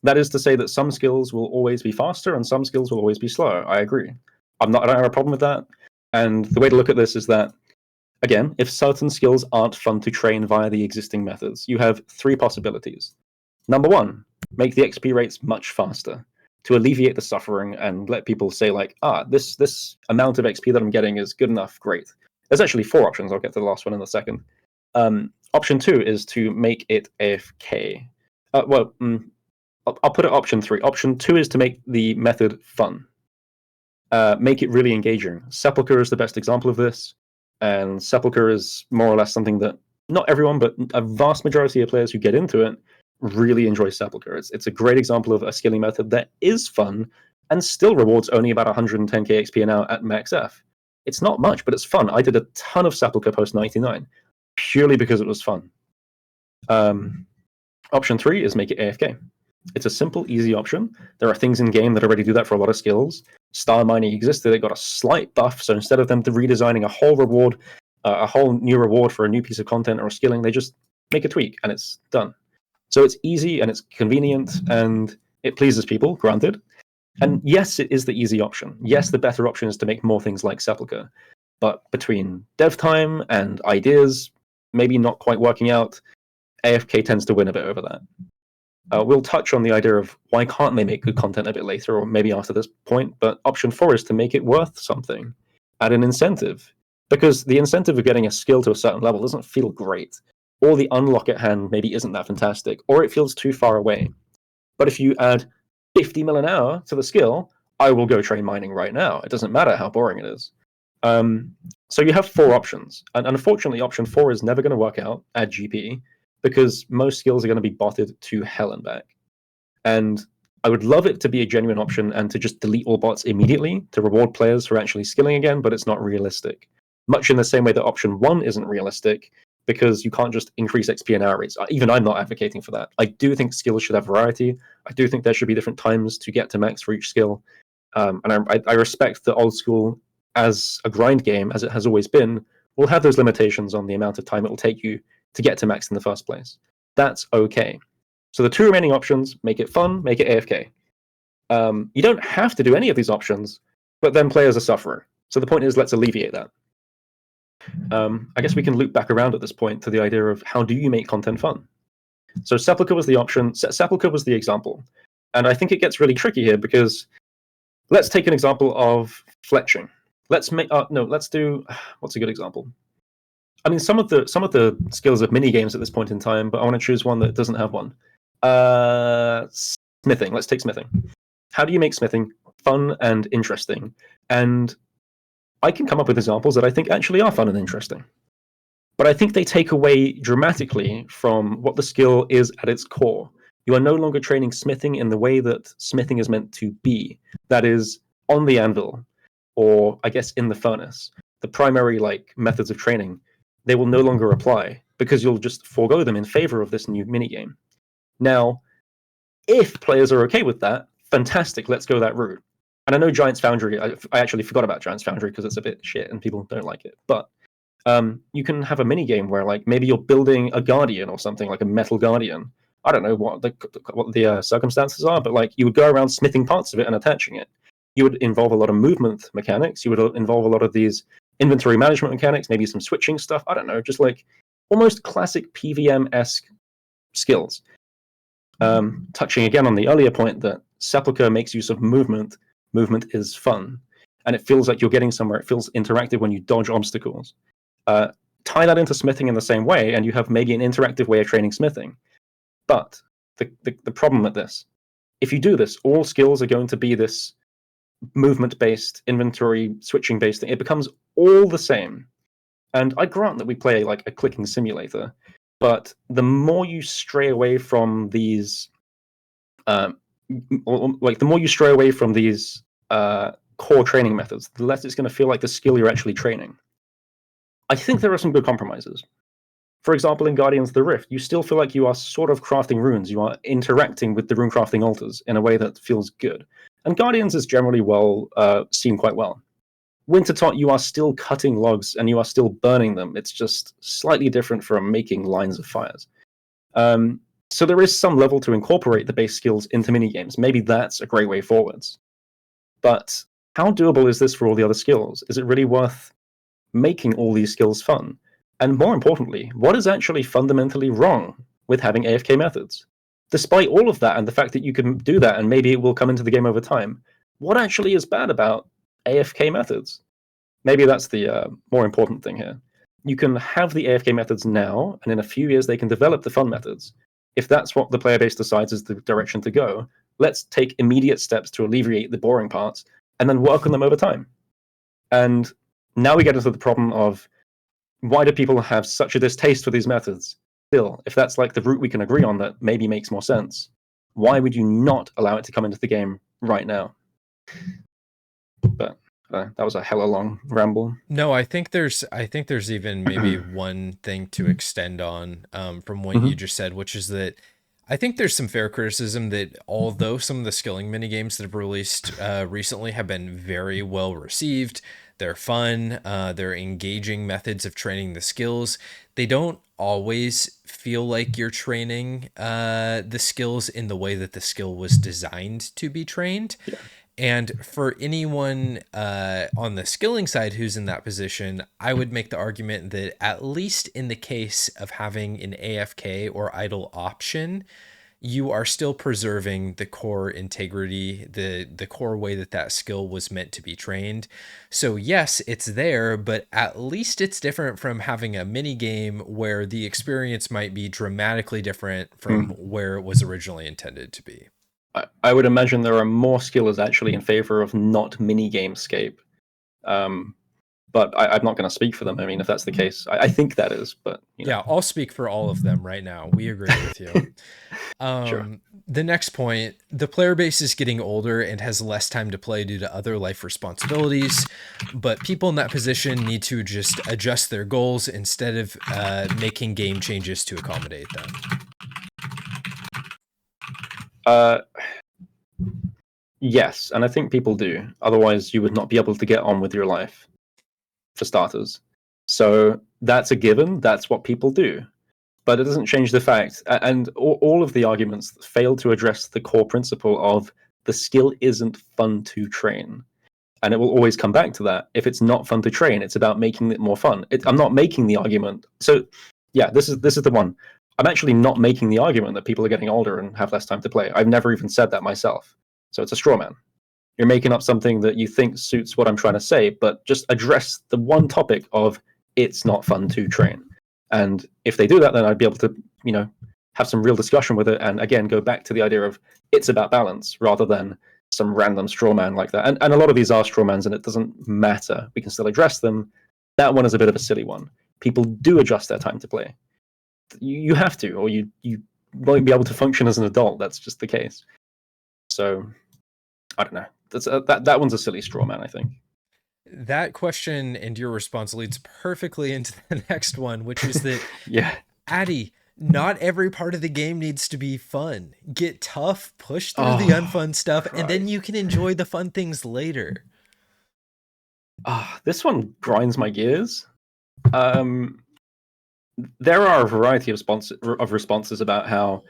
That is to say that some skills will always be faster and some skills will always be slower. I agree. I don't have a problem with that. And the way to look at this is that, again, if certain skills aren't fun to train via the existing methods, you have three possibilities. Number one, make the XP rates much faster to alleviate the suffering and let people say like, this amount of XP that I'm getting is good enough, great. There's actually four options. I'll get to the last one in a second. Option two is to make it AFK. I'll put it option three. Option two is to make the method fun. Make it really engaging. Sepulchre is the best example of this, and Sepulchre is more or less something that not everyone, but a vast majority of players who get into it really enjoy Sepulchre. It's a great example of a skilling method that is fun and still rewards only about 110k XP an hour at max F. It's not much, but it's fun. I did a ton of Sepulchre post 99 purely because it was fun. Option three is make it AFK. It's a simple, easy option. There are things in game that already do that for a lot of skills. Star mining existed; it got a slight buff. So instead of them redesigning a whole new reward for a new piece of content or skilling, they just make a tweak and it's done. So it's easy and it's convenient and it pleases people. Granted, and yes, it is the easy option. Yes, the better option is to make more things like Sepulchre. But between dev time and ideas maybe not quite working out, AFK tends to win a bit over that. We'll touch on the idea of why can't they make good content a bit later or maybe after this point, but option four is to make it worth something. Add an incentive. Because the incentive of getting a skill to a certain level doesn't feel great, or the unlock at hand maybe isn't that fantastic, or it feels too far away. But if you add 50 mil an hour to the skill, I will go train mining right now. It doesn't matter how boring it is. So you have four options, and unfortunately option four is never going to work out at GP, because most skills are going to be botted to hell and back. And I would love it to be a genuine option and to just delete all bots immediately to reward players for actually skilling again, but it's not realistic. Much in the same way that option one isn't realistic, because you can't just increase XP and hour rates. Even I'm not advocating for that. I do think skills should have variety. I do think there should be different times to get to max for each skill. And I respect that old school, as a grind game, as it has always been, will have those limitations on the amount of time it will take you to get to max in the first place. That's okay. So the two remaining options, make it fun, make it AFK. You don't have to do any of these options, but then players are suffering. So the point is, let's alleviate that. I guess we can loop back around at this point to the idea of how do you make content fun? So Sepulchre was the option, Sepulchre was the example. And I think it gets really tricky here because let's take an example of fletching. Let's do, what's a good example? I mean, some of the skills of mini games at this point in time, but I want to choose one that doesn't have one. Smithing. Let's take smithing. How do you make smithing fun and interesting? And I can come up with examples that I think actually are fun and interesting. But I think they take away dramatically from what the skill is at its core. You are no longer training smithing in the way that smithing is meant to be. That is, on the anvil, or I guess in the furnace. The primary methods of training, they will no longer apply because you'll just forego them in favor of this new minigame. Now, if players are okay with that, fantastic, let's go that route. And I know Giant's Foundry, I actually forgot about Giant's Foundry because it's a bit shit and people don't like it. But you can have a minigame where maybe you're building a guardian or something, like a metal guardian. I don't know what the circumstances are, but you would go around smithing parts of it and attaching it. You would involve a lot of movement mechanics. You would involve a lot of these inventory management mechanics, maybe some switching stuff. I don't know, just almost classic PVM-esque skills. Touching again on the earlier point that Sepulchre makes use of movement. Movement is fun. and it feels like you're getting somewhere. It feels interactive when you dodge obstacles. Tie that into smithing in the same way, and you have maybe an interactive way of training smithing. But the problem with this, if you do this, all skills are going to be this movement-based, inventory switching-based thing. It becomes all the same. And I grant that we play like a clicking simulator, but the more you stray away from these, the more you stray away from these core training methods, the less it's going to feel like the skill you're actually training. I think there are some good compromises. For example, in Guardians of the Rift, you still feel like you are sort of crafting runes. You are interacting with the rune crafting altars in a way that feels good. And Guardians is generally seen quite well. Wintertot, you are still cutting logs and you are still burning them. It's just slightly different from making lines of fires. So there is some level to incorporate the base skills into minigames. Maybe that's a great way forwards. But how doable is this for all the other skills? Is it really worth making all these skills fun? And more importantly, what is actually fundamentally wrong with having AFK methods? Despite all of that and the fact that you can do that and maybe it will come into the game over time, what actually is bad about AFK methods? Maybe that's the more important thing here. You can have the AFK methods now, and in a few years they can develop the fun methods. If that's what the player base decides is the direction to go, let's take immediate steps to alleviate the boring parts and then work on them over time. And now we get into the problem of, why do people have such a distaste for these methods? Still, if that's like the route we can agree on that maybe makes more sense, why would you not allow it to come into the game right now? But that was a hella long ramble. No, I think there's even maybe one thing to extend on from what you just said, which is that I think there's some fair criticism that although some of the skilling minigames that have released recently have been very well received, they're fun, they're engaging methods of training the skills, they don't always feel like you're training the skills in the way that the skill was designed to be trained. Yeah. And for anyone on the skilling side who's in that position, I would make the argument that at least in the case of having an AFK or idle option, you are still preserving the core integrity, the core way that that skill was meant to be trained. So yes, it's there, but at least it's different from having a mini game where the experience might be dramatically different from where it was originally intended to be. I would imagine there are more skillers actually in favor of not mini-gamescape. But I'm not going to speak for them. I mean, if that's the case, I think that is. But you know. Yeah, I'll speak for all of them right now. We agree with you. Sure. The next point, the player base is getting older and has less time to play due to other life responsibilities, but people in that position need to just adjust their goals instead of making game changes to accommodate them. Yes, and I think people do. Otherwise, you would not be able to get on with your life, for starters. So that's a given. That's what people do. But it doesn't change the fact, and all of the arguments fail to address the core principle of the skill isn't fun to train. And it will always come back to that. If it's not fun to train, it's about making it more fun. I'm not making the argument. So yeah, this is the one. I'm actually not making the argument that people are getting older and have less time to play. I've never even said that myself. So it's a straw man. You're making up something that you think suits what I'm trying to say, but just address the one topic of it's not fun to train. And if they do that, then I'd be able to, have some real discussion with it. And again, go back to the idea of it's about balance rather than some random straw man like that. And a lot of these are straw mans and it doesn't matter. We can still address them. That one is a bit of a silly one. People do adjust their time to play. You have to, or you won't be able to function as an adult. That's just the case. So, I don't know. That one's a silly straw man, I think. That question and your response leads perfectly into the next one, which is that, yeah, Aaty, not every part of the game needs to be fun. Get tough, push through the unfun stuff, and then you can enjoy the fun things later. This one grinds my gears. There are a variety of responses about how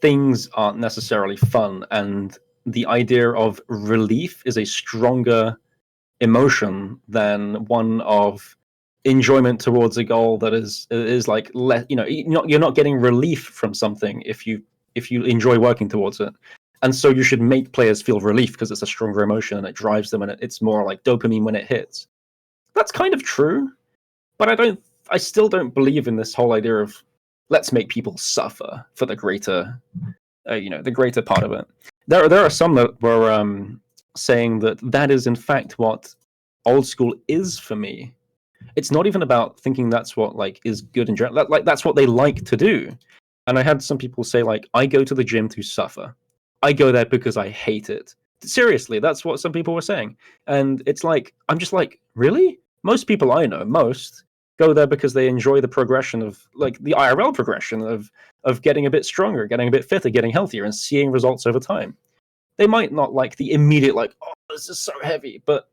things aren't necessarily fun, and the idea of relief is a stronger emotion than one of enjoyment towards a goal that is like you're not getting relief from something if you enjoy working towards it. And so you should make players feel relief because it's a stronger emotion and it drives them, and it's more like dopamine when it hits. That's kind of true, but I still don't believe in this whole idea of let's make people suffer for the greater, the greater part of it. There are some that were saying that is in fact what old school is for me. It's not even about thinking that's what like is good in general. Like that's what they like to do. And I had some people say like, I go to the gym to suffer. I go there because I hate it. Seriously, that's what some people were saying. And it's like, I'm just like, really? Most people I know, go there because they enjoy the progression of like the IRL progression of getting a bit stronger, getting a bit fitter, getting healthier, and seeing results over time. They might not like the immediate like, oh, this is so heavy, but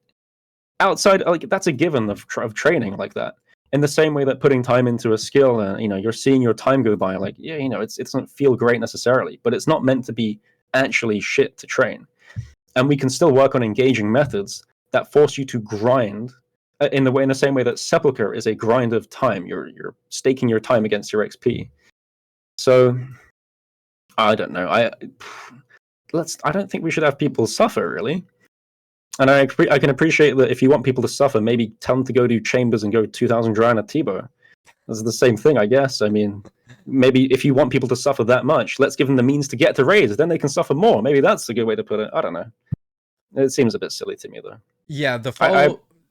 outside, like that's a given of training like that. In the same way that putting time into a skill, you're seeing your time go by. Like, yeah, it doesn't feel great necessarily, but it's not meant to be actually shit to train. And we can still work on engaging methods that force you to grind in the same way that Sepulchre is a grind of time. You're staking your time against your XP. So I don't know. I don't think we should have people suffer really. And I can appreciate that if you want people to suffer, maybe tell them to go do chambers and go 2,000 dry at T-Bow. That's the same thing, I guess. I mean, maybe if you want people to suffer that much, let's give them the means to get to raids. Then they can suffer more. Maybe that's a good way to put it. I don't know. It seems a bit silly to me, though. Yeah,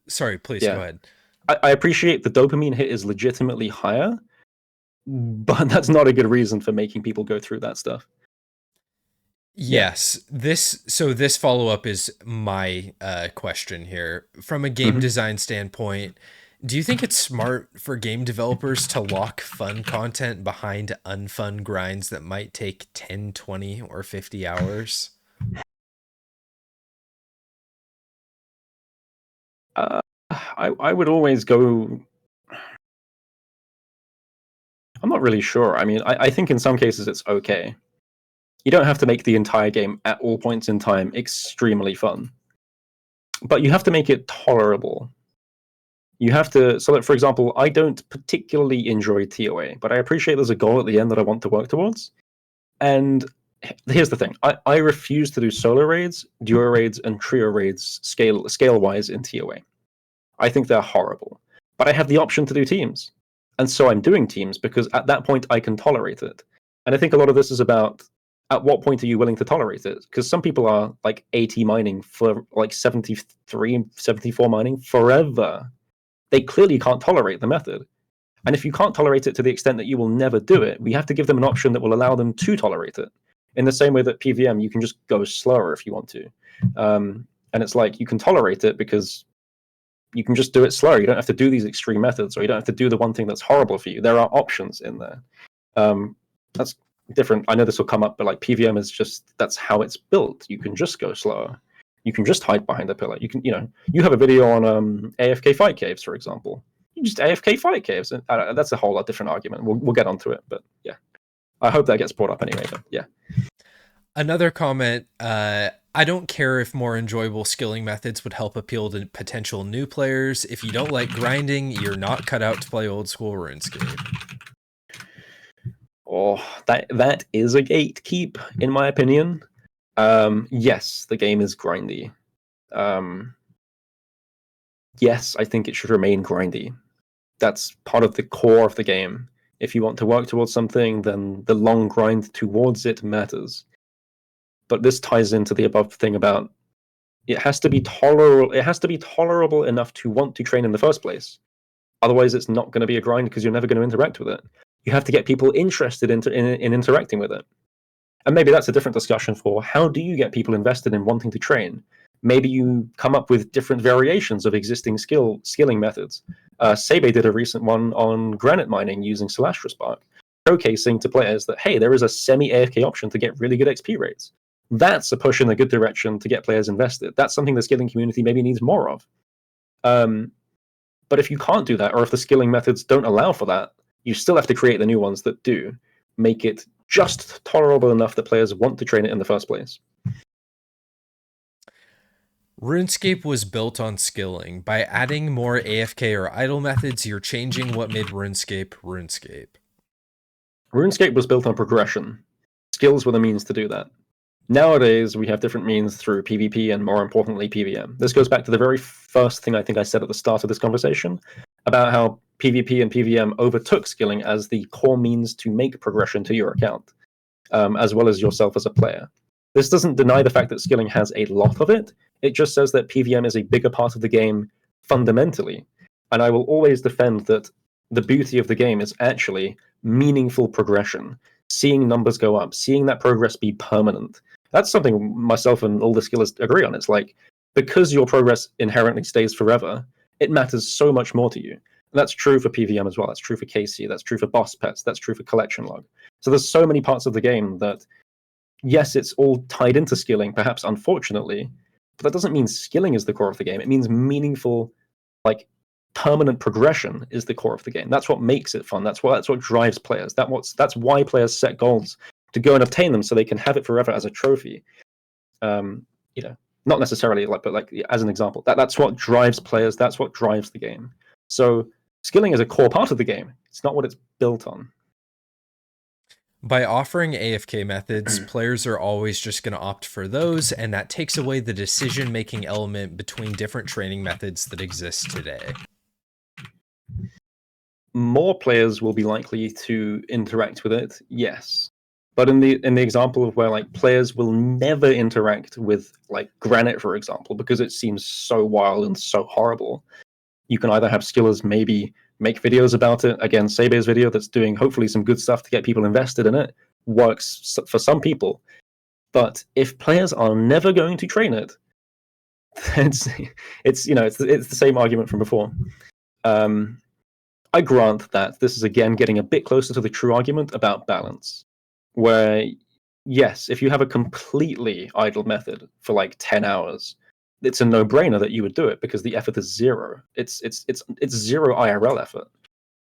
sorry, please go ahead. I appreciate the dopamine hit is legitimately higher, but that's not a good reason for making people go through that stuff. Yes, this follow-up is my question here. From a game design standpoint, do you think it's smart for game developers to lock fun content behind unfun grinds that might take 10, 20, or 50 hours? I would always go... I'm not really sure. I mean, I think in some cases it's okay. You don't have to make the entire game at all points in time extremely fun. But you have to make it tolerable. You have to... So, like, for example, I don't particularly enjoy TOA, but I appreciate there's a goal at the end that I want to work towards. And here's the thing. I refuse to do solo raids, duo raids, and trio raids scale-wise in TOA. I think they're horrible. But I have the option to do teams. And so I'm doing teams because at that point I can tolerate it. And I think a lot of this is about at what point are you willing to tolerate it? Because some people are like AT mining for like 73, 74 mining forever. They clearly can't tolerate the method. And if you can't tolerate it to the extent that you will never do it, we have to give them an option that will allow them to tolerate it. In the same way that PVM, you can just go slower if you want to. And it's like you can tolerate it because you can just do it slower. You don't have to do these extreme methods, or you don't have to do the one thing that's horrible for you. There are options in there. That's different. I know this will come up, but like PVM is just, that's how it's built. You can just go slower. You can just hide behind a pillar. You can, you have a video on AFK fight caves, for example. You just AFK fight caves. And that's a whole lot different argument. We'll get onto it, but yeah. I hope that gets brought up anyway, but yeah. Another comment, I don't care if more enjoyable skilling methods would help appeal to potential new players. If you don't like grinding, you're not cut out to play old school RuneScape. Oh, that is a gatekeep, in my opinion. Yes, the game is grindy. Yes, I think it should remain grindy. That's part of the core of the game. If you want to work towards something, then the long grind towards it matters. But this ties into the above thing about it has to be tolerable. It has to be tolerable enough to want to train in the first place. Otherwise, it's not going to be a grind because you're never going to interact with it. You have to get people interested in interacting with it. And maybe that's a different discussion for how do you get people invested in wanting to train? Maybe you come up with different variations of existing skilling methods. Sebe did a recent one on granite mining using Celastral Spark, showcasing to players that, hey, there is a semi-AFK option to get really good XP rates. That's a push in a good direction to get players invested. That's something the skilling community maybe needs more of. But if you can't do that, or if the skilling methods don't allow for that, you still have to create the new ones that do. Make it just tolerable enough that players want to train it in the first place. RuneScape was built on skilling. By adding more AFK or idle methods, you're changing what made RuneScape RuneScape. RuneScape was built on progression. Skills were the means to do that. Nowadays, we have different means through PvP and, more importantly, PVM. This goes back to the very first thing I think I said at the start of this conversation about how PvP and PVM overtook skilling as the core means to make progression to your account, as well as yourself as a player. This doesn't deny the fact that skilling has a lot of it. It just says that PVM is a bigger part of the game fundamentally. And I will always defend that the beauty of the game is actually meaningful progression, seeing numbers go up, seeing that progress be permanent. That's something myself and all the skillers agree on. It's like, because your progress inherently stays forever, it matters so much more to you. And that's true for PVM as well. That's true for KC. That's true for boss pets. That's true for collection log. So there's so many parts of the game that, yes, it's all tied into skilling, perhaps unfortunately, but that doesn't mean skilling is the core of the game. It means meaningful, like, permanent progression is the core of the game. That's what makes it fun. That's what drives players. That's why players set goals to go and obtain them so they can have it forever as a trophy. You know, not necessarily but as an example. That's what drives players. That's what drives the game. So skilling is a core part of the game. It's not what it's built on. By offering AFK methods, players are always just going to opt for those, and that takes away the decision-making element between different training methods that exist today. More players will be likely to interact with it, yes. But in the example of where like players will never interact with like Granite, for example, because it seems so wild and so horrible, you can either have skillers maybe make videos about it. Again, Sebe's video that's doing hopefully some good stuff to get people invested in it works for some people. But if players are never going to train it, it's the same argument from before. I grant that this is again getting a bit closer to the true argument about balance, where yes, if you have a completely idle method for like 10 hours, it's a no-brainer that you would do it because the effort is zero. It's zero IRL effort.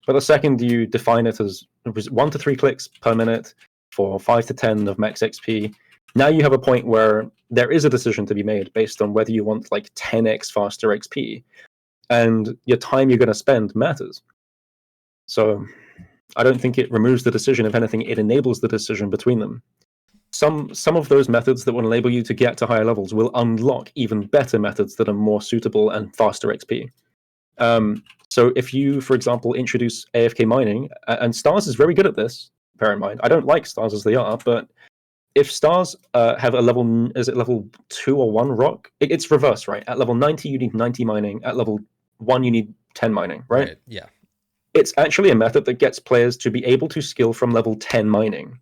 But the second you define it as 1 to 3 clicks per minute for 5 to 10 of max XP, now you have a point where there is a decision to be made based on whether you want like 10x faster XP, and your time you're going to spend matters. So I don't think it removes the decision. If anything, it enables the decision between them. Some of those methods that will enable you to get to higher levels will unlock even better methods that are more suitable and faster XP. So if you, for example, introduce AFK mining, and Stars is very good at this, bear in mind. I don't like Stars as they are, but if Stars have a level, is it level 2 or 1 rock? It's reverse, right? At level 90, you need 90 mining. At level 1, you need 10 mining, right? Yeah. It's actually a method that gets players to be able to skill from level 10 mining.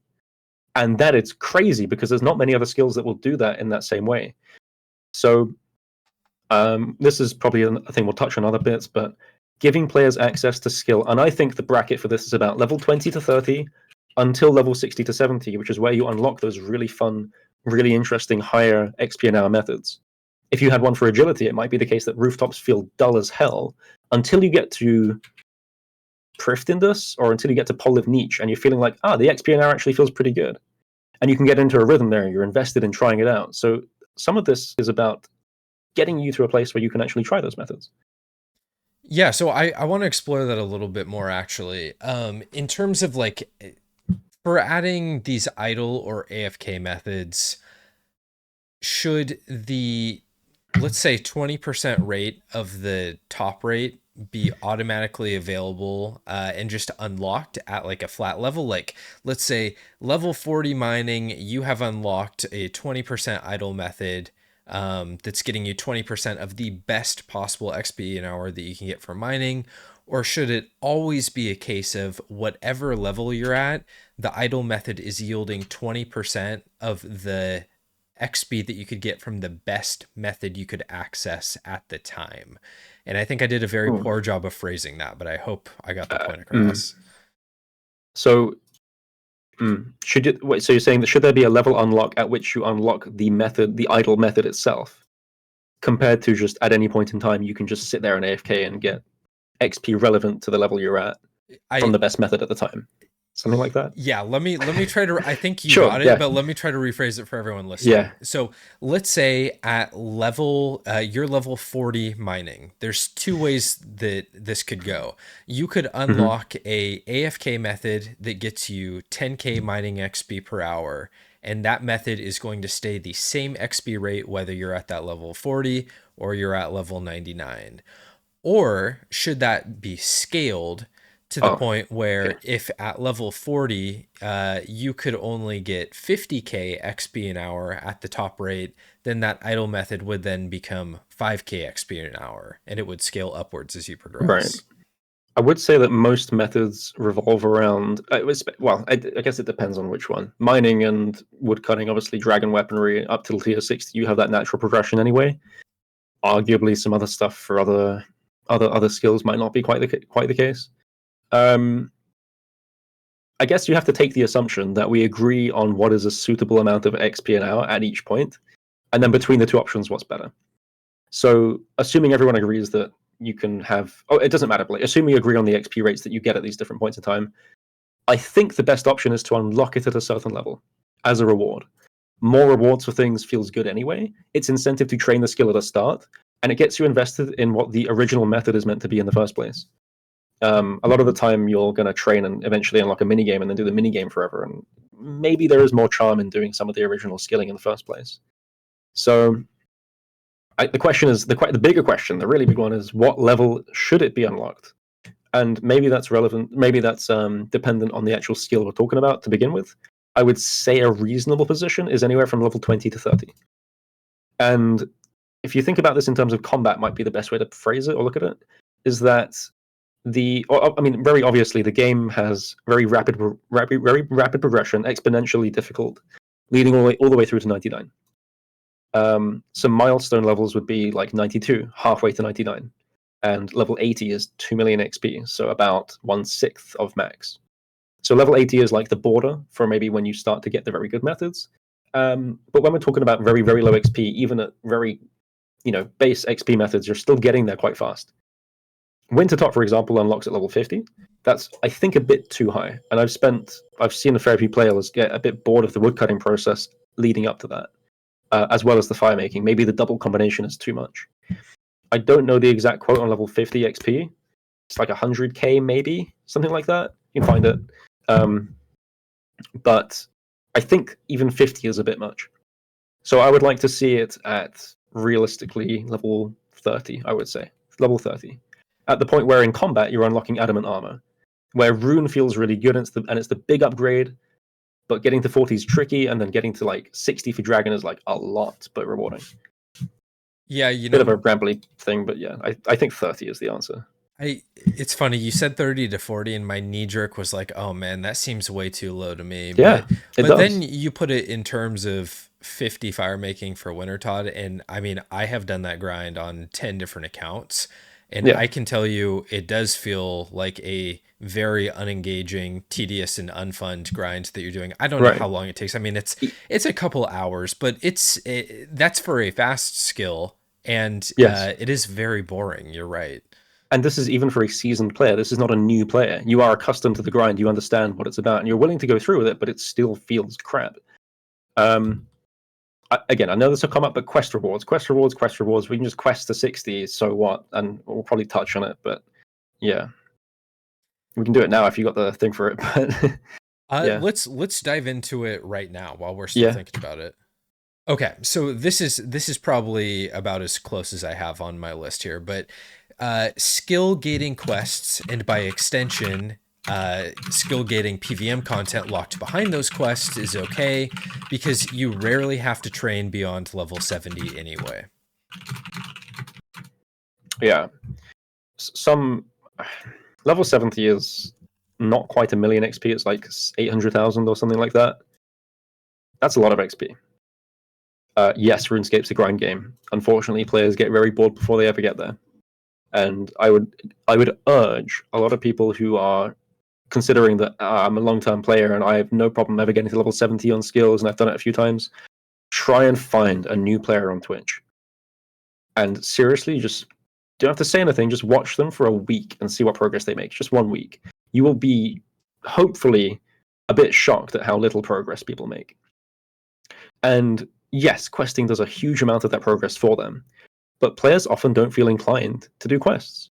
And that is crazy because there's not many other skills that will do that in that same way. So this is probably a thing we'll touch on other bits, but giving players access to skill, and I think the bracket for this is about level 20 to 30 until level 60 to 70, which is where you unlock those really fun, really interesting higher XP an hour methods. If you had one for agility, it might be the case that rooftops feel dull as hell until you get to Priftindus or until you get to Poliv Niche and you're feeling like, the XP an hour actually feels pretty good. And you can get into a rhythm there, you're invested in trying it out. So some of this is about getting you to a place where you can actually try those methods. Yeah, so I want to explore that a little bit more actually. In terms of like, for adding these idle or AFK methods, should the, let's say 20% rate of the top rate be automatically available and just unlocked at like a flat level? Like, let's say level 40 mining, you have unlocked a 20% idle method that's getting you 20% of the best possible XP an hour that you can get from mining? Or should it always be a case of whatever level you're at, the idle method is yielding 20% of the XP that you could get from the best method you could access at the time? And I think I did a very poor job of phrasing that, but I hope I got the point across. So should you wait? So you're saying that should there be a level unlock at which you unlock the method, the idle method itself, compared to just at any point in time you can just sit there and AFK and get XP relevant to the level you're at from the best method at the time? Something like that? Yeah, let me try to, I think you Sure, got it, yeah. but let me try to rephrase it for everyone listening. Yeah. So let's say at level, you're level 40 mining. There's two ways that this could go. You could unlock a AFK method that gets you 10k mining XP per hour, and that method is going to stay the same XP rate whether you're at that level 40 or you're at level 99? Or should that be scaled to the Oh, point okay. where if at level 40, you could only get 50k XP an hour at the top rate, then that idle method would then become 5k XP an hour, and it would scale upwards as you Right. progress. I would say that most methods revolve around. Well, I guess it depends on which one. Mining and woodcutting, obviously, dragon weaponry up till tier 60, you have that natural progression anyway. Arguably, some other stuff for other skills might not be quite the case. I guess you have to take the assumption that we agree on what is a suitable amount of XP an hour at each point, and then between the two options, what's better. So, assuming everyone agrees that you can have, it doesn't matter, but assuming you agree on the XP rates that you get at these different points in time, I think the best option is to unlock it at a certain level as a reward. More rewards for things feels good anyway. It's incentive to train the skill at the start, and it gets you invested in what the original method is meant to be in the first place. A lot of the time, you're going to train and eventually unlock a minigame and then do the minigame forever. And maybe there is more charm in doing some of the original skilling in the first place. So the question is, the bigger question, the really big one is, what level should it be unlocked? And maybe that's relevant, maybe that's dependent on the actual skill we're talking about to begin with. I would say a reasonable position is anywhere from level 20 to 30. And if you think about this in terms of combat, might be the best way to phrase it or look at it, is that very obviously, the game has very rapid progression, exponentially difficult, leading all the way through to 99. Some milestone levels would be like 92, halfway to 99, and level 80 is 2 million XP, so about 1/6 of max. So level 80 is like the border for maybe when you start to get the very good methods. But when we're talking about very, very low XP, even at very, base XP methods, you're still getting there quite fast. Wintertop, for example, unlocks at level 50. That's, I think, a bit too high. And I've seen a fair few players get a bit bored of the woodcutting process leading up to that, as well as the fire making. Maybe the double combination is too much. I don't know the exact quote on level 50 XP. It's like 100k, maybe, something like that. You can find it. But I think even 50 is a bit much. So I would like to see it at realistically level 30, I would say. Level 30. At the point where in combat you're unlocking adamant armor, where rune feels really good and it's the big upgrade, but getting to 40 is tricky, and then getting to like 60 for dragon is like a lot but rewarding. Yeah, Bit of a rambly thing, but yeah, I think 30 is the answer. It's funny, you said 30 to 40 and my knee jerk was like, oh man, that seems way too low to me. Yeah, it but does. then you put it in terms of 50 fire making for Wintertod, and I mean, I have done that grind on 10 different accounts, and Yeah. I can tell you it does feel like a very unengaging, tedious, and unfun grind that you're doing. I don't know how long it takes. I mean, it's a couple hours, but that's for a fast skill, and Yes. it is very boring. You're right. And this is even for a seasoned player. This is not a new player. You are accustomed to the grind. You understand what it's about, and you're willing to go through with it, but it still feels crap. Again, I know this will come up, but quest rewards. We can just quest to 60, so what? And we'll probably touch on it, but yeah. We can do it now if you got the thing for it, but yeah. Let's dive into it right now while we're still thinking about it. Okay, so this is probably about as close as I have on my list here, but skill gating quests, and by extension, skill gating PVM content locked behind those quests is okay because you rarely have to train beyond level 70 anyway. Yeah. Some level 70 is not quite a million XP. It's like 800,000 or something like that. That's a lot of XP. Yes, RuneScape's a grind game. Unfortunately, players get very bored before they ever get there. And I would urge a lot of people who are considering that I'm a long-term player and I have no problem ever getting to level 70 on skills, and I've done it a few times, try and find a new player on Twitch. And seriously, just don't have to say anything, just watch them for a week and see what progress they make. Just 1 week. You will be hopefully a bit shocked at how little progress people make. And yes, questing does a huge amount of that progress for them, but players often don't feel inclined to do quests.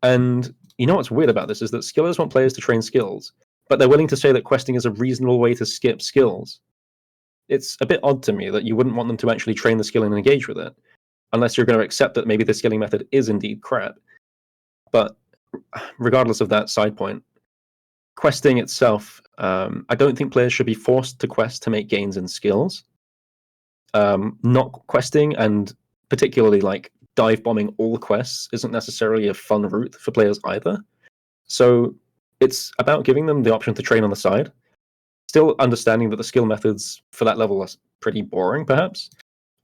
And you know what's weird about this is that skillers want players to train skills, but they're willing to say that questing is a reasonable way to skip skills. it's a bit odd to me that you wouldn't want them to actually train the skill and engage with it, unless you're going to accept that maybe the skilling method is indeed crap. But regardless of that side point, questing itself, I don't think players should be forced to quest to make gains in skills. Not questing, and particularly like dive bombing all quests, isn't necessarily a fun route for players either. So it's about giving them the option to train on the side, still understanding that the skill methods for that level are pretty boring, perhaps,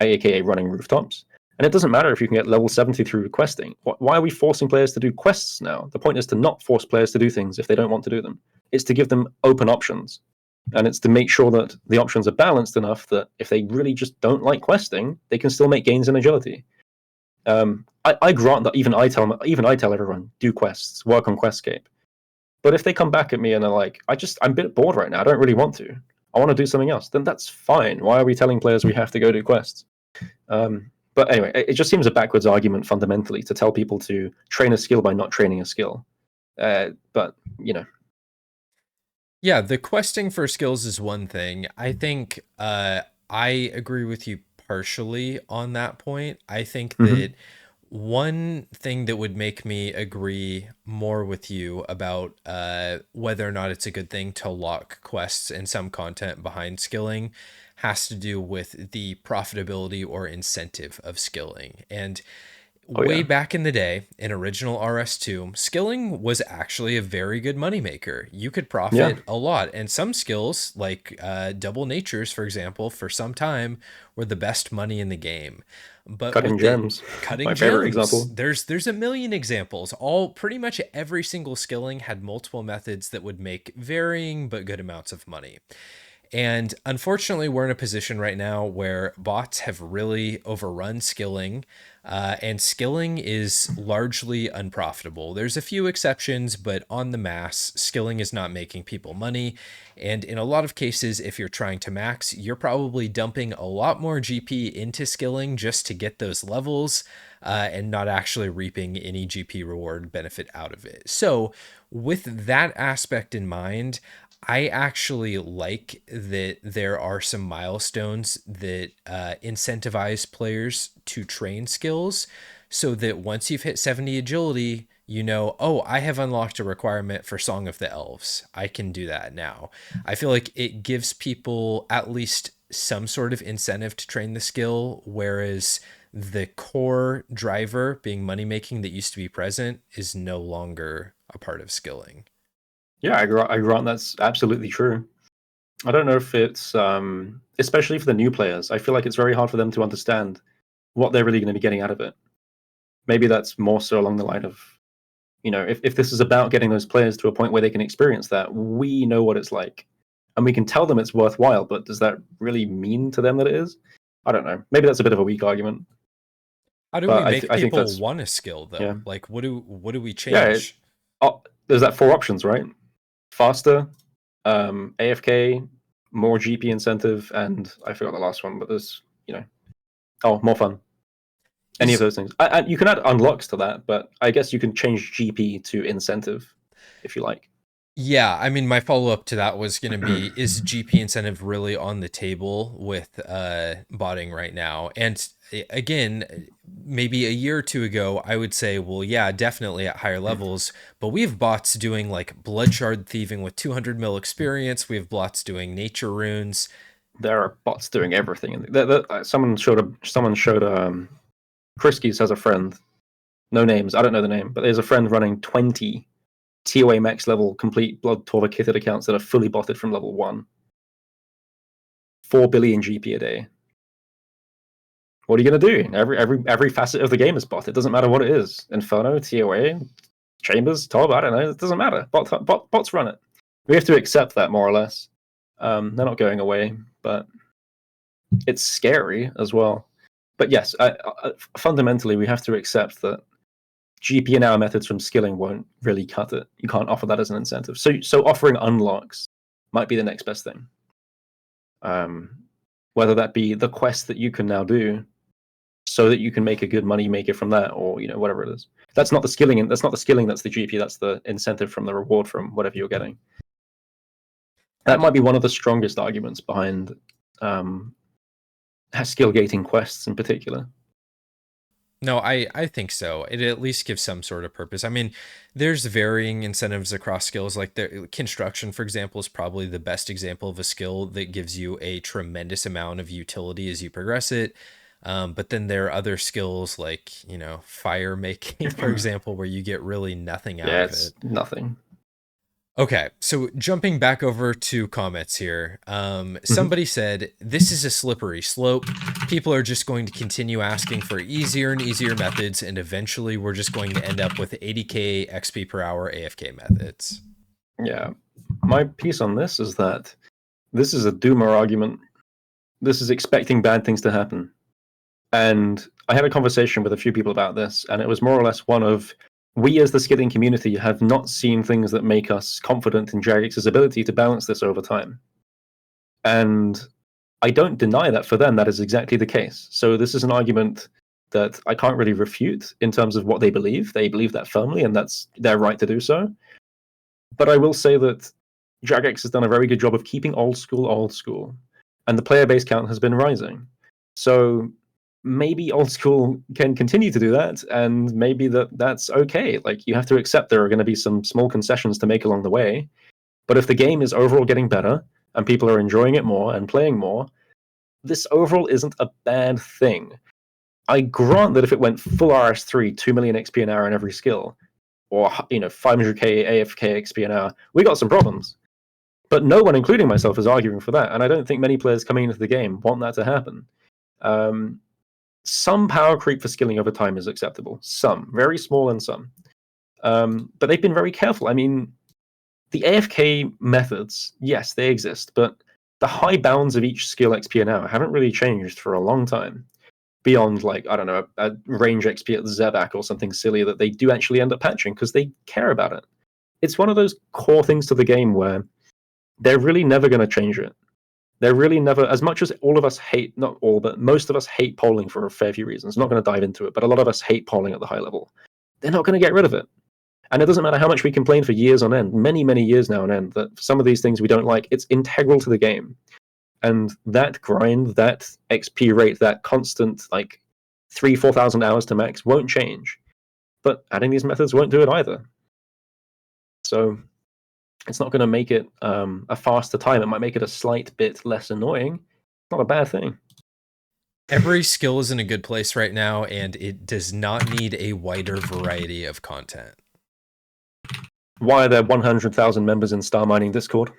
aka running rooftops. And it doesn't matter if you can get level 70 through questing. Why are we forcing players to do quests now? The point is to not force players to do things if they don't want to do them. It's to give them open options. And it's to make sure that the options are balanced enough that if they really just don't like questing, they can still make gains in agility. I grant that even I tell everyone, do quests, work on Questscape. But if they come back at me and they're like, I'm a bit bored right now, I don't really want to, I want to do something else, then that's fine. Why are we telling players we have to go do quests? But anyway, it just seems a backwards argument fundamentally to tell people to train a skill by not training a skill. But, you know. Yeah, the questing for skills is one thing. I think I agree with you partially on that point. I think that one thing that would make me agree more with you about whether or not it's a good thing to lock quests and some content behind skilling has to do with the profitability or incentive of skilling. And way back in the day, in original RS2, skilling was actually a very good moneymaker. You could profit a lot. And some skills, like double natures, for example, for some time were the best money in the game. But cutting gems, cutting my gems, favorite example. There's a million examples. Pretty much every single skilling had multiple methods that would make varying but good amounts of money. And unfortunately, we're in a position right now where bots have really overrun skilling, and skilling is largely unprofitable. There's a few exceptions, but on the mass, skilling is not making people money. And in a lot of cases, if you're trying to max, you're probably dumping a lot more GP into skilling just to get those levels, and not actually reaping any GP reward benefit out of it. So with that aspect in mind, I actually like that there are some milestones that incentivize players to train skills, so that once you've hit 70 agility, you know, oh, I have unlocked a requirement for Song of the Elves. I can do that now. I feel like it gives people at least some sort of incentive to train the skill, whereas the core driver, being money making, that used to be present, is no longer a part of skilling. Yeah, I grant that's absolutely true. I don't know if it's, especially for the new players, I feel like it's very hard for them to understand what they're really going to be getting out of it. Maybe that's more so along the line of, you know, if this is about getting those players to a point where they can experience that, we know what it's like. And we can tell them it's worthwhile, but does that really mean to them that it is? I don't know. Maybe that's a bit of a weak argument. How do But we make I think people that's, want a skill, though? yeah. Like, what do we change? There's that 4 options, right? Faster, AFK, more GP incentive, and I forgot the last one, but there's, you know, more fun. Any of those things. You can add unlocks to that, but I guess you can change GP to incentive if you like. Yeah, I mean, my follow-up to that was going to be, is GP incentive really on the table with botting right now? And again, maybe a year or two ago, I would say, well, yeah, definitely at higher levels, but we have bots doing like blood shard thieving with 200 mil experience. We have bots doing nature runes. There are bots doing everything. Someone showed Kriskies has a friend, no names, I don't know the name, but there's a friend running 20 TOA max level complete Blood Torva kitted accounts that are fully botted from level 1. 4 billion GP a day. What are you going to do? Every facet of the game is bot. It doesn't matter what it is. Inferno, TOA, Chambers, TOB, I don't know. It doesn't matter. Bots run it. We have to accept that, more or less. They're not going away, but it's scary as well. But yes, fundamentally, we have to accept that GP and our methods from skilling won't really cut it. You can't offer that as an incentive. So offering unlocks might be the next best thing. Whether that be the quest that you can now do, so that you can make a good money maker from that, or, you know, whatever it is. That's not the skilling. That's not the skilling. That's the GP. That's the incentive from the reward from whatever you're getting. That might be one of the strongest arguments behind skill gating quests in particular. No, I think so. It at least gives some sort of purpose. I mean, there's varying incentives across skills. Like the construction, for example, is probably the best example of a skill that gives you a tremendous amount of utility as you progress it. But then there are other skills like, fire making, for example, where you get really nothing out of It's it. nothing. Okay, so jumping back over to comments here. Somebody said, this is a slippery slope. People are just going to continue asking for easier and easier methods, and eventually we're just going to end up with 80k XP per hour AFK methods. Yeah. My piece on this is that this is a doomer argument. This is expecting bad things to happen. And I had a conversation with a few people about this, and it was more or less one of, we as the skilling community have not seen things that make us confident in Jagex's ability to balance this over time. And I don't deny that for them, that is exactly the case. So this is an argument that I can't really refute in terms of what they believe. They believe that firmly, and that's their right to do so. But I will say that Jagex has done a very good job of keeping old school, and the player base count has been rising. So maybe old school can continue to do that, and maybe that's okay. Like, you have to accept there are going to be some small concessions to make along the way. But if the game is overall getting better and people are enjoying it more and playing more, this overall isn't a bad thing. I grant that if it went full RS3, 2 million XP an hour in every skill, or 500k AFK XP an hour, we got some problems. But no one, including myself, is arguing for that, and I don't think many players coming into the game want that to happen. Some power creep for skilling over time is acceptable. Some, very small and some. But they've been very careful. I mean, the AFK methods, yes, they exist, but the high bounds of each skill XP an hour haven't really changed for a long time. Beyond, like, I don't know, a range XP at the Zebak or something silly that they do actually end up patching because they care about it. It's one of those core things to the game where they're really never going to change it. They're really never, as much as all of us hate, not all, but most of us hate polling for a fair few reasons. Not going to dive into it, but a lot of us hate polling at the high level. They're not going to get rid of it. And it doesn't matter how much we complain for years on end, many, many years now on end, that some of these things we don't like, it's integral to the game. And that grind, that XP rate, that constant, like, 4,000 hours to max won't change. But adding these methods won't do it either. So it's not going to make it a faster time. It might make it a slight bit less annoying. Not a bad thing. Every skill is in a good place right now, and it does not need a wider variety of content. Why are there 100,000 members in Star Mining Discord?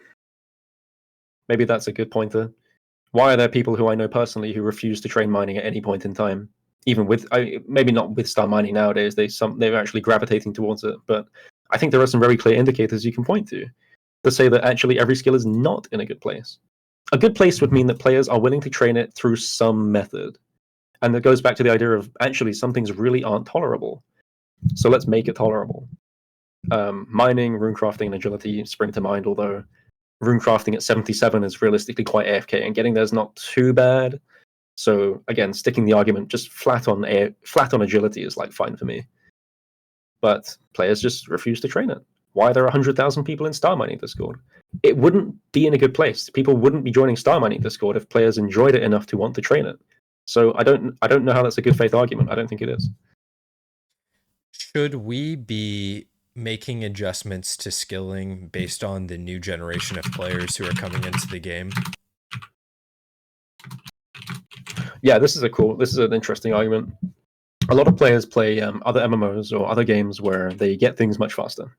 Maybe that's a good pointer. Why are there people who I know personally who refuse to train mining at any point in time? Even with, maybe not with Star Mining nowadays, they're actually gravitating towards it. But I think there are some very clear indicators you can point to say that actually every skill is not in a good place. A good place would mean that players are willing to train it through some method. And that goes back to the idea of actually some things really aren't tolerable. So let's make it tolerable. Mining, runecrafting, and agility spring to mind, although runecrafting at 77 is realistically quite AFK, and getting there's not too bad. So again, sticking the argument just flat on agility is like fine for me. But players just refuse to train it. Why are there 100,000 people in Star Mining Discord? It wouldn't be in a good place. People wouldn't be joining Star Mining Discord if players enjoyed it enough to want to train it. So I don't know how that's a good faith argument. I don't think it is. Should we be making adjustments to skilling based on the new generation of players who are coming into the game? Yeah, this is an interesting argument. A lot of players play other MMOs or other games where they get things much faster.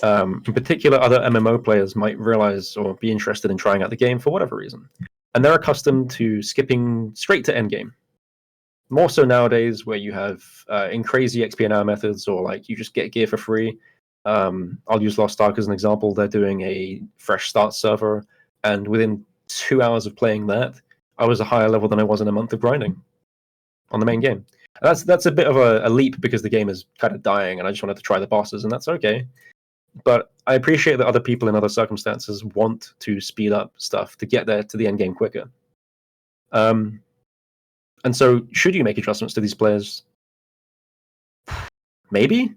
In particular, other MMO players might realize or be interested in trying out the game for whatever reason. And they're accustomed to skipping straight to endgame. More so nowadays, where you have in crazy XP and hour methods, or like you just get gear for free. I'll use Lost Ark as an example. They're doing a fresh start server, and within 2 hours of playing that, I was a higher level than I was in a month of grinding on the main game. And that's a bit of a leap because the game is kind of dying, and I just wanted to try the bosses, and that's okay. But I appreciate that other people in other circumstances want to speed up stuff to get there to the end game quicker. And so, should you make adjustments to these players? Maybe.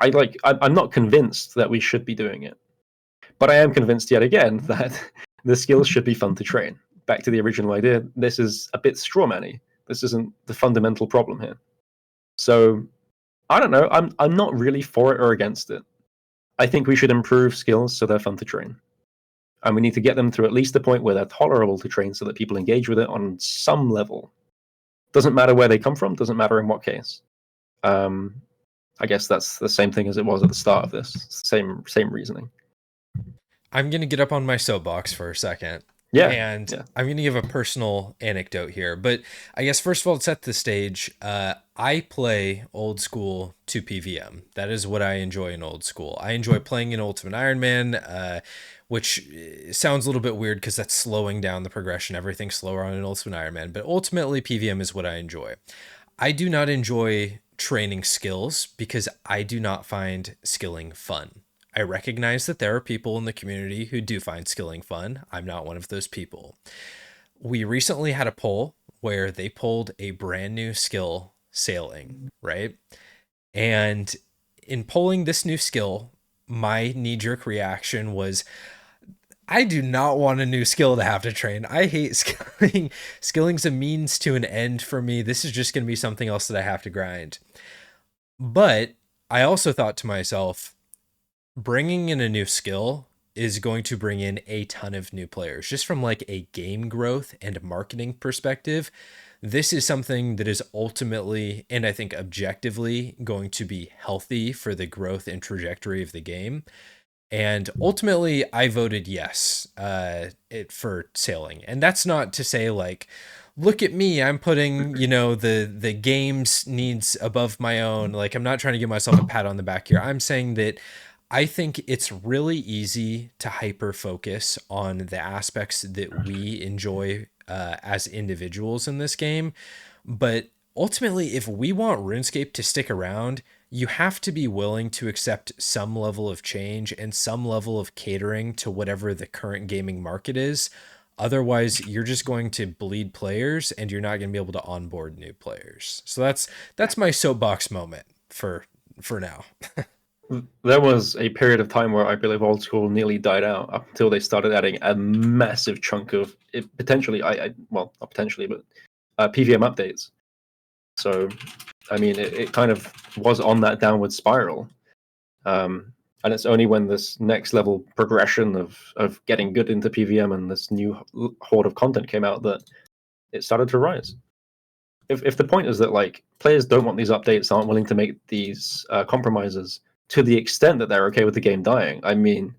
I'm not convinced that we should be doing it, but I am convinced yet again that the skills should be fun to train. back to the original idea, this is a bit strawmanny. This isn't the fundamental problem here. So I don't know. I'm not really for it or against it. I think we should improve skills so they're fun to train. And we need to get them to at least the point where they're tolerable to train so that people engage with it on some level. Doesn't matter where they come from, doesn't matter in what case. I guess that's the same thing as it was at the start of this. Same reasoning. I'm going to get up on my soapbox for a second. Yeah. And yeah. I'm going to give a personal anecdote here. But I guess, first of all, to set the stage, I play old school to PVM. That is what I enjoy in old school. I enjoy playing in Ultimate Iron Man, which sounds a little bit weird because that's slowing down the progression. Everything's slower on an Ultimate Iron Man. But ultimately, PVM is what I enjoy. I do not enjoy training skills because I do not find skilling fun. I recognize that there are people in the community who do find skilling fun. I'm not one of those people. We recently had a poll where they pulled a brand new skill, sailing, right? And in polling this new skill, my knee-jerk reaction was, I do not want a new skill to have to train. I hate skilling. Skilling's a means to an end for me. This is just going to be something else that I have to grind. But I also thought to myself, bringing in a new skill is going to bring in a ton of new players. Just from like a game growth and marketing perspective, this is something that is ultimately, and I think objectively, going to be healthy for the growth and trajectory of the game. And ultimately, I voted yes for sailing. And that's not to say like, look at me, I'm putting, the game's needs above my own. Like, I'm not trying to give myself a pat on the back here. I'm saying that I think it's really easy to hyper focus on the aspects that we enjoy as individuals in this game. But ultimately, if we want RuneScape to stick around, you have to be willing to accept some level of change and some level of catering to whatever the current gaming market is. Otherwise, you're just going to bleed players and you're not going to be able to onboard new players. So that's my soapbox moment for now. There was a period of time where I believe old school nearly died out up until they started adding a massive chunk of it, potentially, well, not potentially, but PVM updates. So, I mean, it kind of was on that downward spiral. And it's only when this next level progression of getting good into PVM and this new horde of content came out that it started to rise. If the point is that like players don't want these updates, aren't willing to make these compromises to the extent that they're okay with the game dying, I mean,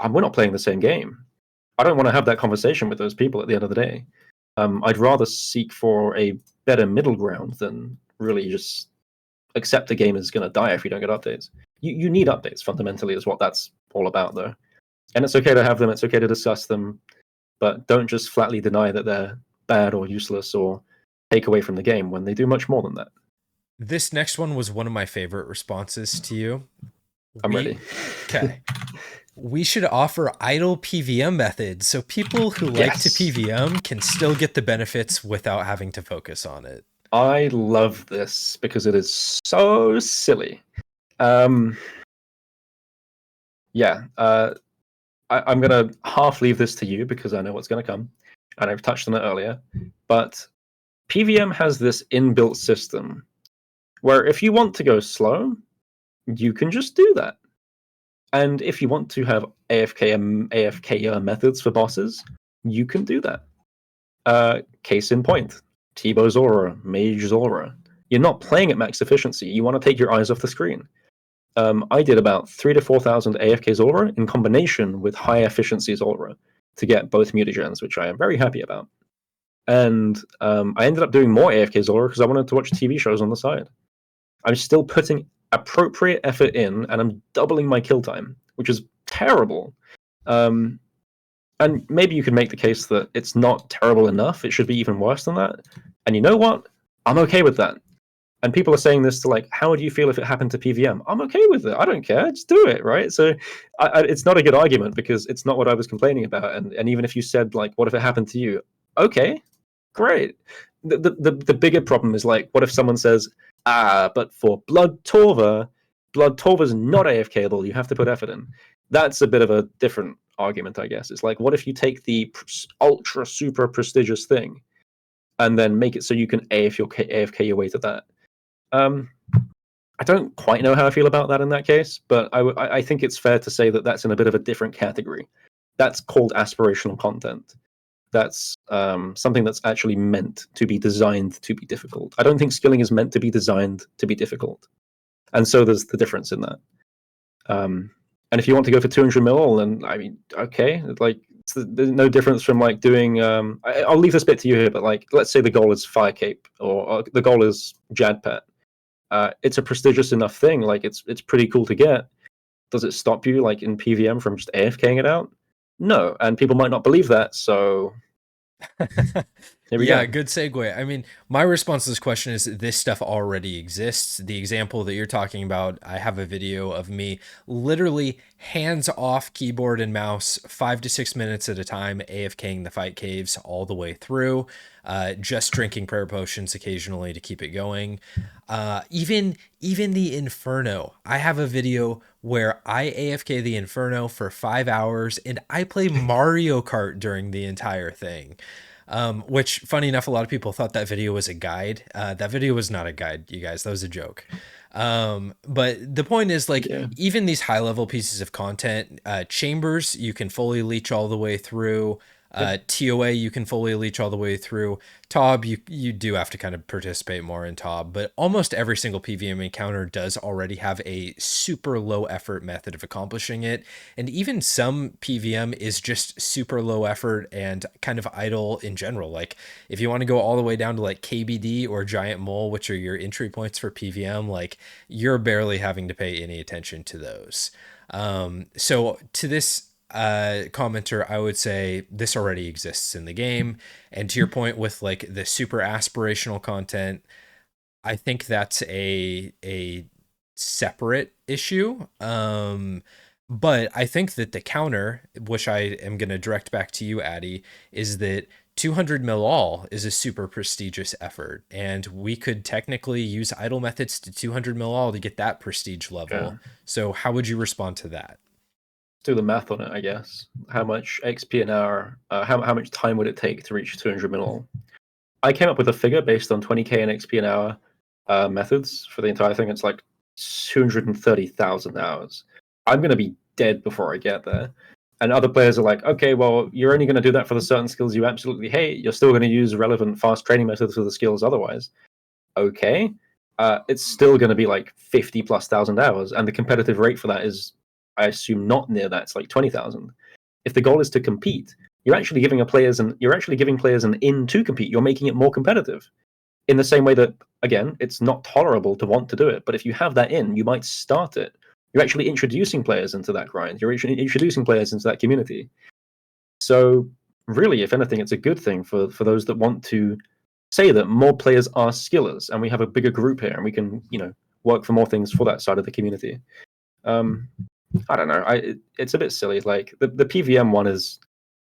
we're not playing the same game. I don't want to have that conversation with those people at the end of the day. I'd rather seek for a better middle ground than really just accept the game is going to die if you don't get updates. You need updates, fundamentally, is what that's all about, though. And it's okay to have them, it's okay to discuss them, but don't just flatly deny that they're bad or useless or take away from the game when they do much more than that. This next one was one of my favorite responses to you. I'm ready. Okay. We should offer idle PVM methods so people who like to PVM can still get the benefits without having to focus on it. I love this because it is so silly. I'm going to half leave this to you because I know what's going to come, and I've touched on it earlier. But PVM has this inbuilt system where if you want to go slow, you can just do that. And if you want to have AFK methods for bosses, you can do that. Case in point, T-Bow Zora, Mage Zora. You're not playing at max efficiency. You want to take your eyes off the screen. I did about 3,000 to 4,000 AFK Zora in combination with high efficiency Zora to get both mutagens, which I am very happy about. And I ended up doing more AFK Zora because I wanted to watch TV shows on the side. I'm still putting appropriate effort in, and I'm doubling my kill time, which is terrible. And maybe you could make the case that it's not terrible enough. It should be even worse than that. And you know what? I'm okay with that. And people are saying this to like, how would you feel if it happened to PVM? I'm okay with it. I don't care. Just do it, right? So it's not a good argument because it's not what I was complaining about. And even if you said like, what if it happened to you? Okay, great. The bigger problem is like, what if someone says, but for Blood Torva is not AFKable. You have to put effort in. That's a bit of a different argument, I guess. It's like, what if you take the ultra super prestigious thing and then make it so you can AFK your way to that? I don't quite know how I feel about that in that case, but I think it's fair to say that that's in a bit of a different category. That's called aspirational content. That's something that's actually meant to be designed to be difficult. I don't think skilling is meant to be designed to be difficult, and so there's the difference in that. And if you want to go for 200 mil, then I mean, okay, like there's no difference from like doing. I'll leave this bit to you here, but like, let's say the goal is Fire Cape or the goal is Jadpet. It's a prestigious enough thing. Like it's pretty cool to get. Does it stop you like in PVM from just AFKing it out? No, and people might not believe that. So here we Yeah, go. good segue. I mean, my response to this question is that this stuff already exists. The example that you're talking about, I have a video of me literally hands off keyboard and mouse 5 to 6 minutes at a time, AFKing the fight caves all the way through, just drinking prayer potions occasionally to keep it going. Even the Inferno. I have a video where I AFK the Inferno for 5 hours and I play Mario Kart during the entire thing. Which, funny enough, a lot of people thought that video was a guide. That video was not a guide, you guys. That was a joke. But the point is, like, Yeah. even these high level pieces of content, chambers, you can fully leech all the way through. TOA, you can fully leech all the way through. TOB, you do have to kind of participate more in TOB, but almost every single PVM encounter does already have a super low effort method of accomplishing it. And even some PVM is just super low effort and kind of idle in general. Like if you want to go all the way down to like KBD or Giant Mole, which are your entry points for PVM, like you're barely having to pay any attention to those. So to this commenter, I would say this already exists in the game. And to your point with like the super aspirational content, I think that's a separate issue. But I think that the counter, which I am going to direct back to you, Aatty, is that 200 mil all is a super prestigious effort, and we could technically use idle methods to 200 mil all to get that prestige level. Yeah. So how would you respond to that? Do the math on it, I guess. How much XP an hour? How much time would it take to reach 200 mil? I came up with a figure based on 20k and XP an hour methods for the entire thing. It's like 230,000 hours. I'm going to be dead before I get there. And other players are like, okay, well, you're only going to do that for the certain skills you absolutely hate. You're still going to use relevant fast training methods for the skills otherwise. Okay. It's still going to be like 50 plus thousand hours. And the competitive rate for that is, I assume, not near that. It's like 20,000. If the goal is to compete, you're actually giving players an in to compete. You're making it more competitive. In the same way that, again, it's not tolerable to want to do it, but if you have that in, you might start it. You're actually introducing players into that grind. You're introducing players into that community. So really, if anything, it's a good thing for those that want to say that more players are skillers, and we have a bigger group here, and we can, work for more things for that side of the community. I don't know. It's a bit silly. Like the PVM one is,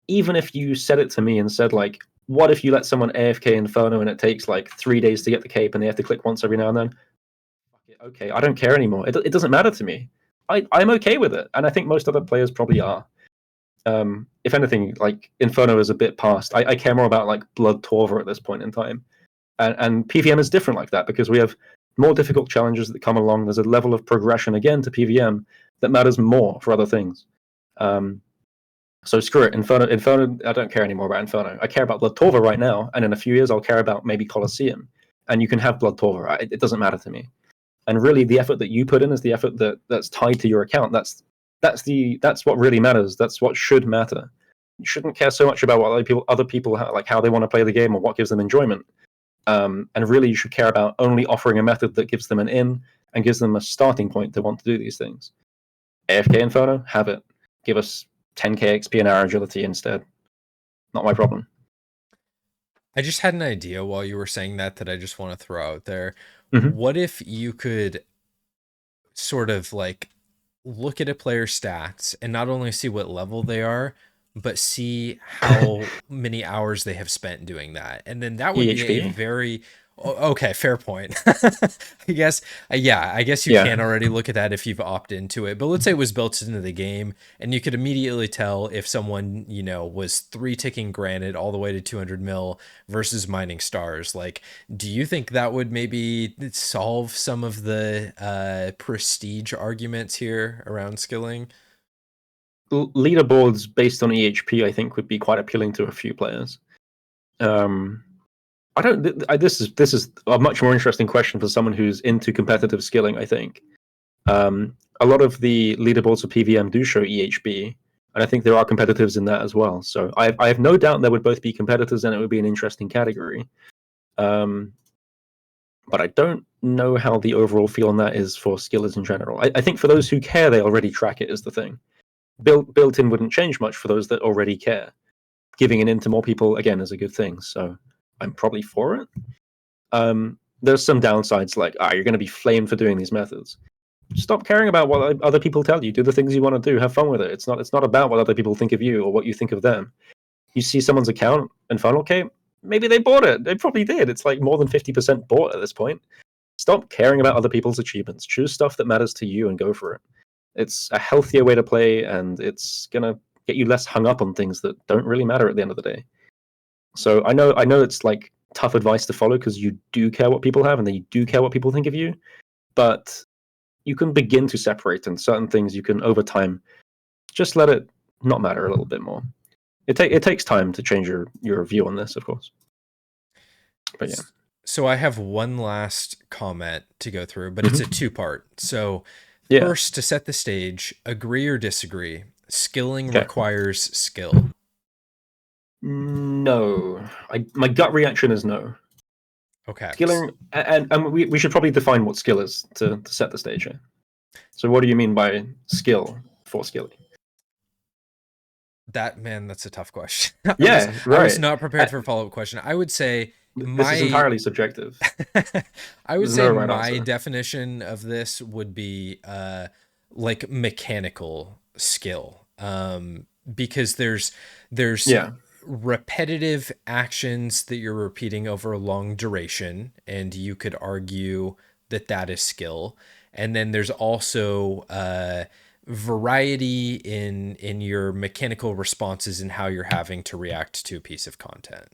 even if you said it to me and said like, what if you let someone AFK Inferno and it takes like 3 days to get the cape and they have to click once every now and then? Okay, I don't care anymore. It doesn't matter to me. I'm okay with it, and I think most other players probably are. If anything, like Inferno is a bit past. I care more about like Blood Torva at this point in time, and PVM is different like that because we have more difficult challenges that come along. There's a level of progression again to PVM that matters more for other things. So screw it, Inferno. I don't care anymore about Inferno. I care about Blood Torva right now, and in a few years I'll care about maybe Colosseum. And you can have Blood Torva. It doesn't matter to me. And really, the effort that you put in is the effort that's tied to your account. That's what really matters. That's what should matter. You shouldn't care so much about what other people like how they want to play the game or what gives them enjoyment. And really, you should care about only offering a method that gives them an in and gives them a starting point to want to do these things. AFK Inferno, have it. Give us 10k XP and hour agility instead. Not my problem. I just had an idea while you were saying that I just want to throw out there. Mm-hmm. What if you could sort of like look at a player's stats and not only see what level they are, but see how many hours they have spent doing that. And then that would be a EHP. very Okay, fair point. I guess, I guess you Yeah. can already look at that if you've opted into it. But let's say it was built into the game, and you could immediately tell if someone, was 3 ticking granite all the way to 200 mil versus mining stars. Like, do you think that would maybe solve some of the prestige arguments here around skilling? Leaderboards based on EHP, I think, would be quite appealing to a few players. Um, I don't. This is a much more interesting question for someone who's into competitive skilling. I think a lot of the leaderboards for PVM do show EHB, and I think there are competitives in that as well. So I have no doubt there would both be competitors, and it would be an interesting category. Um, but I don't know how the overall feel on that is for skillers in general. I think for those who care, they already track it is the thing. Built in wouldn't change much for those that already care. Giving it in to more people again is a good thing. So I'm probably for it. There's some downsides like you're going to be flamed for doing these methods. Stop caring about what other people tell you. Do the things you want to do. Have fun with it. It's not about what other people think of you or what you think of them. You see someone's account and funnel cape, maybe they bought it. They probably did. It's like more than 50% bought at this point. Stop caring about other people's achievements. Choose stuff that matters to you and go for it. It's a healthier way to play, and it's gonna get you less hung up on things that don't really matter at the end of the day. So I know it's like tough advice to follow because you do care what people have and you do care what people think of you, but you can begin to separate, and certain things you can over time just let it not matter a little bit more. It takes time to change your view on this, of course. But yeah. So I have one last comment to go through, but it's a two-part. So Yeah. first, to set the stage, agree or disagree, skilling Okay. requires skill. No. My gut reaction is no. Okay. Skilling, and we should probably define what skill is to set the stage here. So what do you mean by skill for skilling? That's a tough question. Yeah, I was right. not prepared for a follow-up question. I would say This is entirely subjective. I would There's say no right my answer. definition of this would be like mechanical skill. Because there's Yeah. repetitive actions that you're repeating over a long duration, and you could argue that that is skill. And then there's also variety in your mechanical responses and how you're having to react to a piece of content.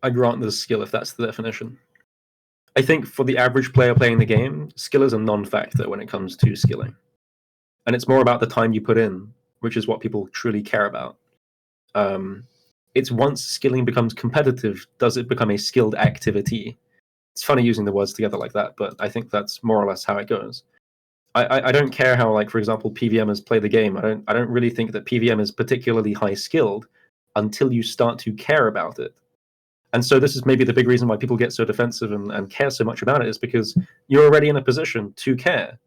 I grant there's skill if that's the definition. I think for the average player playing the game, skill is a non-factor when it comes to skilling. And it's more about the time you put in, which is what people truly care about. It's once skilling becomes competitive, does it become a skilled activity? It's funny using the words together like that, but I think that's more or less how it goes. I don't care how, like, for example, PVMers play the game. I don't really think that PVM is particularly high skilled until you start to care about it. And so this is maybe the big reason why people get so defensive and care so much about it, is because you're already in a position to care.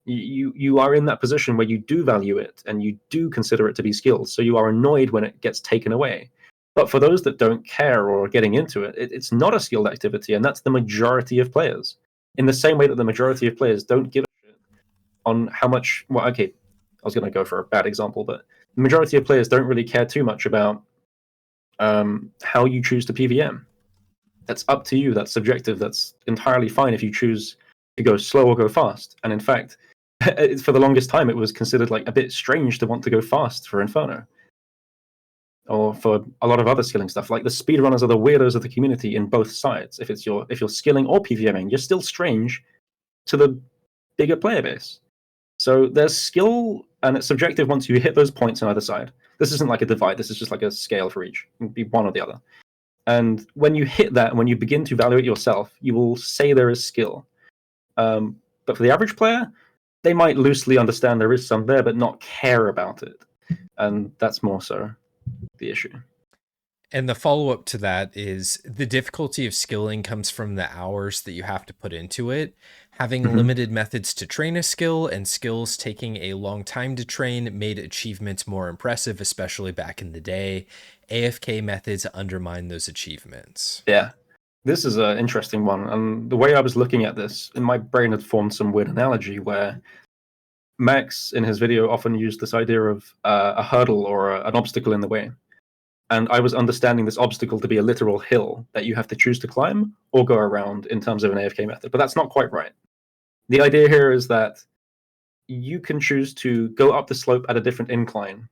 You are in that position where you do value it and you do consider it to be skilled. So you are annoyed when it gets taken away. But for those that don't care or are getting into it, it's not a skilled activity, and that's the majority of players. In the same way that the majority of players don't give a shit on how much. Well, okay, I was going to go for a bad example, but the majority of players don't really care too much about how you choose to PVM. That's up to you. That's subjective. That's entirely fine if you choose to go slow or go fast. And in fact, for the longest time, it was considered like a bit strange to want to go fast for Inferno, or for a lot of other skilling stuff. Like the speedrunners are the weirdos of the community in both sides. If you're skilling or PVMing, you're still strange to the bigger player base. So there's skill, and it's subjective once you hit those points on either side. This isn't like a divide. This is just like a scale for each. It can be one or the other. And when you hit that, when you begin to evaluate yourself, you will say there is skill. But for the average player, they might loosely understand there is some there, but not care about it. And that's more so the issue. And the follow-up to that is the difficulty of skilling comes from the hours that you have to put into it. Having limited methods to train a skill and skills taking a long time to train made achievements more impressive, especially back in the day. AFK methods undermine those achievements. Yeah. This is an interesting one. And the way I was looking at this, in my brain had formed some weird analogy where Max, in his video, often used this idea of a hurdle or an obstacle in the way. and I was understanding this obstacle to be a literal hill that you have to choose to climb or go around in terms of an AFK method. But that's not quite right. The idea here is that you can choose to go up the slope at a different incline.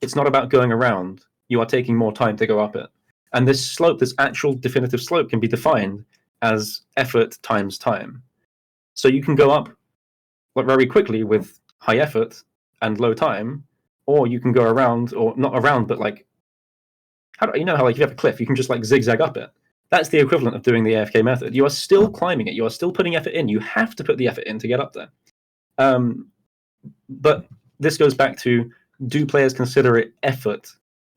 It's not about going around. You are taking more time to go up it. And this slope, this actual definitive slope, can be defined as effort times time. So you can go up very quickly with high effort and low time, or you can go around, or not around, but like, you know how like if you have a cliff, you can just like zigzag up it. That's the equivalent of doing the AFK method. You are still climbing it. You are still putting effort in. You have to put the effort in to get up there. But this goes back to, do players consider it effort,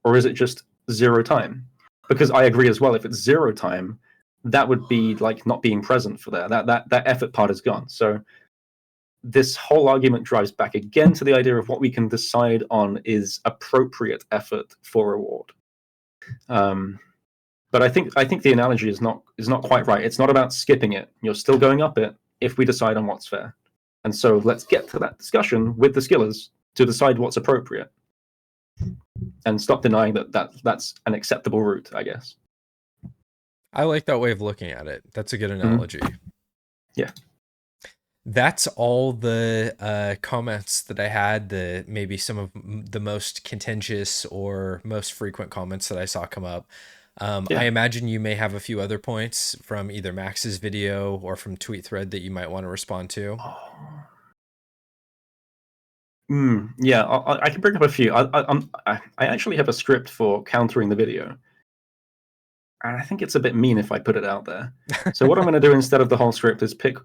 or is it just zero time? Because I agree as well, if it's zero time, that would be like not being present for there. That effort part is gone. So this whole argument drives back again to the idea of what we can decide on is appropriate effort for reward. But I think the analogy is not quite right. It's not about skipping it. You're still going up it if we decide on what's fair. And so let's get to that discussion with the skillers to decide what's appropriate, and stop denying that's an acceptable route, I guess. I like that way of looking at it. That's a good analogy. Yeah. That's all the comments that I had, maybe some of the most contentious or most frequent comments that I saw come up. I imagine you may have a few other points from either Max's video or from tweet thread that you might want to respond to. Yeah, I can bring up a few. I actually have a script for countering the video, and I think it's a bit mean if I put it out there. So what I'm going to do instead of the whole script is pick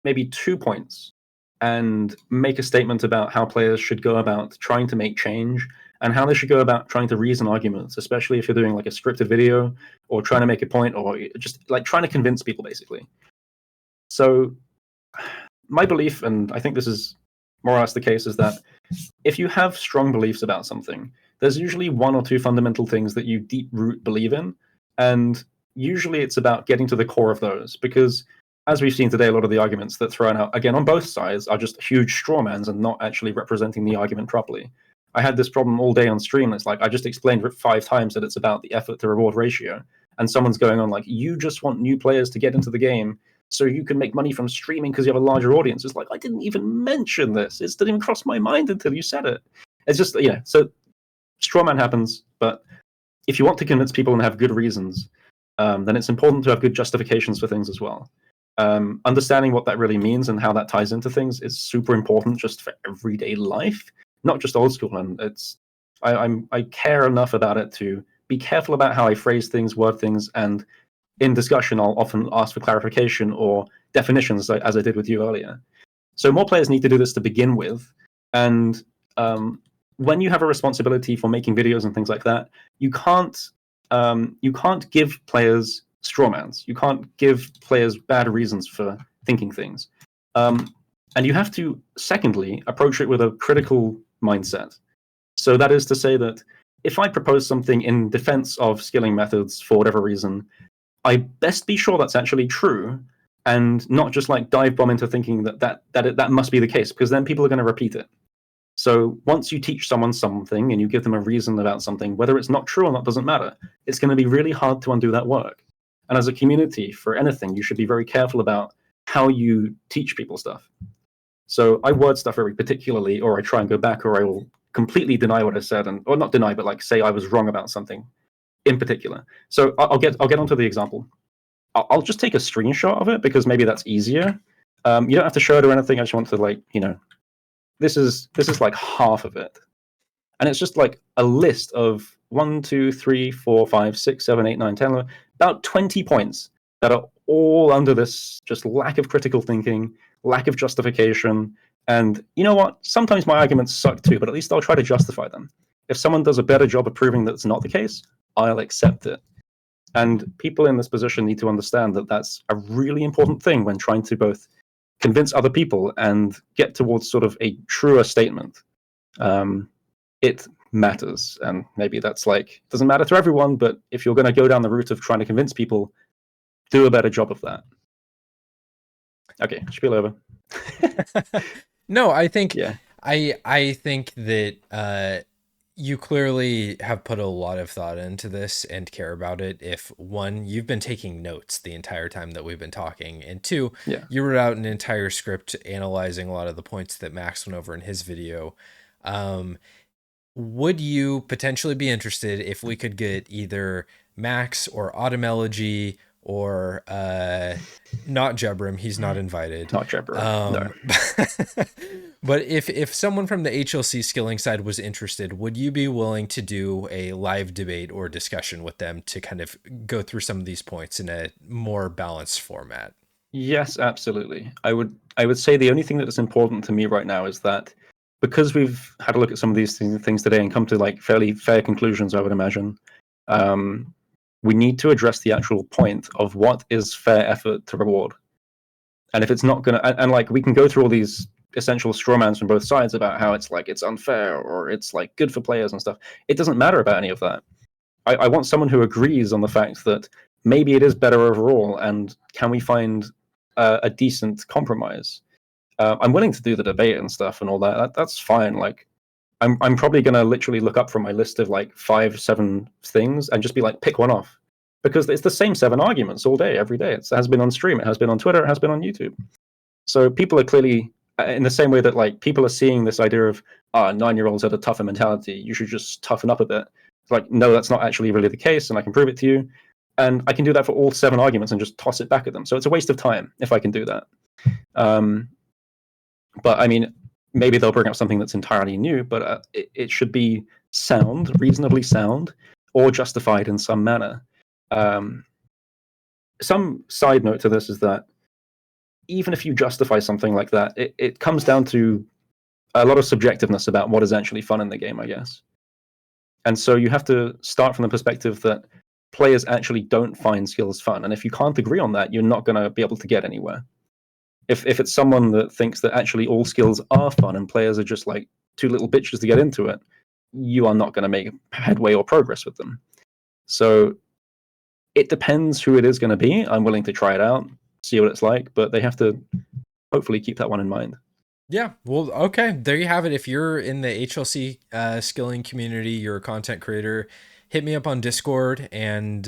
maybe 2 points and make a statement about how players should go about trying to make change, and how they should go about trying to reason arguments, especially if you're doing like a scripted video or trying to make a point, or just like trying to convince people, basically. So my belief, and I think this is more or less the case, is that if you have strong beliefs about something, there's usually 1 or 2 fundamental things that you deep root believe in, and usually it's about getting to the core of those, because as we've seen today, a lot of the arguments that thrown out, again, on both sides, are just huge strawmans and not actually representing the argument properly. I had this problem all day on stream. It's like, I just explained 5 times that it's about the effort to reward ratio, and someone's going on like, you just want new players to get into the game so you can make money from streaming because you have a larger audience. It's like, I didn't even mention this. It didn't even cross my mind until you said it. It's just, so strawman happens, but if you want to convince people and have good reasons, then it's important to have good justifications for things as well. Understanding what that really means and how that ties into things is super important just for everyday life, not just old school. And I care enough about it to be careful about how I phrase things, word things, and in discussion, I'll often ask for clarification or definitions, as I did with you earlier. So more players need to do this to begin with. And when you have a responsibility for making videos and things like that, you can't give players strawmans. You can't give players bad reasons for thinking things. And you have to, secondly, approach it with a critical mindset. So that is to say that if I propose something in defense of skilling methods for whatever reason, I best be sure that's actually true, and not just like dive bomb into thinking that must be the case, because then people are going to repeat it. So once you teach someone something and you give them a reason about something, whether it's not true or not doesn't matter. It's going to be really hard to undo that work. And as a community, for anything, you should be very careful about how you teach people stuff. So I word stuff very particularly, or I try and go back, or I will completely deny what I said, or not deny, but like say I was wrong about something in particular. So I'll get onto the example. I'll just take a screenshot of it because maybe that's easier. You don't have to show it or anything. I just want to this is like half of it, and it's just like a list of 1, 2, 3, 4, 5, 6, 7, 8, 9, 10, about 20 points that are all under this just lack of critical thinking, lack of justification. And you know what? Sometimes my arguments suck too, but at least I'll try to justify them. If someone does a better job of proving that it's not the case, I'll accept it. And people in this position need to understand that that's a really important thing when trying to both convince other people and get towards sort of a truer statement. It matters, and maybe that's like doesn't matter to everyone, but if you're going to go down the route of trying to convince people, do a better job of that. Okay, spiel over. No, I think I think that You clearly have put a lot of thought into this and care about it. If one, you've been taking notes the entire time that we've been talking, and two, Yeah. you wrote out an entire script analyzing a lot of the points that Max went over in his video. Would you potentially be interested if we could get either Max or Automelogy or not Jebrim, he's not invited. Not Jebrim, no. But if someone from the HLC skilling side was interested, would you be willing to do a live debate or discussion with them to kind of go through some of these points in a more balanced format? Yes, absolutely. I would say the only thing that is important to me right now is that because we've had a look at some of these things today and come to like fairly fair conclusions, I would imagine, we need to address the actual point of what is fair effort to reward. And if it's not going to, and like we can go through all these essential strawmans from both sides about how it's like it's unfair or it's like good for players and stuff. It doesn't matter about any of that. I want someone who agrees on the fact that maybe it is better overall, and can we find a decent compromise? I'm willing to do the debate and stuff and all that. That's fine. Like, I'm probably gonna literally look up from my list of like 5-7 things and just be like, pick one off, because it's the same 7 arguments all day, every day. It has been on stream, it has been on Twitter, it has been on YouTube. So people are clearly, in the same way that like people are seeing this idea of 9-year-olds had a tougher mentality, you should just toughen up a bit. It's like, no, that's not actually really the case, and I can prove it to you. And I can do that for all 7 arguments and just toss it back at them. So it's a waste of time if I can do that. But I mean, maybe they'll bring up something that's entirely new, but it should be sound, reasonably sound, or justified in some manner. Some side note to this is that even if you justify something like that, it comes down to a lot of subjectiveness about what is actually fun in the game, I guess. And so you have to start from the perspective that players actually don't find skills fun. And if you can't agree on that, you're not going to be able to get anywhere. If it's someone that thinks that actually all skills are fun and players are just like 2 little bitches to get into it, you are not going to make headway or progress with them. So it depends who it is going to be. I'm willing to try it out, see what it's like, but they have to hopefully keep that one in mind. Yeah, well, okay, there you have it. If you're in the HLC skilling community, you're a content creator, hit me up on Discord and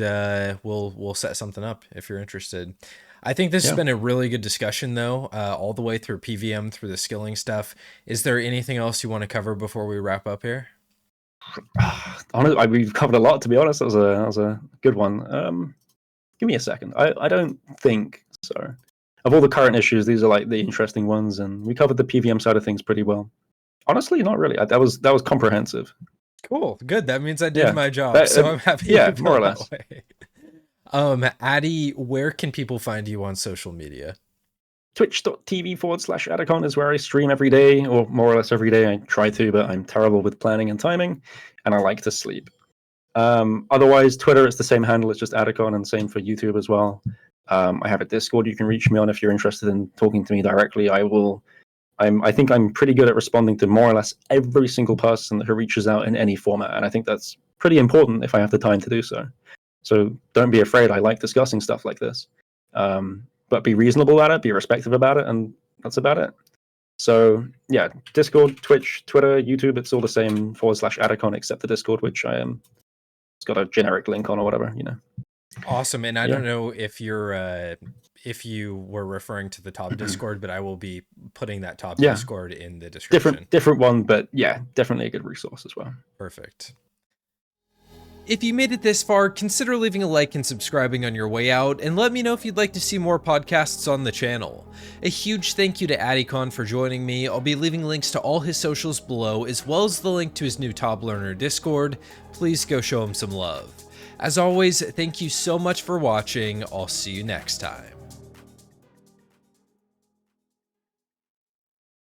we'll set something up if you're interested. I think this has been a really good discussion, though, all the way through PVM, through the skilling stuff. Is there anything else you want to cover before we wrap up here? Honestly, we've covered a lot, to be honest. That was a good one. Give me a second. I don't think so. Of all the current issues, these are like the interesting ones, and we covered the PVM side of things pretty well. Honestly, not really. That was comprehensive. Cool, good. That means I did my job, so I'm happy. Yeah, more or less. Aaty, where can people find you on social media? Twitch.tv/Aatykon is where I stream every day, or more or less every day. I try to, but I'm terrible with planning and timing, and I like to sleep. Otherwise, Twitter, it's the same handle. It's just Aatykon, and same for YouTube as well. I have a Discord you can reach me on if you're interested in talking to me directly. I think I'm pretty good at responding to more or less every single person who reaches out in any format, and I think that's pretty important if I have the time to do so. So don't be afraid. I like discussing stuff like this. But be reasonable about it, be respectful about it, and that's about it. So yeah, Discord, Twitch, Twitter, YouTube, it's all the same /Aatykon except the Discord, which it's got a generic link on or whatever, you know. Awesome. And I don't know if you're if you were referring to the top Discord, but I will be putting that top Discord in the description. Different one, but yeah, definitely a good resource as well. Perfect. If you made it this far, consider leaving a like and subscribing on your way out, and let me know if you'd like to see more podcasts on the channel. A huge thank you to Aatykon for joining me. I'll be leaving links to all his socials below, as well as the link to his new Top Learner Discord. Please go show him some love. As always, thank you so much for watching. I'll see you next time.